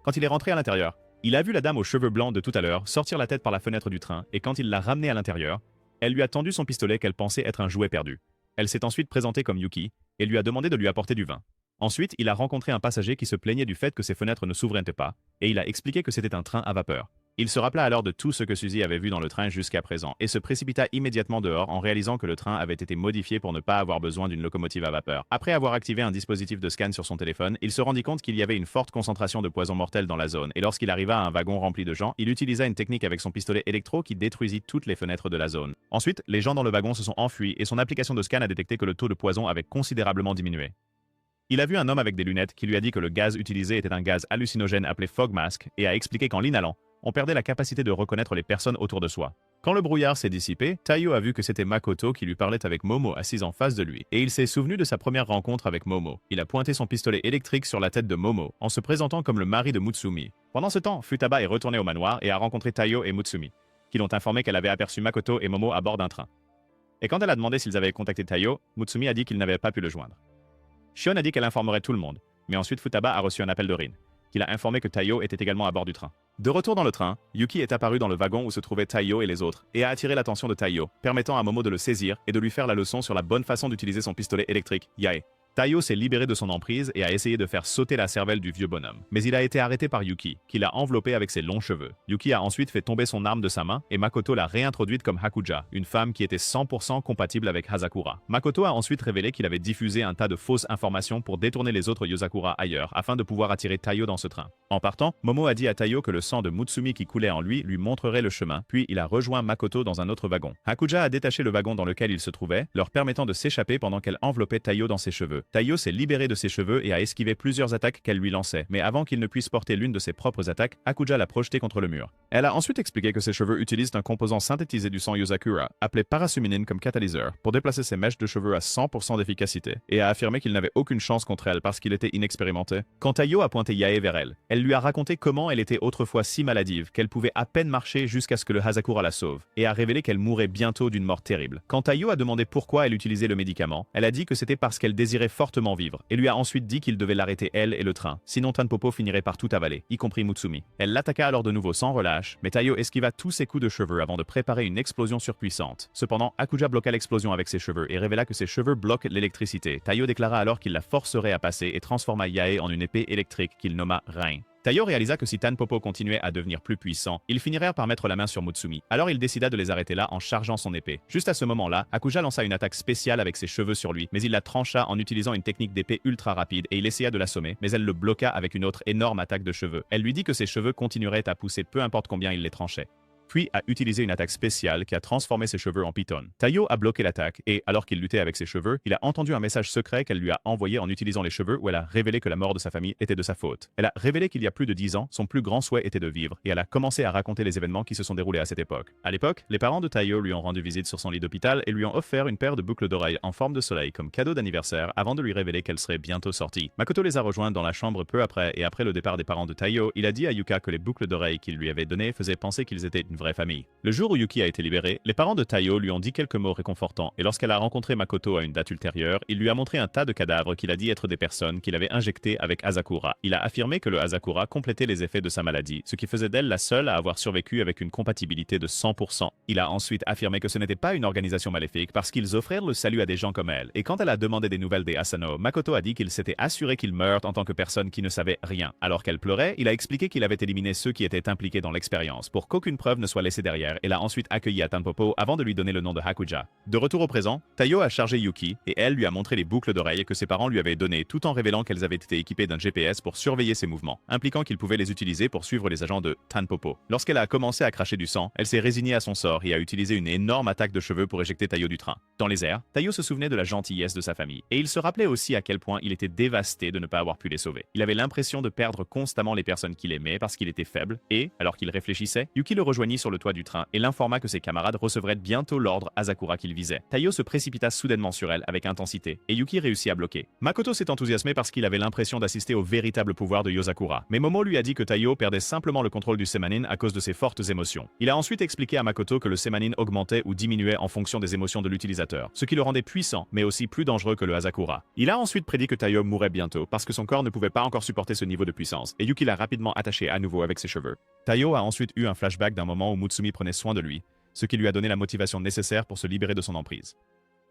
Quand il est rentré à l'intérieur, il a vu la dame aux cheveux blancs de tout à l'heure sortir la tête par la fenêtre du train, et quand il l'a ramenée à l'intérieur, elle lui a tendu son pistolet qu'elle pensait être un jouet perdu. Elle s'est ensuite présentée comme Yuki, et lui a demandé de lui apporter du vin. Ensuite, il a rencontré un passager qui se plaignait du fait que ses fenêtres ne s'ouvraient pas, et il a expliqué que c'était un train à vapeur. Il se rappela alors de tout ce que Suzy avait vu dans le train jusqu'à présent et se précipita immédiatement dehors en réalisant que le train avait été modifié pour ne pas avoir besoin d'une locomotive à vapeur. Après avoir activé un dispositif de scan sur son téléphone, il se rendit compte qu'il y avait une forte concentration de poison mortel dans la zone et lorsqu'il arriva à un wagon rempli de gens, il utilisa une technique avec son pistolet électro qui détruisit toutes les fenêtres de la zone. Ensuite, les gens dans le wagon se sont enfuis et son application de scan a détecté que le taux de poison avait considérablement diminué. Il a vu un homme avec des lunettes qui lui a dit que le gaz utilisé était un gaz hallucinogène appelé fog mask et a expliqué qu'en l'inhalant, on perdait la capacité de reconnaître les personnes autour de soi. Quand le brouillard s'est dissipé, Taiyo a vu que c'était Makoto qui lui parlait avec Momo assise en face de lui, et il s'est souvenu de sa première rencontre avec Momo. Il a pointé son pistolet électrique sur la tête de Momo, en se présentant comme le mari de Mutsumi. Pendant ce temps, Futaba est retourné au manoir et a rencontré Taiyo et Mutsumi, qui l'ont informé qu'elle avait aperçu Makoto et Momo à bord d'un train. Et quand elle a demandé s'ils avaient contacté Taiyo, Mutsumi a dit qu'il n'avait pas pu le joindre. Shion a dit qu'elle informerait tout le monde, mais ensuite Futaba a reçu un appel de Rin, qui l'a informé que Taiyo était également à bord du train. De retour dans le train, Yuki est apparu dans le wagon où se trouvaient Taiyo et les autres, et a attiré l'attention de Taiyo, permettant à Momo de le saisir et de lui faire la leçon sur la bonne façon d'utiliser son pistolet électrique, Yae. Taiyo s'est libéré de son emprise et a essayé de faire sauter la cervelle du vieux bonhomme. Mais il a été arrêté par Yuki, qui l'a enveloppé avec ses longs cheveux. Yuki a ensuite fait tomber son arme de sa main et Makoto l'a réintroduite comme Hakuja, une femme qui était 100% compatible avec Hazakura. Makoto a ensuite révélé qu'il avait diffusé un tas de fausses informations pour détourner les autres Yozakura ailleurs, afin de pouvoir attirer Taiyo dans ce train. En partant, Momo a dit à Taiyo que le sang de Mutsumi qui coulait en lui montrerait le chemin, puis il a rejoint Makoto dans un autre wagon. Hakuja a détaché le wagon dans lequel il se trouvait, leur permettant de s'échapper pendant qu'elle enveloppait Taiyo dans ses cheveux. Taiyo s'est libéré de ses cheveux et a esquivé plusieurs attaques qu'elle lui lançait, mais avant qu'il ne puisse porter l'une de ses propres attaques, Hakuja l'a projeté contre le mur. Elle a ensuite expliqué que ses cheveux utilisent un composant synthétisé du sang Yozakura, appelé parasuminine comme catalyseur, pour déplacer ses mèches de cheveux à 100% d'efficacité, et a affirmé qu'il n'avait aucune chance contre elle parce qu'il était inexpérimenté. Quand Taiyo a pointé Yae vers elle lui a raconté comment elle était autrefois si maladive qu'elle pouvait à peine marcher jusqu'à ce que le Hazakura la sauve, et a révélé qu'elle mourrait bientôt d'une mort terrible. Quand Taiyo a demandé pourquoi elle utilisait le médicament, elle a dit que c'était parce qu'elle désirait fortement vivre, et lui a ensuite dit qu'il devait l'arrêter elle et le train, sinon Tanpopo finirait par tout avaler, y compris Mutsumi. Elle l'attaqua alors de nouveau sans relâche, mais Taiyo esquiva tous ses coups de cheveux avant de préparer une explosion surpuissante. Cependant, Hakuja bloqua l'explosion avec ses cheveux et révéla que ses cheveux bloquent l'électricité. Taiyo déclara alors qu'il la forcerait à passer et transforma Yae en une épée électrique qu'il nomma Rein. Taiyo réalisa que si Tanpopo continuait à devenir plus puissant, ils finiraient par mettre la main sur Mutsumi. Alors il décida de les arrêter là en chargeant son épée. Juste à ce moment-là, Hakuja lança une attaque spéciale avec ses cheveux sur lui, mais il la trancha en utilisant une technique d'épée ultra rapide et il essaya de l'assommer, mais elle le bloqua avec une autre énorme attaque de cheveux. Elle lui dit que ses cheveux continueraient à pousser peu importe combien il les tranchait, puis a utilisé une attaque spéciale qui a transformé ses cheveux en python. Taiyo a bloqué l'attaque et, alors qu'il luttait avec ses cheveux, il a entendu un message secret qu'elle lui a envoyé en utilisant les cheveux où elle a révélé que la mort de sa famille était de sa faute. Elle a révélé qu'il y a plus de 10 ans, son plus grand souhait était de vivre et elle a commencé à raconter les événements qui se sont déroulés à cette époque. À l'époque, les parents de Taiyo lui ont rendu visite sur son lit d'hôpital et lui ont offert une paire de boucles d'oreilles en forme de soleil comme cadeau d'anniversaire avant de lui révéler qu'elle serait bientôt sortie. Makoto les a rejoints dans la chambre peu après et après le départ des parents de Taiyo, il a dit à Yuka que les boucles d'oreilles qu'il lui avait données faisaient penser qu'ils étaient une vraie famille. Le jour où Yuki a été libéré, les parents de Taiyo lui ont dit quelques mots réconfortants et lorsqu'elle a rencontré Makoto à une date ultérieure, il lui a montré un tas de cadavres qu'il a dit être des personnes qu'il avait injectées avec Hazakura. Il a affirmé que le Hazakura complétait les effets de sa maladie, ce qui faisait d'elle la seule à avoir survécu avec une compatibilité de 100%. Il a ensuite affirmé que ce n'était pas une organisation maléfique parce qu'ils offrirent le salut à des gens comme elle. Et quand elle a demandé des nouvelles des Asano, Makoto a dit qu'il s'était assuré qu'ils meurent en tant que personne qui ne savait rien. Alors qu'elle pleurait, il a expliqué qu'il avait éliminé ceux qui étaient impliqués dans l'expérience pour qu'aucune preuve ne soit laissée derrière et l'a ensuite accueilli à Tanpopo avant de lui donner le nom de Hakuja. De retour au présent, Taiyo a chargé Yuki et elle lui a montré les boucles d'oreilles que ses parents lui avaient données tout en révélant qu'elles avaient été équipées d'un GPS pour surveiller ses mouvements, impliquant qu'il pouvait les utiliser pour suivre les agents de Tanpopo. Lorsqu'elle a commencé à cracher du sang, elle s'est résignée à son sort et a utilisé une énorme attaque de cheveux pour éjecter Taiyo du train. Dans les airs, Taiyo se souvenait de la gentillesse de sa famille et il se rappelait aussi à quel point il était dévasté de ne pas avoir pu les sauver. Il avait l'impression de perdre constamment les personnes qu'il aimait parce qu'il était faible et, alors qu'il réfléchissait, Yuki le rejoignit sur le toit du train et l'informa que ses camarades recevraient bientôt l'ordre Hazakura qu'il visait. Taiyo se précipita soudainement sur elle avec intensité et Yuki réussit à bloquer. Makoto s'est enthousiasmé parce qu'il avait l'impression d'assister au véritable pouvoir de Yozakura, mais Momo lui a dit que Taiyo perdait simplement le contrôle du Semanin à cause de ses fortes émotions. Il a ensuite expliqué à Makoto que le Semanin augmentait ou diminuait en fonction des émotions de l'utilisateur, ce qui le rendait puissant mais aussi plus dangereux que le Hazakura. Il a ensuite prédit que Taiyo mourrait bientôt parce que son corps ne pouvait pas encore supporter ce niveau de puissance et Yuki l'a rapidement attaché à nouveau avec ses cheveux. Taiyo a ensuite eu un flashback d'un moment où Mutsumi prenait soin de lui, ce qui lui a donné la motivation nécessaire pour se libérer de son emprise.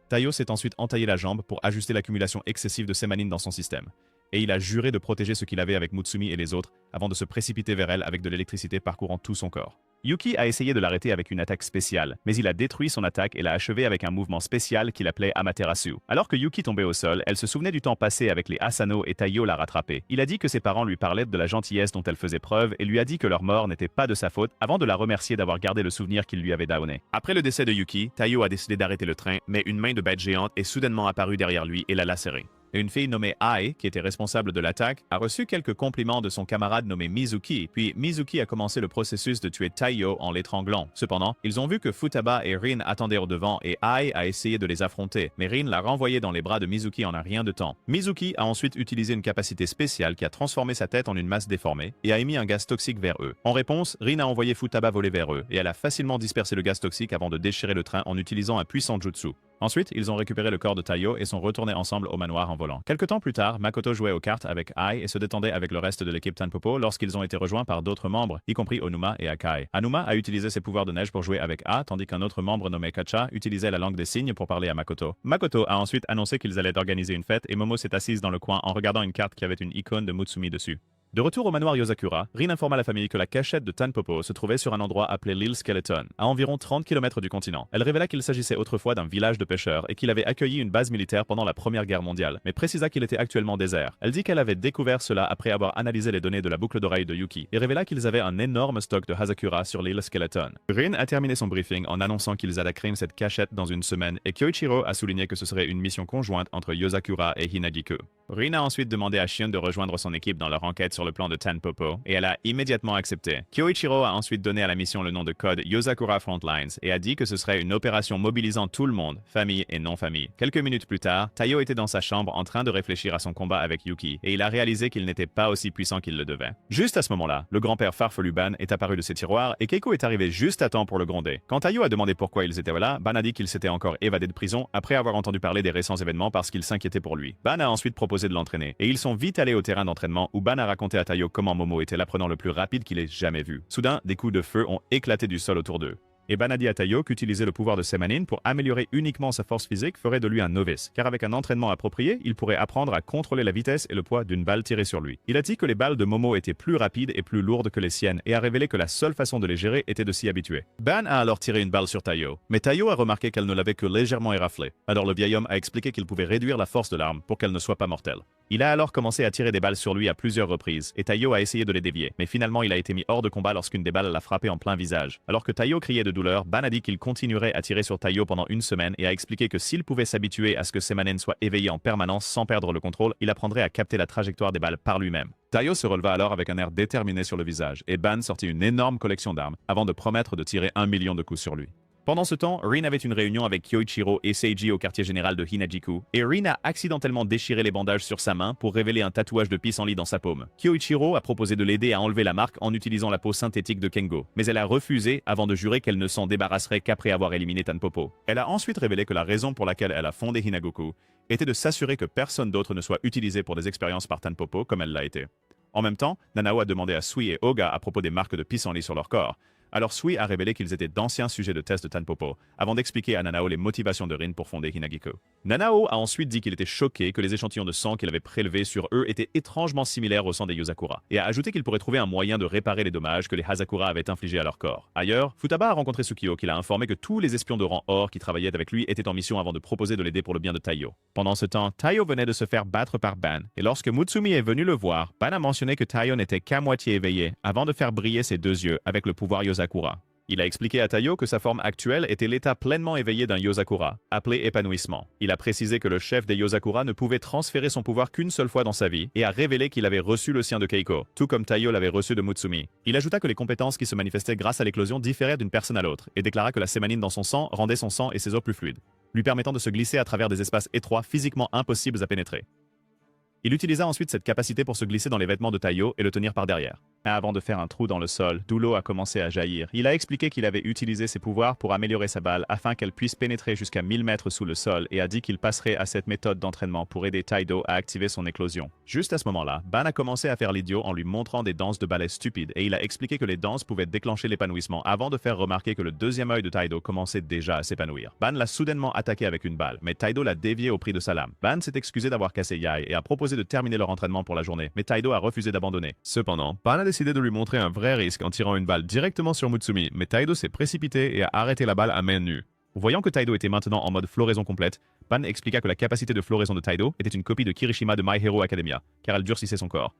Taiyo s'est ensuite entaillé la jambe pour ajuster l'accumulation excessive de Semanin dans son système, et il a juré de protéger ce qu'il avait avec Mutsumi et les autres avant de se précipiter vers elle avec de l'électricité parcourant tout son corps. Yuki a essayé de l'arrêter avec une attaque spéciale, mais il a détruit son attaque et l'a achevé avec un mouvement spécial qu'il appelait Amaterasu. Alors que Yuki tombait au sol, elle se souvenait du temps passé avec les Asano et Taiyo l'a rattrapée. Il a dit que ses parents lui parlaient de la gentillesse dont elle faisait preuve et lui a dit que leur mort n'était pas de sa faute avant de la remercier d'avoir gardé le souvenir qu'il lui avait donné. Après le décès de Yuki, Taiyo a décidé d'arrêter le train, mais une main de bête géante est soudainement apparue derrière lui et l'a lacéré. Et une fille nommée Ai, qui était responsable de l'attaque, a reçu quelques compliments de son camarade nommé Mizuki, puis Mizuki a commencé le processus de tuer Taiyo en l'étranglant. Cependant, ils ont vu que Futaba et Rin attendaient au devant et Ai a essayé de les affronter, mais Rin l'a renvoyé dans les bras de Mizuki en un rien de temps. Mizuki a ensuite utilisé une capacité spéciale qui a transformé sa tête en une masse déformée et a émis un gaz toxique vers eux. En réponse, Rin a envoyé Futaba voler vers eux et elle a facilement dispersé le gaz toxique avant de déchirer le train en utilisant un puissant jutsu. Ensuite, ils ont récupéré le corps de Taiyo et sont retournés ensemble au manoir en volant. Quelque temps plus tard, Makoto jouait aux cartes avec Ai et se détendait avec le reste de l'équipe Tanpopo lorsqu'ils ont été rejoints par d'autres membres, y compris Onuma et Akai. Anuma a utilisé ses pouvoirs de neige pour jouer avec A, tandis qu'un autre membre nommé Kacha utilisait la langue des signes pour parler à Makoto. Makoto a ensuite annoncé qu'ils allaient organiser une fête et Momo s'est assise dans le coin en regardant une carte qui avait une icône de Mutsumi dessus. De retour au manoir Yozakura, Rin informa la famille que la cachette de Tanpopo se trouvait sur un endroit appelé l'île Skeleton, à environ 30 km du continent. Elle révéla qu'il s'agissait autrefois d'un village de pêcheurs et qu'il avait accueilli une base militaire pendant la Première Guerre mondiale, mais précisa qu'il était actuellement désert. Elle dit qu'elle avait découvert cela après avoir analysé les données de la boucle d'oreille de Yuki et révéla qu'ils avaient un énorme stock de Hazakura sur l'île Skeleton. Rin a terminé son briefing en annonçant qu'ils attaqueraient cette cachette dans une semaine et Kyoichiro a souligné que ce serait une mission conjointe entre Yozakura et Hinagiku. Rin a ensuite demandé à Shion de rejoindre son équipe dans leur enquête sur le plan de Tanpopo et elle a immédiatement accepté. Kyoichiro a ensuite donné à la mission le nom de code Yozakura Frontlines et a dit que ce serait une opération mobilisant tout le monde, famille et non-famille. Quelques minutes plus tard, Taiyo était dans sa chambre en train de réfléchir à son combat avec Yuki et il a réalisé qu'il n'était pas aussi puissant qu'il le devait. Juste à ce moment-là, le grand-père farfelu Ban est apparu de ses tiroirs et Keiko est arrivé juste à temps pour le gronder. Quand Taiyo a demandé pourquoi ils étaient là, Ban a dit qu'il s'était encore évadé de prison après avoir entendu parler des récents événements parce qu'il s'inquiétait pour lui. Ban a ensuite proposé de l'entraîner et ils sont vite allés au terrain d'entraînement où Ban a raconté à Taiyo comment Momo était l'apprenant le plus rapide qu'il ait jamais vu. Soudain, des coups de feu ont éclaté du sol autour d'eux. Et Ban a dit à Taiyo qu'utiliser le pouvoir de Semanin pour améliorer uniquement sa force physique ferait de lui un novice, car avec un entraînement approprié, il pourrait apprendre à contrôler la vitesse et le poids d'une balle tirée sur lui. Il a dit que les balles de Momo étaient plus rapides et plus lourdes que les siennes, et a révélé que la seule façon de les gérer était de s'y habituer. Ban a alors tiré une balle sur Taiyo, mais Taiyo a remarqué qu'elle ne l'avait que légèrement éraflée. Alors le vieil homme a expliqué qu'il pouvait réduire la force de l'arme pour qu'elle ne soit pas mortelle. Il a alors commencé à tirer des balles sur lui à plusieurs reprises, et Taiyo a essayé de les dévier, mais finalement il a été mis hors de combat lorsqu'une des balles l'a frappé en plein visage. Alors que Taiyo criait de douleur, Ban a dit qu'il continuerait à tirer sur Taiyo pendant une semaine et a expliqué que s'il pouvait s'habituer à ce que Semanen soit éveillé en permanence sans perdre le contrôle, il apprendrait à capter la trajectoire des balles par lui-même. Taiyo se releva alors avec un air déterminé sur le visage, et Ban sortit une énorme collection d'armes avant de promettre de tirer 1 million de coups sur lui. Pendant ce temps, Rin avait une réunion avec Kyoichiro et Seiji au quartier général de Hinajiku, et Rin a accidentellement déchiré les bandages sur sa main pour révéler un tatouage de pissenlit dans sa paume. Kyoichiro a proposé de l'aider à enlever la marque en utilisant la peau synthétique de Kengo, mais elle a refusé avant de jurer qu'elle ne s'en débarrasserait qu'après avoir éliminé Tanpopo. Elle a ensuite révélé que la raison pour laquelle elle a fondé Hinagoku était de s'assurer que personne d'autre ne soit utilisé pour des expériences par Tanpopo comme elle l'a été. En même temps, Nanao a demandé à Sui et Oga à propos des marques de pissenlit sur leur corps. Alors Sui a révélé qu'ils étaient d'anciens sujets de test de Tanpopo, avant d'expliquer à Nanao les motivations de Rin pour fonder Hinagiku. Nanao a ensuite dit qu'il était choqué que les échantillons de sang qu'il avait prélevés sur eux étaient étrangement similaires au sang des Yozakura, et a ajouté qu'il pourrait trouver un moyen de réparer les dommages que les Hazakura avaient infligés à leur corps. Ailleurs, Futaba a rencontré Tsukio qui l'a informé que tous les espions de rang or qui travaillaient avec lui étaient en mission avant de proposer de l'aider pour le bien de Taiyo. Pendant ce temps, Taiyo venait de se faire battre par Ban, et lorsque Mutsumi est venu le voir, Ban a mentionné que Taiyo n'était qu'à moitié éveillé, avant de faire briller ses deux yeux avec le pouvoir Yozakura. Il a expliqué à Taiyo que sa forme actuelle était l'état pleinement éveillé d'un Yozakura, appelé épanouissement. Il a précisé que le chef des Yozakura ne pouvait transférer son pouvoir qu'une seule fois dans sa vie, et a révélé qu'il avait reçu le sien de Keiko, tout comme Taiyo l'avait reçu de Mutsumi. Il ajouta que les compétences qui se manifestaient grâce à l'éclosion différaient d'une personne à l'autre, et déclara que la sémanine dans son sang rendait son sang et ses os plus fluides, lui permettant de se glisser à travers des espaces étroits physiquement impossibles à pénétrer. Il utilisa ensuite cette capacité pour se glisser dans les vêtements de Taiyo et le tenir par derrière. Mais avant de faire un trou dans le sol, d'où l'eau a commencé à jaillir. Il a expliqué qu'il avait utilisé ses pouvoirs pour améliorer sa balle afin qu'elle puisse pénétrer jusqu'à 1000 mètres sous le sol et a dit qu'il passerait à cette méthode d'entraînement pour aider Taido à activer son éclosion. Juste à ce moment-là, Ban a commencé à faire l'idiot en lui montrant des danses de ballet stupides et il a expliqué que les danses pouvaient déclencher l'épanouissement avant de faire remarquer que le deuxième œil de Taido commençait déjà à s'épanouir. Ban l'a soudainement attaqué avec une balle, mais Taido l'a dévié au prix de sa lame. Ban s'est excusé d'avoir cassé Yai et a proposé de terminer leur entraînement pour la journée, mais Taido a refusé d'abandonner. Cependant, Ban a décidé de lui montrer un vrai risque en tirant une balle directement sur Mutsumi, mais Taido s'est précipité et a arrêté la balle à main nue. Voyant que Taido était maintenant en mode floraison complète, Ban expliqua que la capacité de floraison de Taido était une copie de Kirishima de My Hero Academia, car elle durcissait son corps.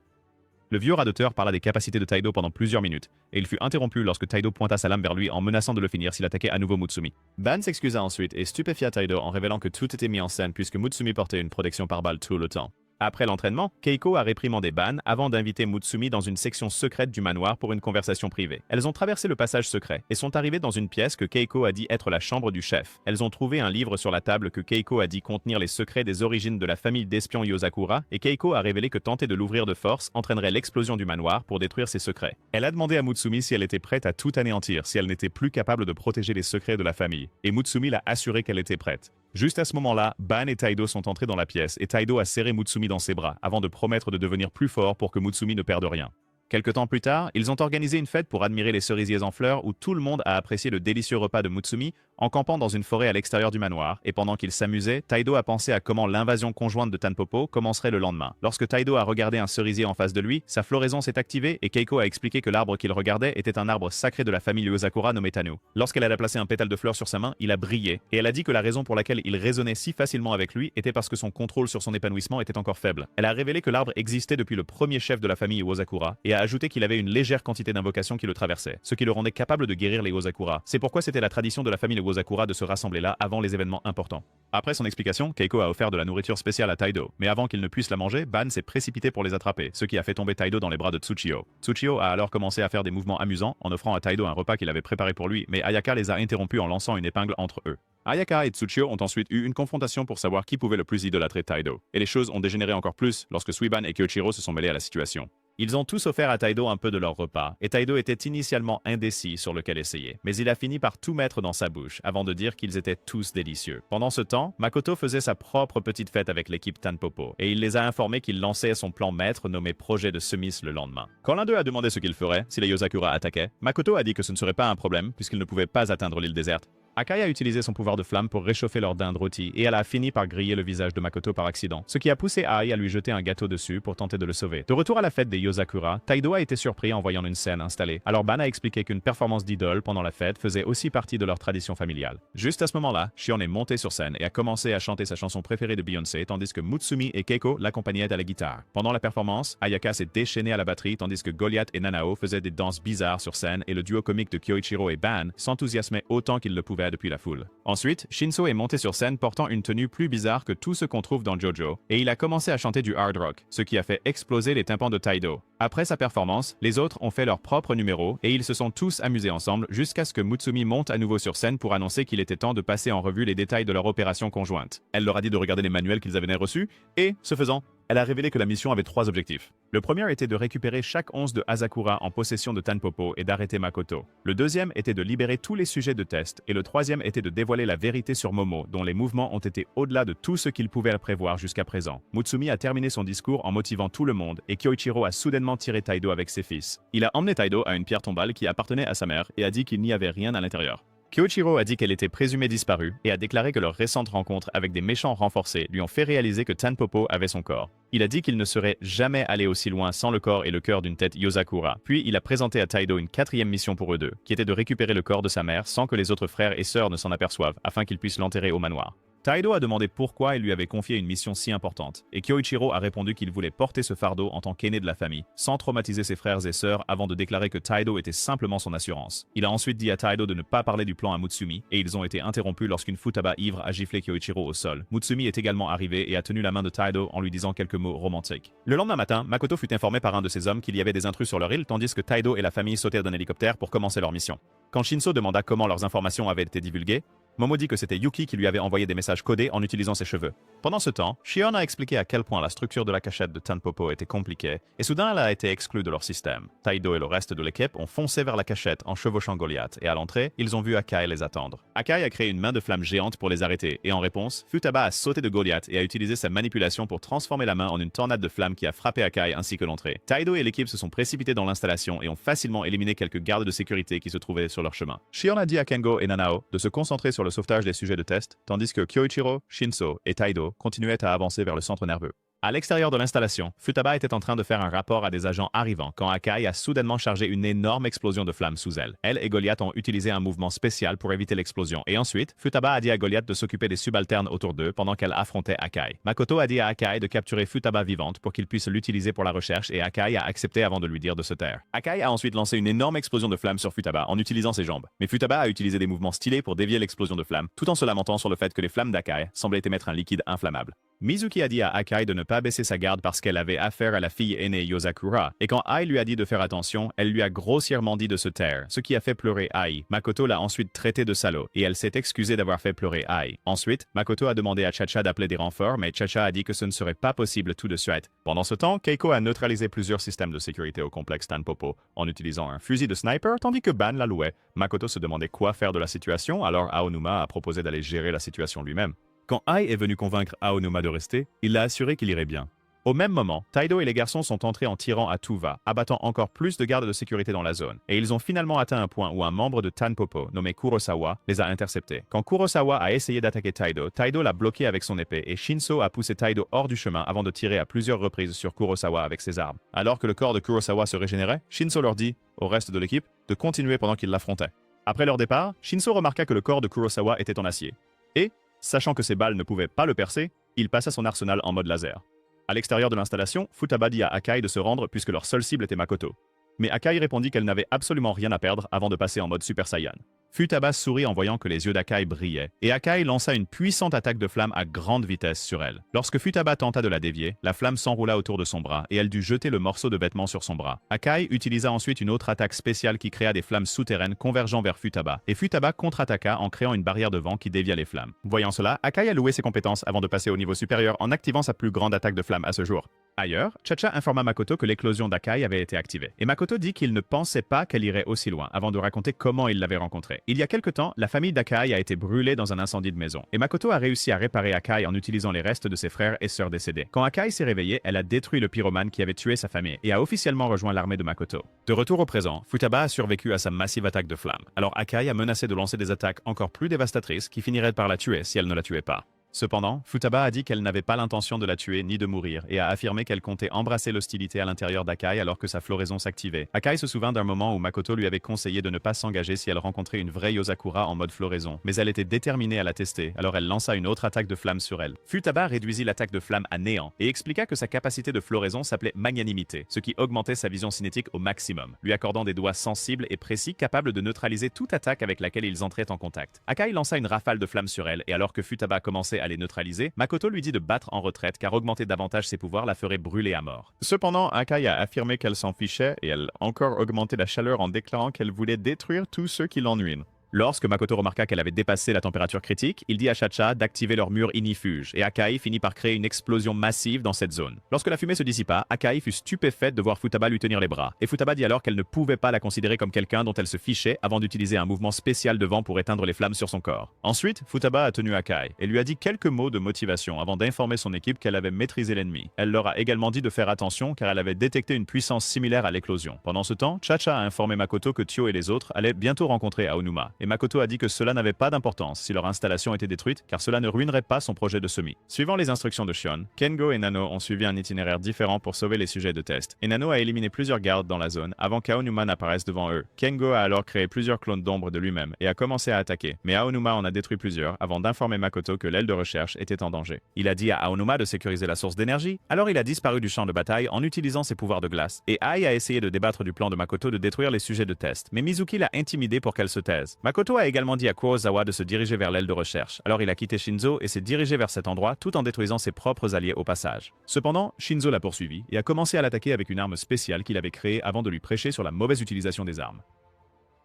Le vieux radoteur parla des capacités de Taido pendant plusieurs minutes, et il fut interrompu lorsque Taido pointa sa lame vers lui en menaçant de le finir s'il attaquait à nouveau Mutsumi. Ban s'excusa ensuite et stupéfia Taido en révélant que tout était mis en scène puisque Mutsumi portait une protection par balle tout le temps. Après l'entraînement, Keiko a réprimandé Ban avant d'inviter Mutsumi dans une section secrète du manoir pour une conversation privée. Elles ont traversé le passage secret et sont arrivées dans une pièce que Keiko a dit être la chambre du chef. Elles ont trouvé un livre sur la table que Keiko a dit contenir les secrets des origines de la famille d'espions Yozakura et Keiko a révélé que tenter de l'ouvrir de force entraînerait l'explosion du manoir pour détruire ses secrets. Elle a demandé à Mutsumi si elle était prête à tout anéantir si elle n'était plus capable de protéger les secrets de la famille, et Mutsumi l'a assuré qu'elle était prête. Juste à ce moment-là, Ban et Taido sont entrés dans la pièce et Taido a serré Mutsumi dans ses bras avant de promettre de devenir plus fort pour que Mutsumi ne perde rien. Quelque temps plus tard, ils ont organisé une fête pour admirer les cerisiers en fleurs où tout le monde a apprécié le délicieux repas de Mutsumi en campant dans une forêt à l'extérieur du manoir, et pendant qu'ils s'amusaient, Taido a pensé à comment l'invasion conjointe de Tanpopo commencerait le lendemain. Lorsque Taido a regardé un cerisier en face de lui, sa floraison s'est activée et Keiko a expliqué que l'arbre qu'il regardait était un arbre sacré de la famille Yozakura nommé Tanu. Lorsqu'elle a placé un pétale de fleur sur sa main, il a brillé, et elle a dit que la raison pour laquelle il résonnait si facilement avec lui était parce que son contrôle sur son épanouissement était encore faible. Elle a révélé que l'arbre existait depuis le premier chef de la famille Yozakura, et a ajouté qu'il avait une légère quantité d'invocations qui le traversaient, ce qui le rendait capable de guérir les Yozakura. C'est pourquoi c'était la tradition de la famille Yozakura de se rassembler là avant les événements importants. Après son explication, Keiko a offert de la nourriture spéciale à Taido, mais avant qu'il ne puisse la manger, Ban s'est précipité pour les attraper, ce qui a fait tomber Taido dans les bras de Tsuchiyo. Tsuchiyo a alors commencé à faire des mouvements amusants en offrant à Taido un repas qu'il avait préparé pour lui, mais Ayaka les a interrompus en lançant une épingle entre eux. Ayaka et Tsuchiyo ont ensuite eu une confrontation pour savoir qui pouvait le plus idolâtrer Taido, et les choses ont dégénéré encore plus lorsque Suiban et Kyoichiro se sont mêlés à la situation. Ils ont tous offert à Taido un peu de leur repas, et Taido était initialement indécis sur lequel essayer. Mais il a fini par tout mettre dans sa bouche, avant de dire qu'ils étaient tous délicieux. Pendant ce temps, Makoto faisait sa propre petite fête avec l'équipe Tanpopo, et il les a informés qu'il lançait son plan maître nommé Projet de Semis le lendemain. Quand l'un d'eux a demandé ce qu'il ferait si les Yozakura attaquaient, Makoto a dit que ce ne serait pas un problème, puisqu'ils ne pouvaient pas atteindre l'île déserte. Akai a utilisé son pouvoir de flamme pour réchauffer leur dinde rôtie et elle a fini par griller le visage de Makoto par accident, ce qui a poussé Ai à lui jeter un gâteau dessus pour tenter de le sauver. De retour à la fête des Yozakura, Taido a été surpris en voyant une scène installée. Alors Ban a expliqué qu'une performance d'idole pendant la fête faisait aussi partie de leur tradition familiale. Juste à ce moment-là, Shion est monté sur scène et a commencé à chanter sa chanson préférée de Beyoncé tandis que Mutsumi et Keiko l'accompagnaient à la guitare. Pendant la performance, Ayaka s'est déchaînée à la batterie tandis que Goliath et Nanao faisaient des danses bizarres sur scène et le duo comique de Kyoichiro et Ban s'enthousiasmait autant qu'il le pouvait depuis la foule. Ensuite, Shinso est monté sur scène portant une tenue plus bizarre que tout ce qu'on trouve dans JoJo, et il a commencé à chanter du hard rock, ce qui a fait exploser les tympans de Taido. Après sa performance, les autres ont fait leur propre numéro, et ils se sont tous amusés ensemble jusqu'à ce que Mutsumi monte à nouveau sur scène pour annoncer qu'il était temps de passer en revue les détails de leur opération conjointe. Elle leur a dit de regarder les manuels qu'ils avaient reçus, et, ce faisant, elle a révélé que la mission avait 3 objectifs. Le premier était de récupérer chaque once de Asakura en possession de Tanpopo et d'arrêter Makoto. Le deuxième était de libérer tous les sujets de test, et le troisième était de dévoiler la vérité sur Momo, dont les mouvements ont été au-delà de tout ce qu'il pouvait prévoir jusqu'à présent. Mutsumi a terminé son discours en motivant tout le monde, et Kyoichiro a soudainement tiré Taido avec ses fils. Il a emmené Taido à une pierre tombale qui appartenait à sa mère et a dit qu'il n'y avait rien à l'intérieur. Kyoichiro a dit qu'elle était présumée disparue et a déclaré que leur récente rencontre avec des méchants renforcés lui ont fait réaliser que Tanpopo avait son corps. Il a dit qu'il ne serait jamais allé aussi loin sans le corps et le cœur d'une tête Yozakura. Puis il a présenté à Taido une 4e mission pour eux deux, qui était de récupérer le corps de sa mère sans que les autres frères et sœurs ne s'en aperçoivent, afin qu'ils puissent l'enterrer au manoir. Taido a demandé pourquoi il lui avait confié une mission si importante, et Kyoichiro a répondu qu'il voulait porter ce fardeau en tant qu'aîné de la famille, sans traumatiser ses frères et sœurs avant de déclarer que Taido était simplement son assurance. Il a ensuite dit à Taido de ne pas parler du plan à Mutsumi, et ils ont été interrompus lorsqu'une futaba ivre a giflé Kyoichiro au sol. Mutsumi est également arrivé et a tenu la main de Taido en lui disant quelques mots romantiques. Le lendemain matin, Makoto fut informé par un de ses hommes qu'il y avait des intrus sur leur île, tandis que Taido et la famille sautèrent d'un hélicoptère pour commencer leur mission. Quand Shinso demanda comment leurs informations avaient été divulguées, Momo dit que c'était Yuki qui lui avait envoyé des messages codés en utilisant ses cheveux. Pendant ce temps, Shion a expliqué à quel point la structure de la cachette de Tanpopo était compliquée, et soudain elle a été exclue de leur système. Taido et le reste de l'équipe ont foncé vers la cachette en chevauchant Goliath, et à l'entrée, ils ont vu Akai les attendre. Akai a créé une main de flamme géante pour les arrêter, et en réponse, Futaba a sauté de Goliath et a utilisé sa manipulation pour transformer la main en une tornade de flamme qui a frappé Akai ainsi que l'entrée. Taido et l'équipe se sont précipités dans l'installation et ont facilement éliminé quelques gardes de sécurité qui se trouvaient sur leur chemin. Shion a dit à Kengo et Nanao de se concentrer sur le sauvetage des sujets de test, tandis que Kyoichiro, Shinso et Taido continuaient à avancer vers le centre nerveux. À l'extérieur de l'installation, Futaba était en train de faire un rapport à des agents arrivants quand Akai a soudainement chargé une énorme explosion de flammes sous elle. Elle et Goliath ont utilisé un mouvement spécial pour éviter l'explosion, et ensuite, Futaba a dit à Goliath de s'occuper des subalternes autour d'eux pendant qu'elle affrontait Akai. Makoto a dit à Akai de capturer Futaba vivante pour qu'il puisse l'utiliser pour la recherche, et Akai a accepté avant de lui dire de se taire. Akai a ensuite lancé une énorme explosion de flammes sur Futaba en utilisant ses jambes, mais Futaba a utilisé des mouvements stylés pour dévier l'explosion de flammes, tout en se lamentant sur le fait que les flammes d'Akai semblaient émettre un liquide inflammable. Mizuki a dit à Akai de ne pas baisser sa garde parce qu'elle avait affaire à la fille aînée Yosakura, et quand Ai lui a dit de faire attention, elle lui a grossièrement dit de se taire, ce qui a fait pleurer Ai. Makoto l'a ensuite traité de salaud, et elle s'est excusée d'avoir fait pleurer Ai. Ensuite, Makoto a demandé à Chacha d'appeler des renforts, mais Chacha a dit que ce ne serait pas possible tout de suite. Pendant ce temps, Keiko a neutralisé plusieurs systèmes de sécurité au complexe Tanpopo en utilisant un fusil de sniper, tandis que Ban la louait. Makoto se demandait quoi faire de la situation, alors Aonuma a proposé d'aller gérer la situation lui-même. Quand Ai est venu convaincre Aonuma de rester, il l'a assuré qu'il irait bien. Au même moment, Taido et les garçons sont entrés en tirant à tout va, abattant encore plus de gardes de sécurité dans la zone, et ils ont finalement atteint un point où un membre de Tanpopo, nommé Kurosawa, les a interceptés. Quand Kurosawa a essayé d'attaquer Taido, Taido l'a bloqué avec son épée, et Shinso a poussé Taido hors du chemin avant de tirer à plusieurs reprises sur Kurosawa avec ses armes. Alors que le corps de Kurosawa se régénérait, Shinso leur dit, au reste de l'équipe, de continuer pendant qu'ils l'affrontaient. Après leur départ, Shinso remarqua que le corps de Kurosawa était en acier. Et, sachant que ses balles ne pouvaient pas le percer, il passa son arsenal en mode laser. À l'extérieur de l'installation, Futaba dit à Akai de se rendre puisque leur seule cible était Makoto. Mais Akai répondit qu'elle n'avait absolument rien à perdre avant de passer en mode Super Saiyan. Futaba sourit en voyant que les yeux d'Akai brillaient, et Akai lança une puissante attaque de flamme à grande vitesse sur elle. Lorsque Futaba tenta de la dévier, la flamme s'enroula autour de son bras et elle dut jeter le morceau de vêtement sur son bras. Akai utilisa ensuite une autre attaque spéciale qui créa des flammes souterraines convergeant vers Futaba, et Futaba contre-attaqua en créant une barrière de vent qui dévia les flammes. Voyant cela, Akai a loué ses compétences avant de passer au niveau supérieur en activant sa plus grande attaque de flamme à ce jour. Ailleurs, Chacha informa Makoto que l'éclosion d'Akai avait été activée. Et Makoto dit qu'il ne pensait pas qu'elle irait aussi loin, avant de raconter comment il l'avait rencontrée. Il y a quelque temps, la famille d'Akai a été brûlée dans un incendie de maison. Et Makoto a réussi à réparer Akai en utilisant les restes de ses frères et sœurs décédés. Quand Akai s'est réveillée, elle a détruit le pyromane qui avait tué sa famille et a officiellement rejoint l'armée de Makoto. De retour au présent, Futaba a survécu à sa massive attaque de flamme. Alors Akai a menacé de lancer des attaques encore plus dévastatrices qui finiraient par la tuer si elle ne la tuait pas. Cependant, Futaba a dit qu'elle n'avait pas l'intention de la tuer ni de mourir et a affirmé qu'elle comptait embrasser l'hostilité à l'intérieur d'Akai alors que sa floraison s'activait. Akai se souvint d'un moment où Makoto lui avait conseillé de ne pas s'engager si elle rencontrait une vraie Yosakura en mode floraison, mais elle était déterminée à la tester, alors elle lança une autre attaque de flamme sur elle. Futaba réduisit l'attaque de flamme à néant et expliqua que sa capacité de floraison s'appelait magnanimité, ce qui augmentait sa vision cinétique au maximum, lui accordant des doigts sensibles et précis capables de neutraliser toute attaque avec laquelle ils entraient en contact. Akai lança une rafale de flamme sur elle et alors que Futaba commençait à les neutraliser, Makoto lui dit de battre en retraite car augmenter davantage ses pouvoirs la ferait brûler à mort. Cependant, Akai a affirmé qu'elle s'en fichait et elle a encore augmenté la chaleur en déclarant qu'elle voulait détruire tous ceux qui l'ennuient. Lorsque Makoto remarqua qu'elle avait dépassé la température critique, il dit à Chacha d'activer leur mur ignifuge, et Akai finit par créer une explosion massive dans cette zone. Lorsque la fumée se dissipa, Akai fut stupéfaite de voir Futaba lui tenir les bras, et Futaba dit alors qu'elle ne pouvait pas la considérer comme quelqu'un dont elle se fichait avant d'utiliser un mouvement spécial de vent pour éteindre les flammes sur son corps. Ensuite, Futaba a tenu Akai, et lui a dit quelques mots de motivation avant d'informer son équipe qu'elle avait maîtrisé l'ennemi. Elle leur a également dit de faire attention car elle avait détecté une puissance similaire à l'éclosion. Pendant ce temps, Chacha a informé Makoto que Tio et les autres allaient bientôt rencontrer Aonuma, et Makoto a dit que cela n'avait pas d'importance si leur installation était détruite car cela ne ruinerait pas son projet de semi. Suivant les instructions de Shion, Kengo et Nano ont suivi un itinéraire différent pour sauver les sujets de test, et Nano a éliminé plusieurs gardes dans la zone avant qu'Aonuma n'apparaisse devant eux. Kengo a alors créé plusieurs clones d'ombre de lui-même et a commencé à attaquer, mais Aonuma en a détruit plusieurs avant d'informer Makoto que l'aile de recherche était en danger. Il a dit à Aonuma de sécuriser la source d'énergie, alors il a disparu du champ de bataille en utilisant ses pouvoirs de glace, et Ai a essayé de débattre du plan de Makoto de détruire les sujets de test, mais Mizuki l'a intimidé pour qu'elle se taise. Makoto a également dit à Kurosawa de se diriger vers l'aile de recherche, alors il a quitté Shinzo et s'est dirigé vers cet endroit tout en détruisant ses propres alliés au passage. Cependant, Shinzo l'a poursuivi et a commencé à l'attaquer avec une arme spéciale qu'il avait créée avant de lui prêcher sur la mauvaise utilisation des armes.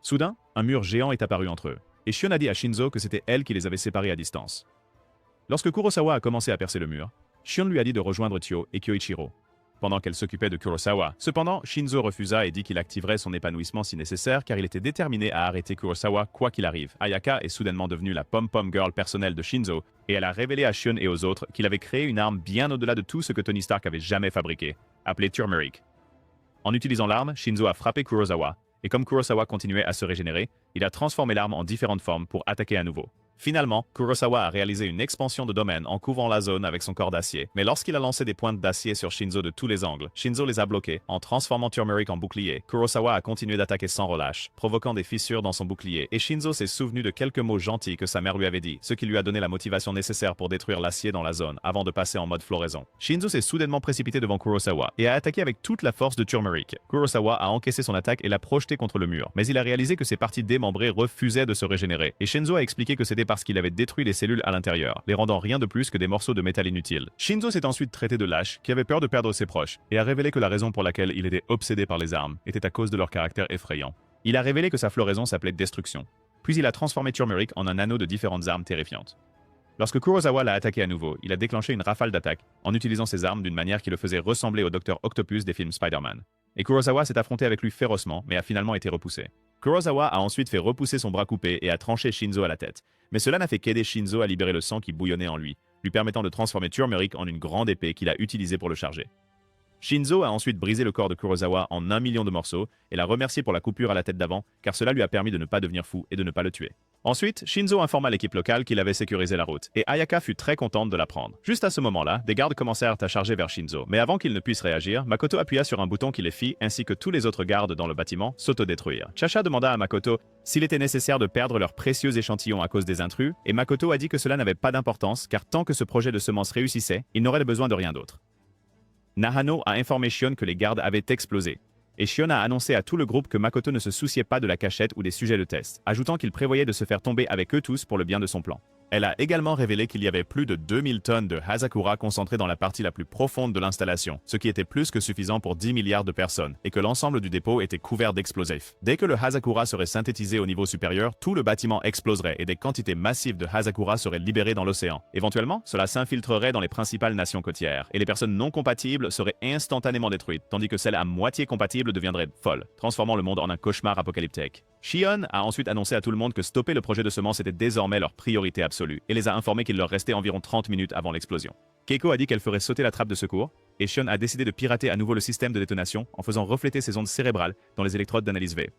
Soudain, un mur géant est apparu entre eux. et Shion a dit à Shinzo que c'était elle qui les avait séparés à distance. Lorsque Kurosawa a commencé à percer le mur, Shion lui a dit de rejoindre Tio et Kyoichiro, pendant qu'elle s'occupait de Kurosawa. Cependant, Shinzo refusa et dit qu'il activerait son épanouissement si nécessaire car il était déterminé à arrêter Kurosawa quoi qu'il arrive. Ayaka est soudainement devenue la pom-pom girl personnelle de Shinzo et elle a révélé à Shion et aux autres qu'il avait créé une arme bien au-delà de tout ce que Tony Stark avait jamais fabriqué, appelée Turmeric. En utilisant l'arme, Shinzo a frappé Kurosawa, et comme Kurosawa continuait à se régénérer, il a transformé l'arme en différentes formes pour attaquer à nouveau. Finalement, Kurosawa a réalisé une expansion de domaine en couvrant la zone avec son corps d'acier. Mais lorsqu'il a lancé des pointes d'acier sur Shinzo de tous les angles, Shinzo les a bloqués. En transformant Turmeric en bouclier, Kurosawa a continué d'attaquer sans relâche, provoquant des fissures dans son bouclier. Et Shinzo s'est souvenu de quelques mots gentils que sa mère lui avait dit, ce qui lui a donné la motivation nécessaire pour détruire l'acier dans la zone, avant de passer en mode floraison. Shinzo s'est soudainement précipité devant Kurosawa et a attaqué avec toute la force de Turmeric. Kurosawa a encaissé son attaque et l'a projeté contre le mur. Mais il a réalisé que ses parties démembrées refusaient de se régénérer. Et Shinzo a expliqué que c'était parce qu'il avait détruit les cellules à l'intérieur, les rendant rien de plus que des morceaux de métal inutiles. Shinzo s'est ensuite traité de lâche, qui avait peur de perdre ses proches, et a révélé que la raison pour laquelle il était obsédé par les armes était à cause de leur caractère effrayant. Il a révélé que sa floraison s'appelait Destruction. Puis il a transformé Turmeric en un anneau de différentes armes terrifiantes. Lorsque Kurosawa l'a attaqué à nouveau, il a déclenché une rafale d'attaque en utilisant ses armes d'une manière qui le faisait ressembler au Dr Octopus des films Spider-Man. Et Kurosawa s'est affronté avec lui férocement, mais a finalement été repoussé. Kurosawa a ensuite fait repousser son bras coupé et a tranché Shinzo à la tête. Mais cela n'a fait qu'aider Shinzo à libérer le sang qui bouillonnait en lui, lui permettant de transformer Turmeric en une grande épée qu'il a utilisée pour le charger. Shinzo a ensuite brisé le corps de Kurosawa en 1 million de morceaux et l'a remercié pour la coupure à la tête d'avant, car cela lui a permis de ne pas devenir fou et de ne pas le tuer. Ensuite, Shinzo informa l'équipe locale qu'il avait sécurisé la route, et Ayaka fut très contente de l'apprendre. Juste à ce moment-là, des gardes commencèrent à charger vers Shinzo, mais avant qu'il ne puisse réagir, Makoto appuya sur un bouton qui les fit, ainsi que tous les autres gardes dans le bâtiment, s'autodétruire. Chacha demanda à Makoto s'il était nécessaire de perdre leur précieux échantillon à cause des intrus, et Makoto a dit que cela n'avait pas d'importance, car tant que ce projet de semence réussissait, il n'aurait besoin de rien d'autre. Nahano a informé Shion que les gardes avaient explosé, et Shion a annoncé à tout le groupe que Makoto ne se souciait pas de la cachette ou des sujets de test, ajoutant qu'il prévoyait de se faire tomber avec eux tous pour le bien de son plan. Elle a également révélé qu'il y avait plus de 2000 tonnes de Hazakura concentrées dans la partie la plus profonde de l'installation, ce qui était plus que suffisant pour 10 milliards de personnes, et que l'ensemble du dépôt était couvert d'explosifs. Dès que le Hazakura serait synthétisé au niveau supérieur, tout le bâtiment exploserait et des quantités massives de Hazakura seraient libérées dans l'océan. Éventuellement, cela s'infiltrerait dans les principales nations côtières, et les personnes non compatibles seraient instantanément détruites, tandis que celles à moitié compatibles deviendraient folles, transformant le monde en un cauchemar apocalyptique. Shion a ensuite annoncé à tout le monde que stopper le projet de semence était désormais leur priorité absolue, et les a informés qu'il leur restait environ 30 minutes avant l'explosion. Keiko a dit qu'elle ferait sauter la trappe de secours, et Shion a décidé de pirater à nouveau le système de détonation en faisant refléter ses ondes cérébrales dans les électrodes d'analyse V.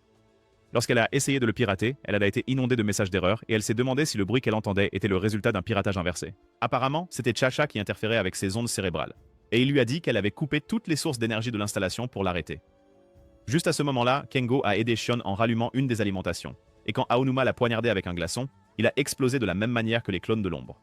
Lorsqu'elle a essayé de le pirater, elle a été inondée de messages d'erreur et elle s'est demandé si le bruit qu'elle entendait était le résultat d'un piratage inversé. Apparemment, c'était Chacha qui interférait avec ses ondes cérébrales, et il lui a dit qu'elle avait coupé toutes les sources d'énergie de l'installation pour l'arrêter. Juste à ce moment-là, Kengo a aidé Shion en rallumant une des alimentations, et quand Aonuma l'a poignardé avec un glaçon, il a explosé de la même manière que les clones de l'ombre.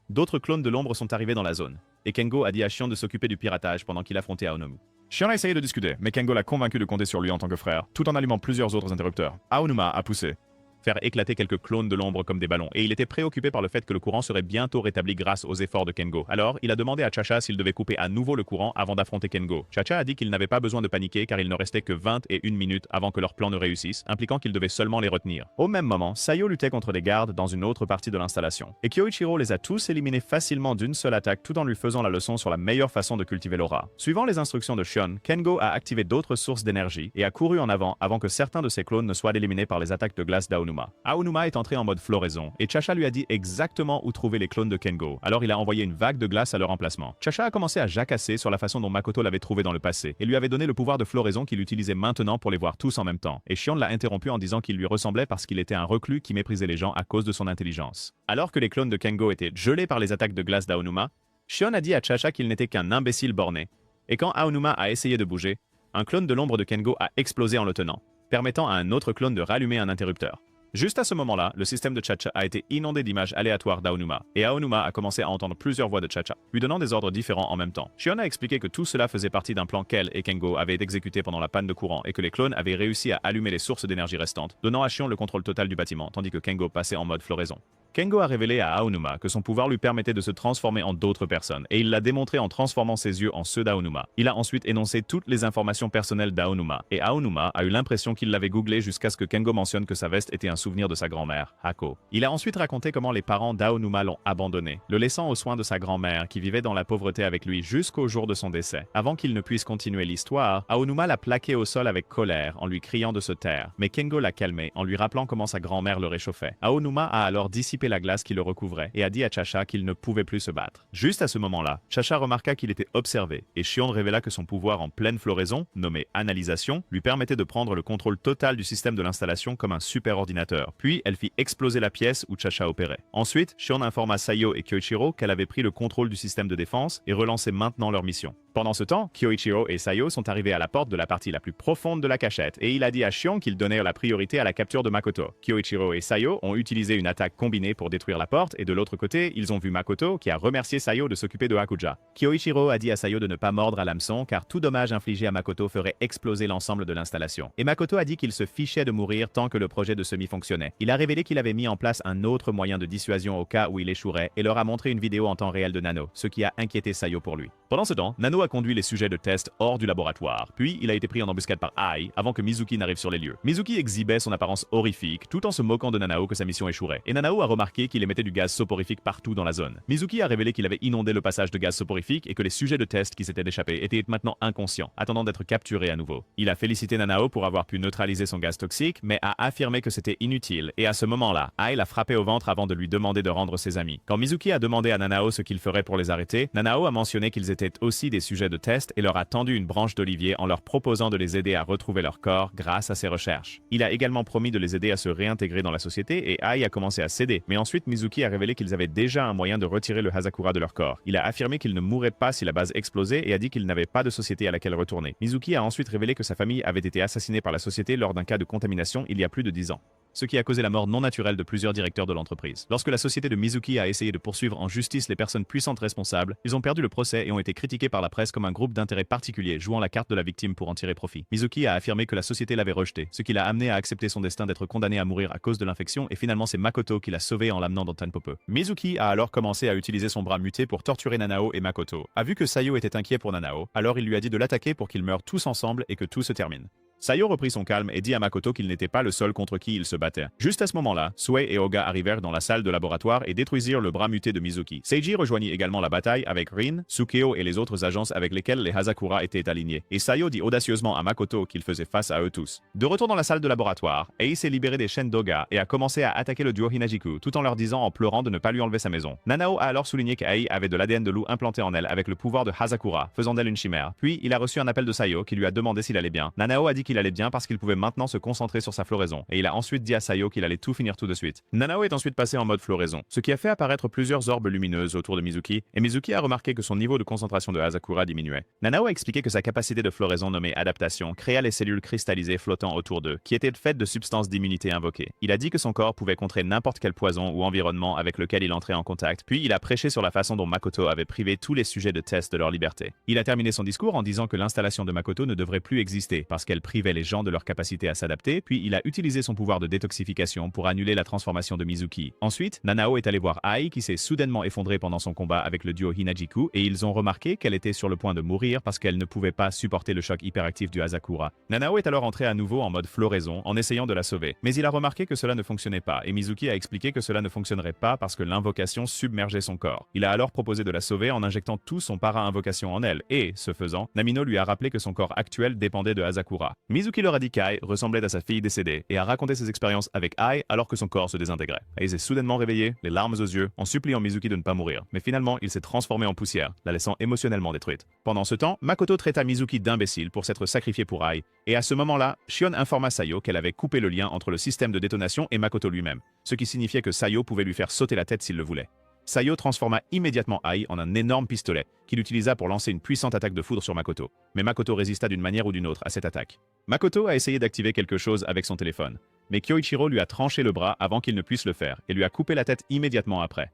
D'autres clones de l'ombre sont arrivés dans la zone, et Kengo a dit à Shion de s'occuper du piratage pendant qu'il affrontait Aonuma. Shion a essayé de discuter, mais Kengo l'a convaincu de compter sur lui en tant que frère, tout en allumant plusieurs autres interrupteurs. Aonuma a poussé, faire éclater quelques clones de l'ombre comme des ballons, et il était préoccupé par le fait que le courant serait bientôt rétabli grâce aux efforts de Kengo. Alors, il a demandé à Chacha s'il devait couper à nouveau le courant avant d'affronter Kengo. Chacha a dit qu'il n'avait pas besoin de paniquer car il ne restait que 21 minutes avant que leur plan ne réussisse, impliquant qu'il devait seulement les retenir. Au même moment, Sayo luttait contre les gardes dans une autre partie de l'installation, et Kyoichiro les a tous éliminés facilement d'une seule attaque tout en lui faisant la leçon sur la meilleure façon de cultiver l'aura. Suivant les instructions de Shion, Kengo a activé d'autres sources d'énergie et a couru en avant que certains de ses clones ne soient éliminés par les attaques de glace d'Aonuma. Aonuma est entré en mode floraison, et Chacha lui a dit exactement où trouver les clones de Kengo, alors il a envoyé une vague de glace à leur emplacement. Chacha a commencé à jacasser sur la façon dont Makoto l'avait trouvé dans le passé, et lui avait donné le pouvoir de floraison qu'il utilisait maintenant pour les voir tous en même temps, et Shion l'a interrompu en disant qu'il lui ressemblait parce qu'il était un reclus qui méprisait les gens à cause de son intelligence. Alors que les clones de Kengo étaient gelés par les attaques de glace d'Aonuma, Shion a dit à Chacha qu'il n'était qu'un imbécile borné, et quand Aonuma a essayé de bouger, un clone de l'ombre de Kengo a explosé en le tenant, permettant à un autre clone de rallumer un interrupteur. Juste à ce moment-là, le système de Chacha a été inondé d'images aléatoires d'Aonuma, et Aonuma a commencé à entendre plusieurs voix de Chacha, lui donnant des ordres différents en même temps. Shion a expliqué que tout cela faisait partie d'un plan qu'elle et Kengo avaient exécuté pendant la panne de courant et que les clones avaient réussi à allumer les sources d'énergie restantes, donnant à Shion le contrôle total du bâtiment, tandis que Kengo passait en mode floraison. Kengo a révélé à Aonuma que son pouvoir lui permettait de se transformer en d'autres personnes, et il l'a démontré en transformant ses yeux en ceux d'Aonuma. Il a ensuite énoncé toutes les informations personnelles d'Aonuma, et Aonuma a eu l'impression qu'il l'avait googlé jusqu'à ce que Kengo mentionne que sa veste était un souvenir de sa grand-mère, Hako. Il a ensuite raconté comment les parents d'Aonuma l'ont abandonné, le laissant aux soins de sa grand-mère qui vivait dans la pauvreté avec lui jusqu'au jour de son décès. Avant qu'il ne puisse continuer l'histoire, Aonuma l'a plaqué au sol avec colère en lui criant de se taire, mais Kengo l'a calmé en lui rappelant comment sa grand-mère le réchauffait. Aonuma a alors dissipé la glace qui le recouvrait et a dit à Chacha qu'il ne pouvait plus se battre. Juste à ce moment-là, Chacha remarqua qu'il était observé et Shion révéla que son pouvoir en pleine floraison, nommé Analysation, lui permettait de prendre le contrôle total du système de l'installation comme un super ordinateur. Puis elle fit exploser la pièce où Chacha opérait. Ensuite, Shion informa Sayo et Kyoichiro qu'elle avait pris le contrôle du système de défense et relançait maintenant leur mission. Pendant ce temps, Kyoichiro et Sayo sont arrivés à la porte de la partie la plus profonde de la cachette et il a dit à Shion qu'il donnait la priorité à la capture de Makoto. Kyoichiro et Sayo ont utilisé une attaque combinée pour détruire la porte et de l'autre côté, ils ont vu Makoto qui a remercié Sayo de s'occuper de Hakuja. Kyoichiro a dit à Sayo de ne pas mordre à l'hameçon car tout dommage infligé à Makoto ferait exploser l'ensemble de l'installation. Et Makoto a dit qu'il se fichait de mourir tant que le projet de semi fonctionnait. Il a révélé qu'il avait mis en place un autre moyen de dissuasion au cas où il échouerait et leur a montré une vidéo en temps réel de Nano, ce qui a inquiété Sayo pour lui. Pendant ce temps, Nano a conduit les sujets de test hors du laboratoire, puis il a été pris en embuscade par Ai avant que Mizuki n'arrive sur les lieux. Mizuki exhibait son apparence horrifique tout en se moquant de Nanao que sa mission échouerait, et Nanao a remarqué qu'il émettait du gaz soporifique partout dans la zone. Mizuki a révélé qu'il avait inondé le passage de gaz soporifique et que les sujets de test qui s'étaient échappés étaient maintenant inconscients, attendant d'être capturés à nouveau. Il a félicité Nanao pour avoir pu neutraliser son gaz toxique, mais a affirmé que c'était inutile, et à ce moment-là, Ai l'a frappé au ventre avant de lui demander de rendre ses amis. Quand Mizuki a demandé à Nanao ce qu'il ferait pour les arrêter, Nanao a mentionné qu'ils étaient aussi des sujets de test et leur a tendu une branche d'olivier en leur proposant de les aider à retrouver leur corps grâce à ses recherches. Il a également promis de les aider à se réintégrer dans la société et Ai a commencé à céder, mais ensuite Mizuki a révélé qu'ils avaient déjà un moyen de retirer le Hazakura de leur corps. Il a affirmé qu'ils ne mourraient pas si la base explosait et a dit qu'ils n'avaient pas de société à laquelle retourner. Mizuki a ensuite révélé que sa famille avait été assassinée par la société lors d'un cas de contamination il y a plus de 10 ans, ce qui a causé la mort non naturelle de plusieurs directeurs de l'entreprise. Lorsque la société de Mizuki a essayé de poursuivre en justice les personnes puissantes responsables, ils ont perdu le procès et ont été critiqués par la presse comme un groupe d'intérêt particulier jouant la carte de la victime pour en tirer profit. Mizuki a affirmé que la société l'avait rejeté, ce qui l'a amené à accepter son destin d'être condamné à mourir à cause de l'infection et finalement c'est Makoto qui l'a sauvé en l'amenant dans Tanpope. Mizuki a alors commencé à utiliser son bras muté pour torturer Nanao et Makoto. A vu que Sayo était inquiet pour Nanao, alors il lui a dit de l'attaquer pour qu'ils meurent tous ensemble et que tout se termine. Sayo reprit son calme et dit à Makoto qu'il n'était pas le seul contre qui il se battait. Juste à ce moment-là, Sue et Oga arrivèrent dans la salle de laboratoire et détruisirent le bras muté de Mizuki. Seiji rejoignit également la bataille avec Rin, Tsukeo et les autres agences avec lesquelles les Hazakura étaient alignés. Et Sayo dit audacieusement à Makoto qu'il faisait face à eux tous. De retour dans la salle de laboratoire, Ei s'est libéré des chaînes d'Oga et a commencé à attaquer le duo Hinajiku tout en leur disant en pleurant de ne pas lui enlever sa maison. Nanao a alors souligné qu'Ei avait de l'ADN de loup implanté en elle avec le pouvoir de Hazakura, faisant d'elle une chimère. Puis il a reçu un appel de Sayo qui lui a demandé s'il allait bien. Nanao a dit qu'il allait bien parce qu'il pouvait maintenant se concentrer sur sa floraison, et il a ensuite dit à Sayo qu'il allait tout finir tout de suite. Nanao est ensuite passé en mode floraison, ce qui a fait apparaître plusieurs orbes lumineuses autour de Mizuki, et Mizuki a remarqué que son niveau de concentration de Hazakura diminuait. Nanao a expliqué que sa capacité de floraison nommée adaptation créa les cellules cristallisées flottant autour d'eux, qui étaient faites de substances d'immunité invoquées. Il a dit que son corps pouvait contrer n'importe quel poison ou environnement avec lequel il entrait en contact, puis il a prêché sur la façon dont Makoto avait privé tous les sujets de test de leur liberté. Il a terminé son discours en disant que l'installation de Makoto ne devrait plus exister parce qu'elle privait les gens de leur capacité à s'adapter, puis il a utilisé son pouvoir de détoxification pour annuler la transformation de Mizuki. Ensuite, Nanao est allé voir Ai qui s'est soudainement effondré pendant son combat avec le duo Hinajiku et ils ont remarqué qu'elle était sur le point de mourir parce qu'elle ne pouvait pas supporter le choc hyperactif du Hazakura. Nanao est alors entré à nouveau en mode floraison en essayant de la sauver, mais il a remarqué que cela ne fonctionnait pas et Mizuki a expliqué que cela ne fonctionnerait pas parce que l'invocation submergeait son corps. Il a alors proposé de la sauver en injectant tout son para-invocation en elle et, ce faisant, Namino lui a rappelé que son corps actuel dépendait de Hazakura. Mizuki leur a dit qu'Ai ressemblait à sa fille décédée et a raconté ses expériences avec Ai alors que son corps se désintégrait. Ai s'est soudainement réveillé, les larmes aux yeux, en suppliant Mizuki de ne pas mourir, mais finalement il s'est transformé en poussière, la laissant émotionnellement détruite. Pendant ce temps, Makoto traita Mizuki d'imbécile pour s'être sacrifié pour Ai, et à ce moment-là, Shion informa Sayo qu'elle avait coupé le lien entre le système de détonation et Makoto lui-même, ce qui signifiait que Sayo pouvait lui faire sauter la tête s'il le voulait. Sayo transforma immédiatement Ai en un énorme pistolet qu'il utilisa pour lancer une puissante attaque de foudre sur Makoto. Mais Makoto résista d'une manière ou d'une autre à cette attaque. Makoto a essayé d'activer quelque chose avec son téléphone, mais Kyoichiro lui a tranché le bras avant qu'il ne puisse le faire et lui a coupé la tête immédiatement après.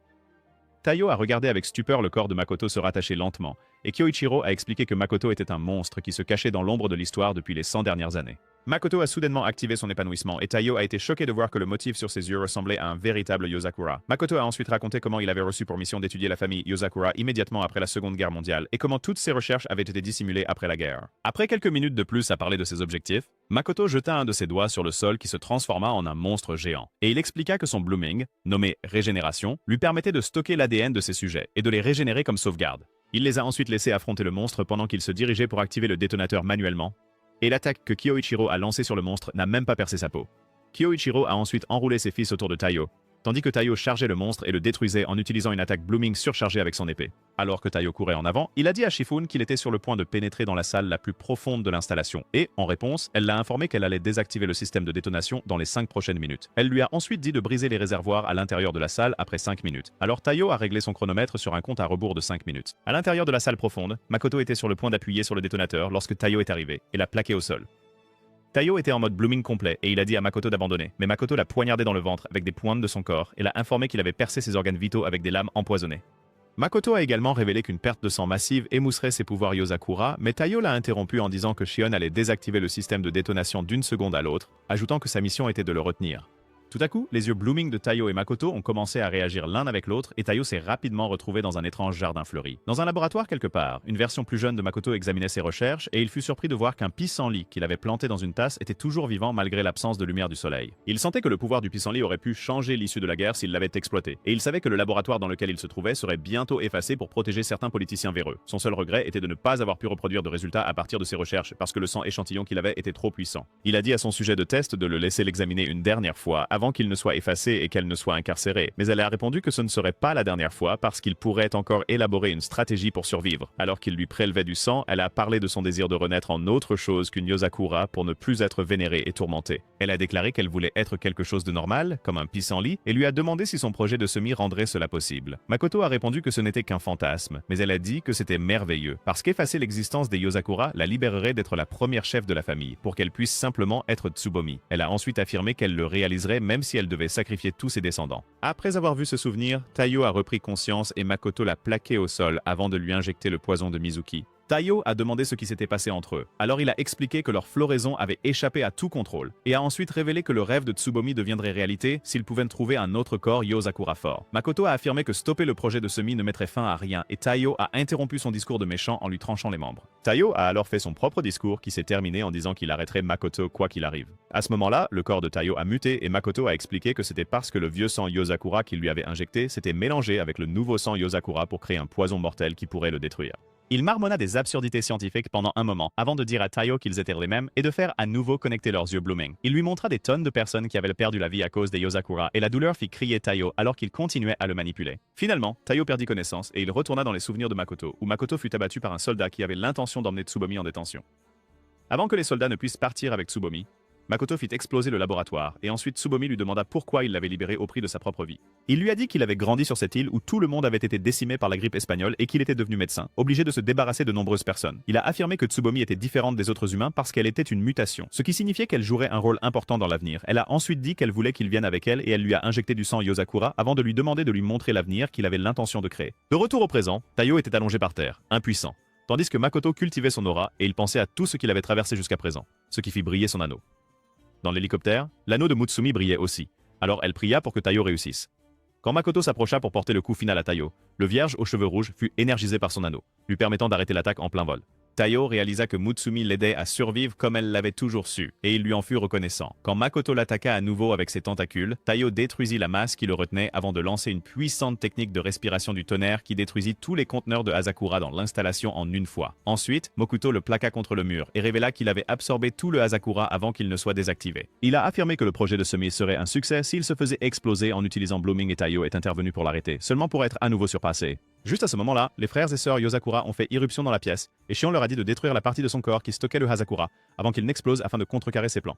Taiyo a regardé avec stupeur le corps de Makoto se rattacher lentement, et Kyoichiro a expliqué que Makoto était un monstre qui se cachait dans l'ombre de l'histoire depuis les 100 dernières années. Makoto a soudainement activé son épanouissement et Taiyo a été choqué de voir que le motif sur ses yeux ressemblait à un véritable Yozakura. Makoto a ensuite raconté comment il avait reçu pour mission d'étudier la famille Yozakura immédiatement après la Seconde Guerre mondiale et comment toutes ses recherches avaient été dissimulées après la guerre. Après quelques minutes de plus à parler de ses objectifs, Makoto jeta un de ses doigts sur le sol qui se transforma en un monstre géant. Et il expliqua que son blooming, nommé régénération, lui permettait de stocker l'ADN de ses sujets et de les régénérer comme sauvegarde. Il les a ensuite laissés affronter le monstre pendant qu'il se dirigeait pour activer le détonateur manuellement, et l'attaque que Kyoichiro a lancée sur le monstre n'a même pas percé sa peau. Kyoichiro a ensuite enroulé ses fils autour de Taiyo, tandis que Taiyo chargeait le monstre et le détruisait en utilisant une attaque blooming surchargée avec son épée. Alors que Taiyo courait en avant, il a dit à Shifune qu'il était sur le point de pénétrer dans la salle la plus profonde de l'installation et, en réponse, elle l'a informé qu'elle allait désactiver le système de détonation dans les 5 prochaines minutes. Elle lui a ensuite dit de briser les réservoirs à l'intérieur de la salle après 5 minutes. Alors Taiyo a réglé son chronomètre sur un compte à rebours de 5 minutes. À l'intérieur de la salle profonde, Makoto était sur le point d'appuyer sur le détonateur lorsque Taiyo est arrivé et l'a plaqué au sol. Taiyo était en mode blooming complet et il a dit à Makoto d'abandonner, mais Makoto l'a poignardé dans le ventre avec des pointes de son corps et l'a informé qu'il avait percé ses organes vitaux avec des lames empoisonnées. Makoto a également révélé qu'une perte de sang massive émousserait ses pouvoirs Yozakura, mais Taiyo l'a interrompu en disant que Shion allait désactiver le système de détonation d'une seconde à l'autre, ajoutant que sa mission était de le retenir. Tout à coup, les yeux blooming de Taiyo et Makoto ont commencé à réagir l'un avec l'autre et Taiyo s'est rapidement retrouvé dans un étrange jardin fleuri. Dans un laboratoire quelque part, une version plus jeune de Makoto examinait ses recherches et il fut surpris de voir qu'un pissenlit qu'il avait planté dans une tasse était toujours vivant malgré l'absence de lumière du soleil. Il sentait que le pouvoir du pissenlit aurait pu changer l'issue de la guerre s'il l'avait exploité, et il savait que le laboratoire dans lequel il se trouvait serait bientôt effacé pour protéger certains politiciens véreux. Son seul regret était de ne pas avoir pu reproduire de résultats à partir de ses recherches parce que le sang échantillon qu'il avait était trop puissant. Il a dit à son sujet de test de le laisser l'examiner une dernière fois avant qu'il ne soit effacé et qu'elle ne soit incarcérée, mais elle a répondu que ce ne serait pas la dernière fois parce qu'il pourrait encore élaborer une stratégie pour survivre. Alors qu'il lui prélevait du sang, elle a parlé de son désir de renaître en autre chose qu'une Yozakura pour ne plus être vénérée et tourmentée. Elle a déclaré qu'elle voulait être quelque chose de normal, comme un pissenlit, et lui a demandé si son projet de semi rendrait cela possible. Makoto a répondu que ce n'était qu'un fantasme, mais elle a dit que c'était merveilleux, parce qu'effacer l'existence des Yozakura la libérerait d'être la première chef de la famille, pour qu'elle puisse simplement être Tsubomi. Elle a ensuite affirmé qu'elle le réaliserait même si elle devait sacrifier tous ses descendants. Après avoir vu ce souvenir, Taiyo a repris conscience et Makoto l'a plaqué au sol avant de lui injecter le poison de Mizuki. Taiyo a demandé ce qui s'était passé entre eux. Alors il a expliqué que leur floraison avait échappé à tout contrôle, et a ensuite révélé que le rêve de Tsubomi deviendrait réalité s'il pouvait trouver un autre corps Yozakura fort. Makoto a affirmé que stopper le projet de semi ne mettrait fin à rien, et Taiyo a interrompu son discours de méchant en lui tranchant les membres. Taiyo a alors fait son propre discours qui s'est terminé en disant qu'il arrêterait Makoto quoi qu'il arrive. À ce moment-là, le corps de Taiyo a muté et Makoto a expliqué que c'était parce que le vieux sang Yozakura qu'il lui avait injecté s'était mélangé avec le nouveau sang Yozakura pour créer un poison mortel qui pourrait le détruire. Il marmonna des absurdités scientifiques pendant un moment, avant de dire à Taiyo qu'ils étaient les mêmes et de faire à nouveau connecter leurs yeux blooming. Il lui montra des tonnes de personnes qui avaient perdu la vie à cause des Yozakura et la douleur fit crier Taiyo alors qu'il continuait à le manipuler. Finalement, Taiyo perdit connaissance et il retourna dans les souvenirs de Makoto, où Makoto fut abattu par un soldat qui avait l'intention d'emmener Tsubomi en détention. Avant que les soldats ne puissent partir avec Tsubomi, Makoto fit exploser le laboratoire, et ensuite Tsubomi lui demanda pourquoi il l'avait libéré au prix de sa propre vie. Il lui a dit qu'il avait grandi sur cette île où tout le monde avait été décimé par la grippe espagnole et qu'il était devenu médecin, obligé de se débarrasser de nombreuses personnes. Il a affirmé que Tsubomi était différente des autres humains parce qu'elle était une mutation, ce qui signifiait qu'elle jouerait un rôle important dans l'avenir. Elle a ensuite dit qu'elle voulait qu'il vienne avec elle et elle lui a injecté du sang Yozakura avant de lui demander de lui montrer l'avenir qu'il avait l'intention de créer. De retour au présent, Taiyo était allongé par terre, impuissant, tandis que Makoto cultivait son aura et il pensait à tout ce qu'il avait traversé jusqu'à présent, ce qui fit briller son anneau. Dans l'hélicoptère, l'anneau de Mutsumi brillait aussi, alors elle pria pour que Taiyo réussisse. Quand Makoto s'approcha pour porter le coup final à Taiyo, le vierge aux cheveux rouges fut énergisé par son anneau, lui permettant d'arrêter l'attaque en plein vol. Taiyo réalisa que Mutsumi l'aidait à survivre comme elle l'avait toujours su, et il lui en fut reconnaissant. Quand Makoto l'attaqua à nouveau avec ses tentacules, Taiyo détruisit la masse qui le retenait avant de lancer une puissante technique de respiration du tonnerre qui détruisit tous les conteneurs de Hazakura dans l'installation en une fois. Ensuite, Mokuto le plaqua contre le mur et révéla qu'il avait absorbé tout le Hazakura avant qu'il ne soit désactivé. Il a affirmé que le projet de semi serait un succès s'il se faisait exploser en utilisant Blooming et Taiyo est intervenu pour l'arrêter, seulement pour être à nouveau surpassé. Juste à ce moment-là, les frères et sœurs Yozakura ont fait irruption dans la pièce, et Shion leur a dit de détruire la partie de son corps qui stockait le Hazakura, avant qu'il n'explose afin de contrecarrer ses plans.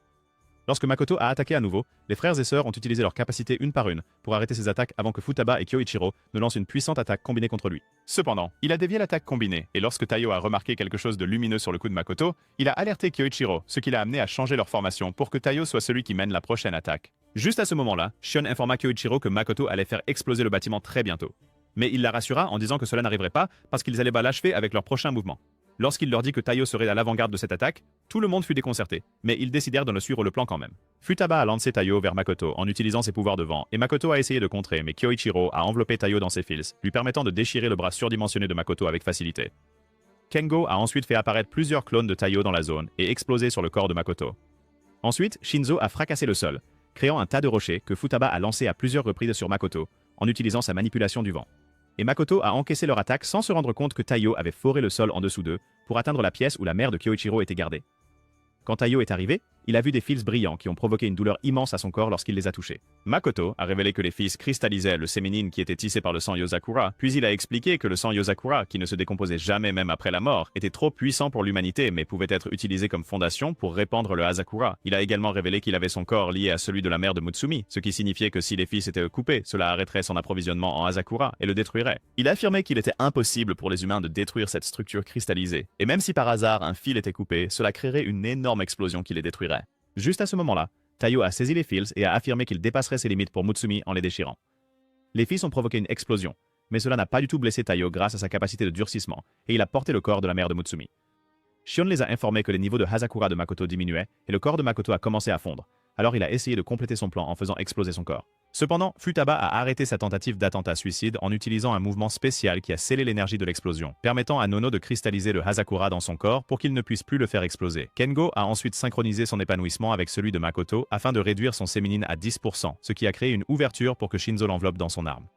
Lorsque Makoto a attaqué à nouveau, les frères et sœurs ont utilisé leurs capacités une par une pour arrêter ses attaques avant que Futaba et Kyoichiro ne lancent une puissante attaque combinée contre lui. Cependant, il a dévié l'attaque combinée, et lorsque Taiyo a remarqué quelque chose de lumineux sur le cou de Makoto, il a alerté Kyoichiro, ce qui l'a amené à changer leur formation pour que Taiyo soit celui qui mène la prochaine attaque. Juste à ce moment-là, Shion informa Kyoichiro que Makoto allait faire exploser le bâtiment très bientôt. Mais il la rassura en disant que cela n'arriverait pas parce qu'ils allaient l'achever avec leur prochain mouvement. Lorsqu'il leur dit que Taiyo serait à l'avant-garde de cette attaque, tout le monde fut déconcerté, mais ils décidèrent de ne suivre le plan quand même. Futaba a lancé Taiyo vers Makoto en utilisant ses pouvoirs de vent, et Makoto a essayé de contrer, mais Kyoichiro a enveloppé Taiyo dans ses fils, lui permettant de déchirer le bras surdimensionné de Makoto avec facilité. Kengo a ensuite fait apparaître plusieurs clones de Taiyo dans la zone et explosé sur le corps de Makoto. Ensuite, Shinzo a fracassé le sol, créant un tas de rochers que Futaba a lancé à plusieurs reprises sur Makoto, en utilisant sa manipulation du vent. Et Makoto a encaissé leur attaque sans se rendre compte que Taiyo avait foré le sol en dessous d'eux pour atteindre la pièce où la mère de Kyoichiro était gardée. Quand Taiyo est arrivé, il a vu des fils brillants qui ont provoqué une douleur immense à son corps lorsqu'il les a touchés. Makoto a révélé que les fils cristallisaient le séménine qui était tissé par le sang Yozakura, puis il a expliqué que le sang Yozakura, qui ne se décomposait jamais même après la mort, était trop puissant pour l'humanité mais pouvait être utilisé comme fondation pour répandre le Hazakura. Il a également révélé qu'il avait son corps lié à celui de la mère de Mutsumi, ce qui signifiait que si les fils étaient coupés, cela arrêterait son approvisionnement en Hazakura et le détruirait. Il a affirmé qu'il était impossible pour les humains de détruire cette structure cristallisée, et même si par hasard un fil était coupé, cela créerait une énorme explosion qui les détruirait. Juste à ce moment-là, Taiyo a saisi les fils et a affirmé qu'il dépasserait ses limites pour Mutsumi en les déchirant. Les fils ont provoqué une explosion, mais cela n'a pas du tout blessé Taiyo grâce à sa capacité de durcissement, et il a porté le corps de la mère de Mutsumi. Shion les a informés que les niveaux de Hazakura de Makoto diminuaient, et le corps de Makoto a commencé à fondre, alors il a essayé de compléter son plan en faisant exploser son corps. Cependant, Futaba a arrêté sa tentative d'attentat-suicide en utilisant un mouvement spécial qui a scellé l'énergie de l'explosion, permettant à Nono de cristalliser le Hazakura dans son corps pour qu'il ne puisse plus le faire exploser. Kengo a ensuite synchronisé son épanouissement avec celui de Makoto afin de réduire son séménine à 10%, ce qui a créé une ouverture pour que Shinzo l'enveloppe dans son arme.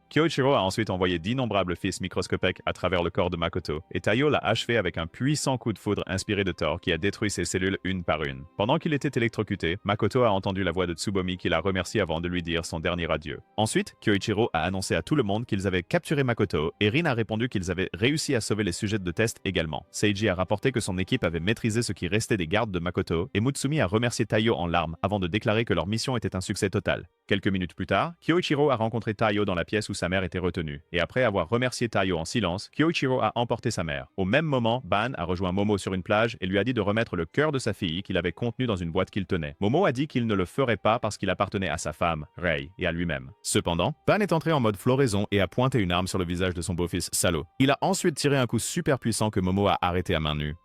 Kyoichiro a ensuite envoyé d'innombrables fils microscopiques à travers le corps de Makoto, et Taiyo l'a achevé avec un puissant coup de foudre inspiré de Thor qui a détruit ses cellules une par une. Pendant qu'il était électrocuté, Makoto a entendu la voix de Tsubomi qui l'a remercié avant de lui dire son dernier adieu. Ensuite, Kyoichiro a annoncé à tout le monde qu'ils avaient capturé Makoto, et Rin a répondu qu'ils avaient réussi à sauver les sujets de test également. Seiji a rapporté que son équipe avait maîtrisé ce qui restait des gardes de Makoto, et Mutsumi a remercié Taiyo en larmes avant de déclarer que leur mission était un succès total. Quelques minutes plus tard, Kyoichiro a rencontré Taiyo dans la pièce où sa mère était retenue, et après avoir remercié Taiyo en silence, Kyoichiro a emporté sa mère. Au même moment, Ban a rejoint Momo sur une plage et lui a dit de remettre le cœur de sa fille qu'il avait contenu dans une boîte qu'il tenait. Momo a dit qu'il ne le ferait pas parce qu'il appartenait à sa femme, Rei, et à lui-même. Cependant, Ban est entré en mode floraison et a pointé une arme sur le visage de son beau-fils Salo. Il a ensuite tiré un coup super puissant que Momo a arrêté à main nue,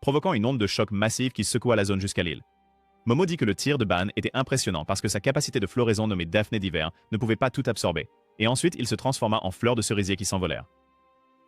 provoquant une onde de choc massive qui secoua la zone jusqu'à l'île. Momo dit que le tir de Ban était impressionnant parce que sa capacité de floraison nommée Daphné d'hiver ne pouvait pas tout absorber, et ensuite il se transforma en fleurs de cerisier qui s'envolèrent.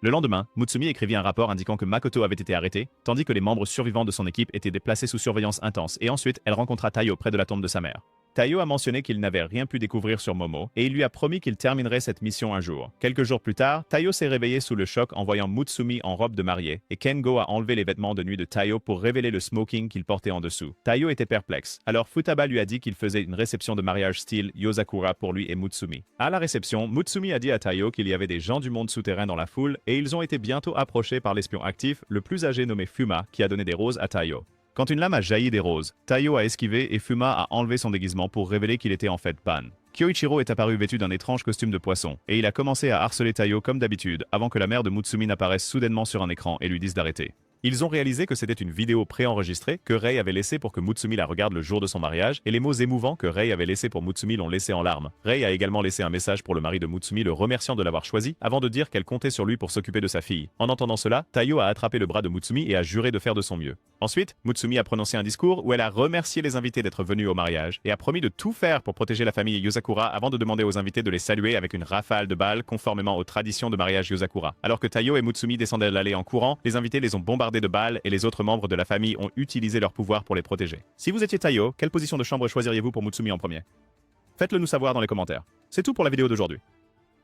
Le lendemain, Mutsumi écrivit un rapport indiquant que Makoto avait été arrêté, tandis que les membres survivants de son équipe étaient déplacés sous surveillance intense, et ensuite elle rencontra Taiyo près de la tombe de sa mère. Taiyo a mentionné qu'il n'avait rien pu découvrir sur Momo, et il lui a promis qu'il terminerait cette mission un jour. Quelques jours plus tard, Taiyo s'est réveillé sous le choc en voyant Mutsumi en robe de mariée, et Kengo a enlevé les vêtements de nuit de Taiyo pour révéler le smoking qu'il portait en dessous. Taiyo était perplexe, alors Futaba lui a dit qu'il faisait une réception de mariage style Yozakura pour lui et Mutsumi. À la réception, Mutsumi a dit à Taiyo qu'il y avait des gens du monde souterrain dans la foule, et ils ont été bientôt approchés par l'espion actif, le plus âgé nommé Fuma, qui a donné des roses à Taiyo. Quand une lame a jailli des roses, Taiyo a esquivé et Fuma a enlevé son déguisement pour révéler qu'il était en fait Ban. Kyoichiro est apparu vêtu d'un étrange costume de poisson, et il a commencé à harceler Taiyo comme d'habitude avant que la mère de Mutsumi n'apparaisse soudainement sur un écran et lui dise d'arrêter. Ils ont réalisé que c'était une vidéo préenregistrée que Rei avait laissée pour que Mutsumi la regarde le jour de son mariage, et les mots émouvants que Rei avait laissés pour Mutsumi l'ont laissé en larmes. Rei a également laissé un message pour le mari de Mutsumi le remerciant de l'avoir choisi, avant de dire qu'elle comptait sur lui pour s'occuper de sa fille. En entendant cela, Taiyo a attrapé le bras de Mutsumi et a juré de faire de son mieux. Ensuite, Mutsumi a prononcé un discours où elle a remercié les invités d'être venus au mariage, et a promis de tout faire pour protéger la famille Yozakura avant de demander aux invités de les saluer avec une rafale de balles conformément aux traditions de mariage Yozakura. Alors que Taiyo et Mutsumi descendaient l'allée en courant, les invités les ont bombardés de balles et les autres membres de la famille ont utilisé leur pouvoir pour les protéger. Si vous étiez Taiyo, quelle position de chambre choisiriez-vous pour Mutsumi en premier? Faites-le nous savoir dans les commentaires. C'est tout pour la vidéo d'aujourd'hui.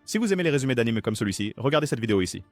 Si vous aimez les résumés d'anime comme celui-ci, regardez cette vidéo ici.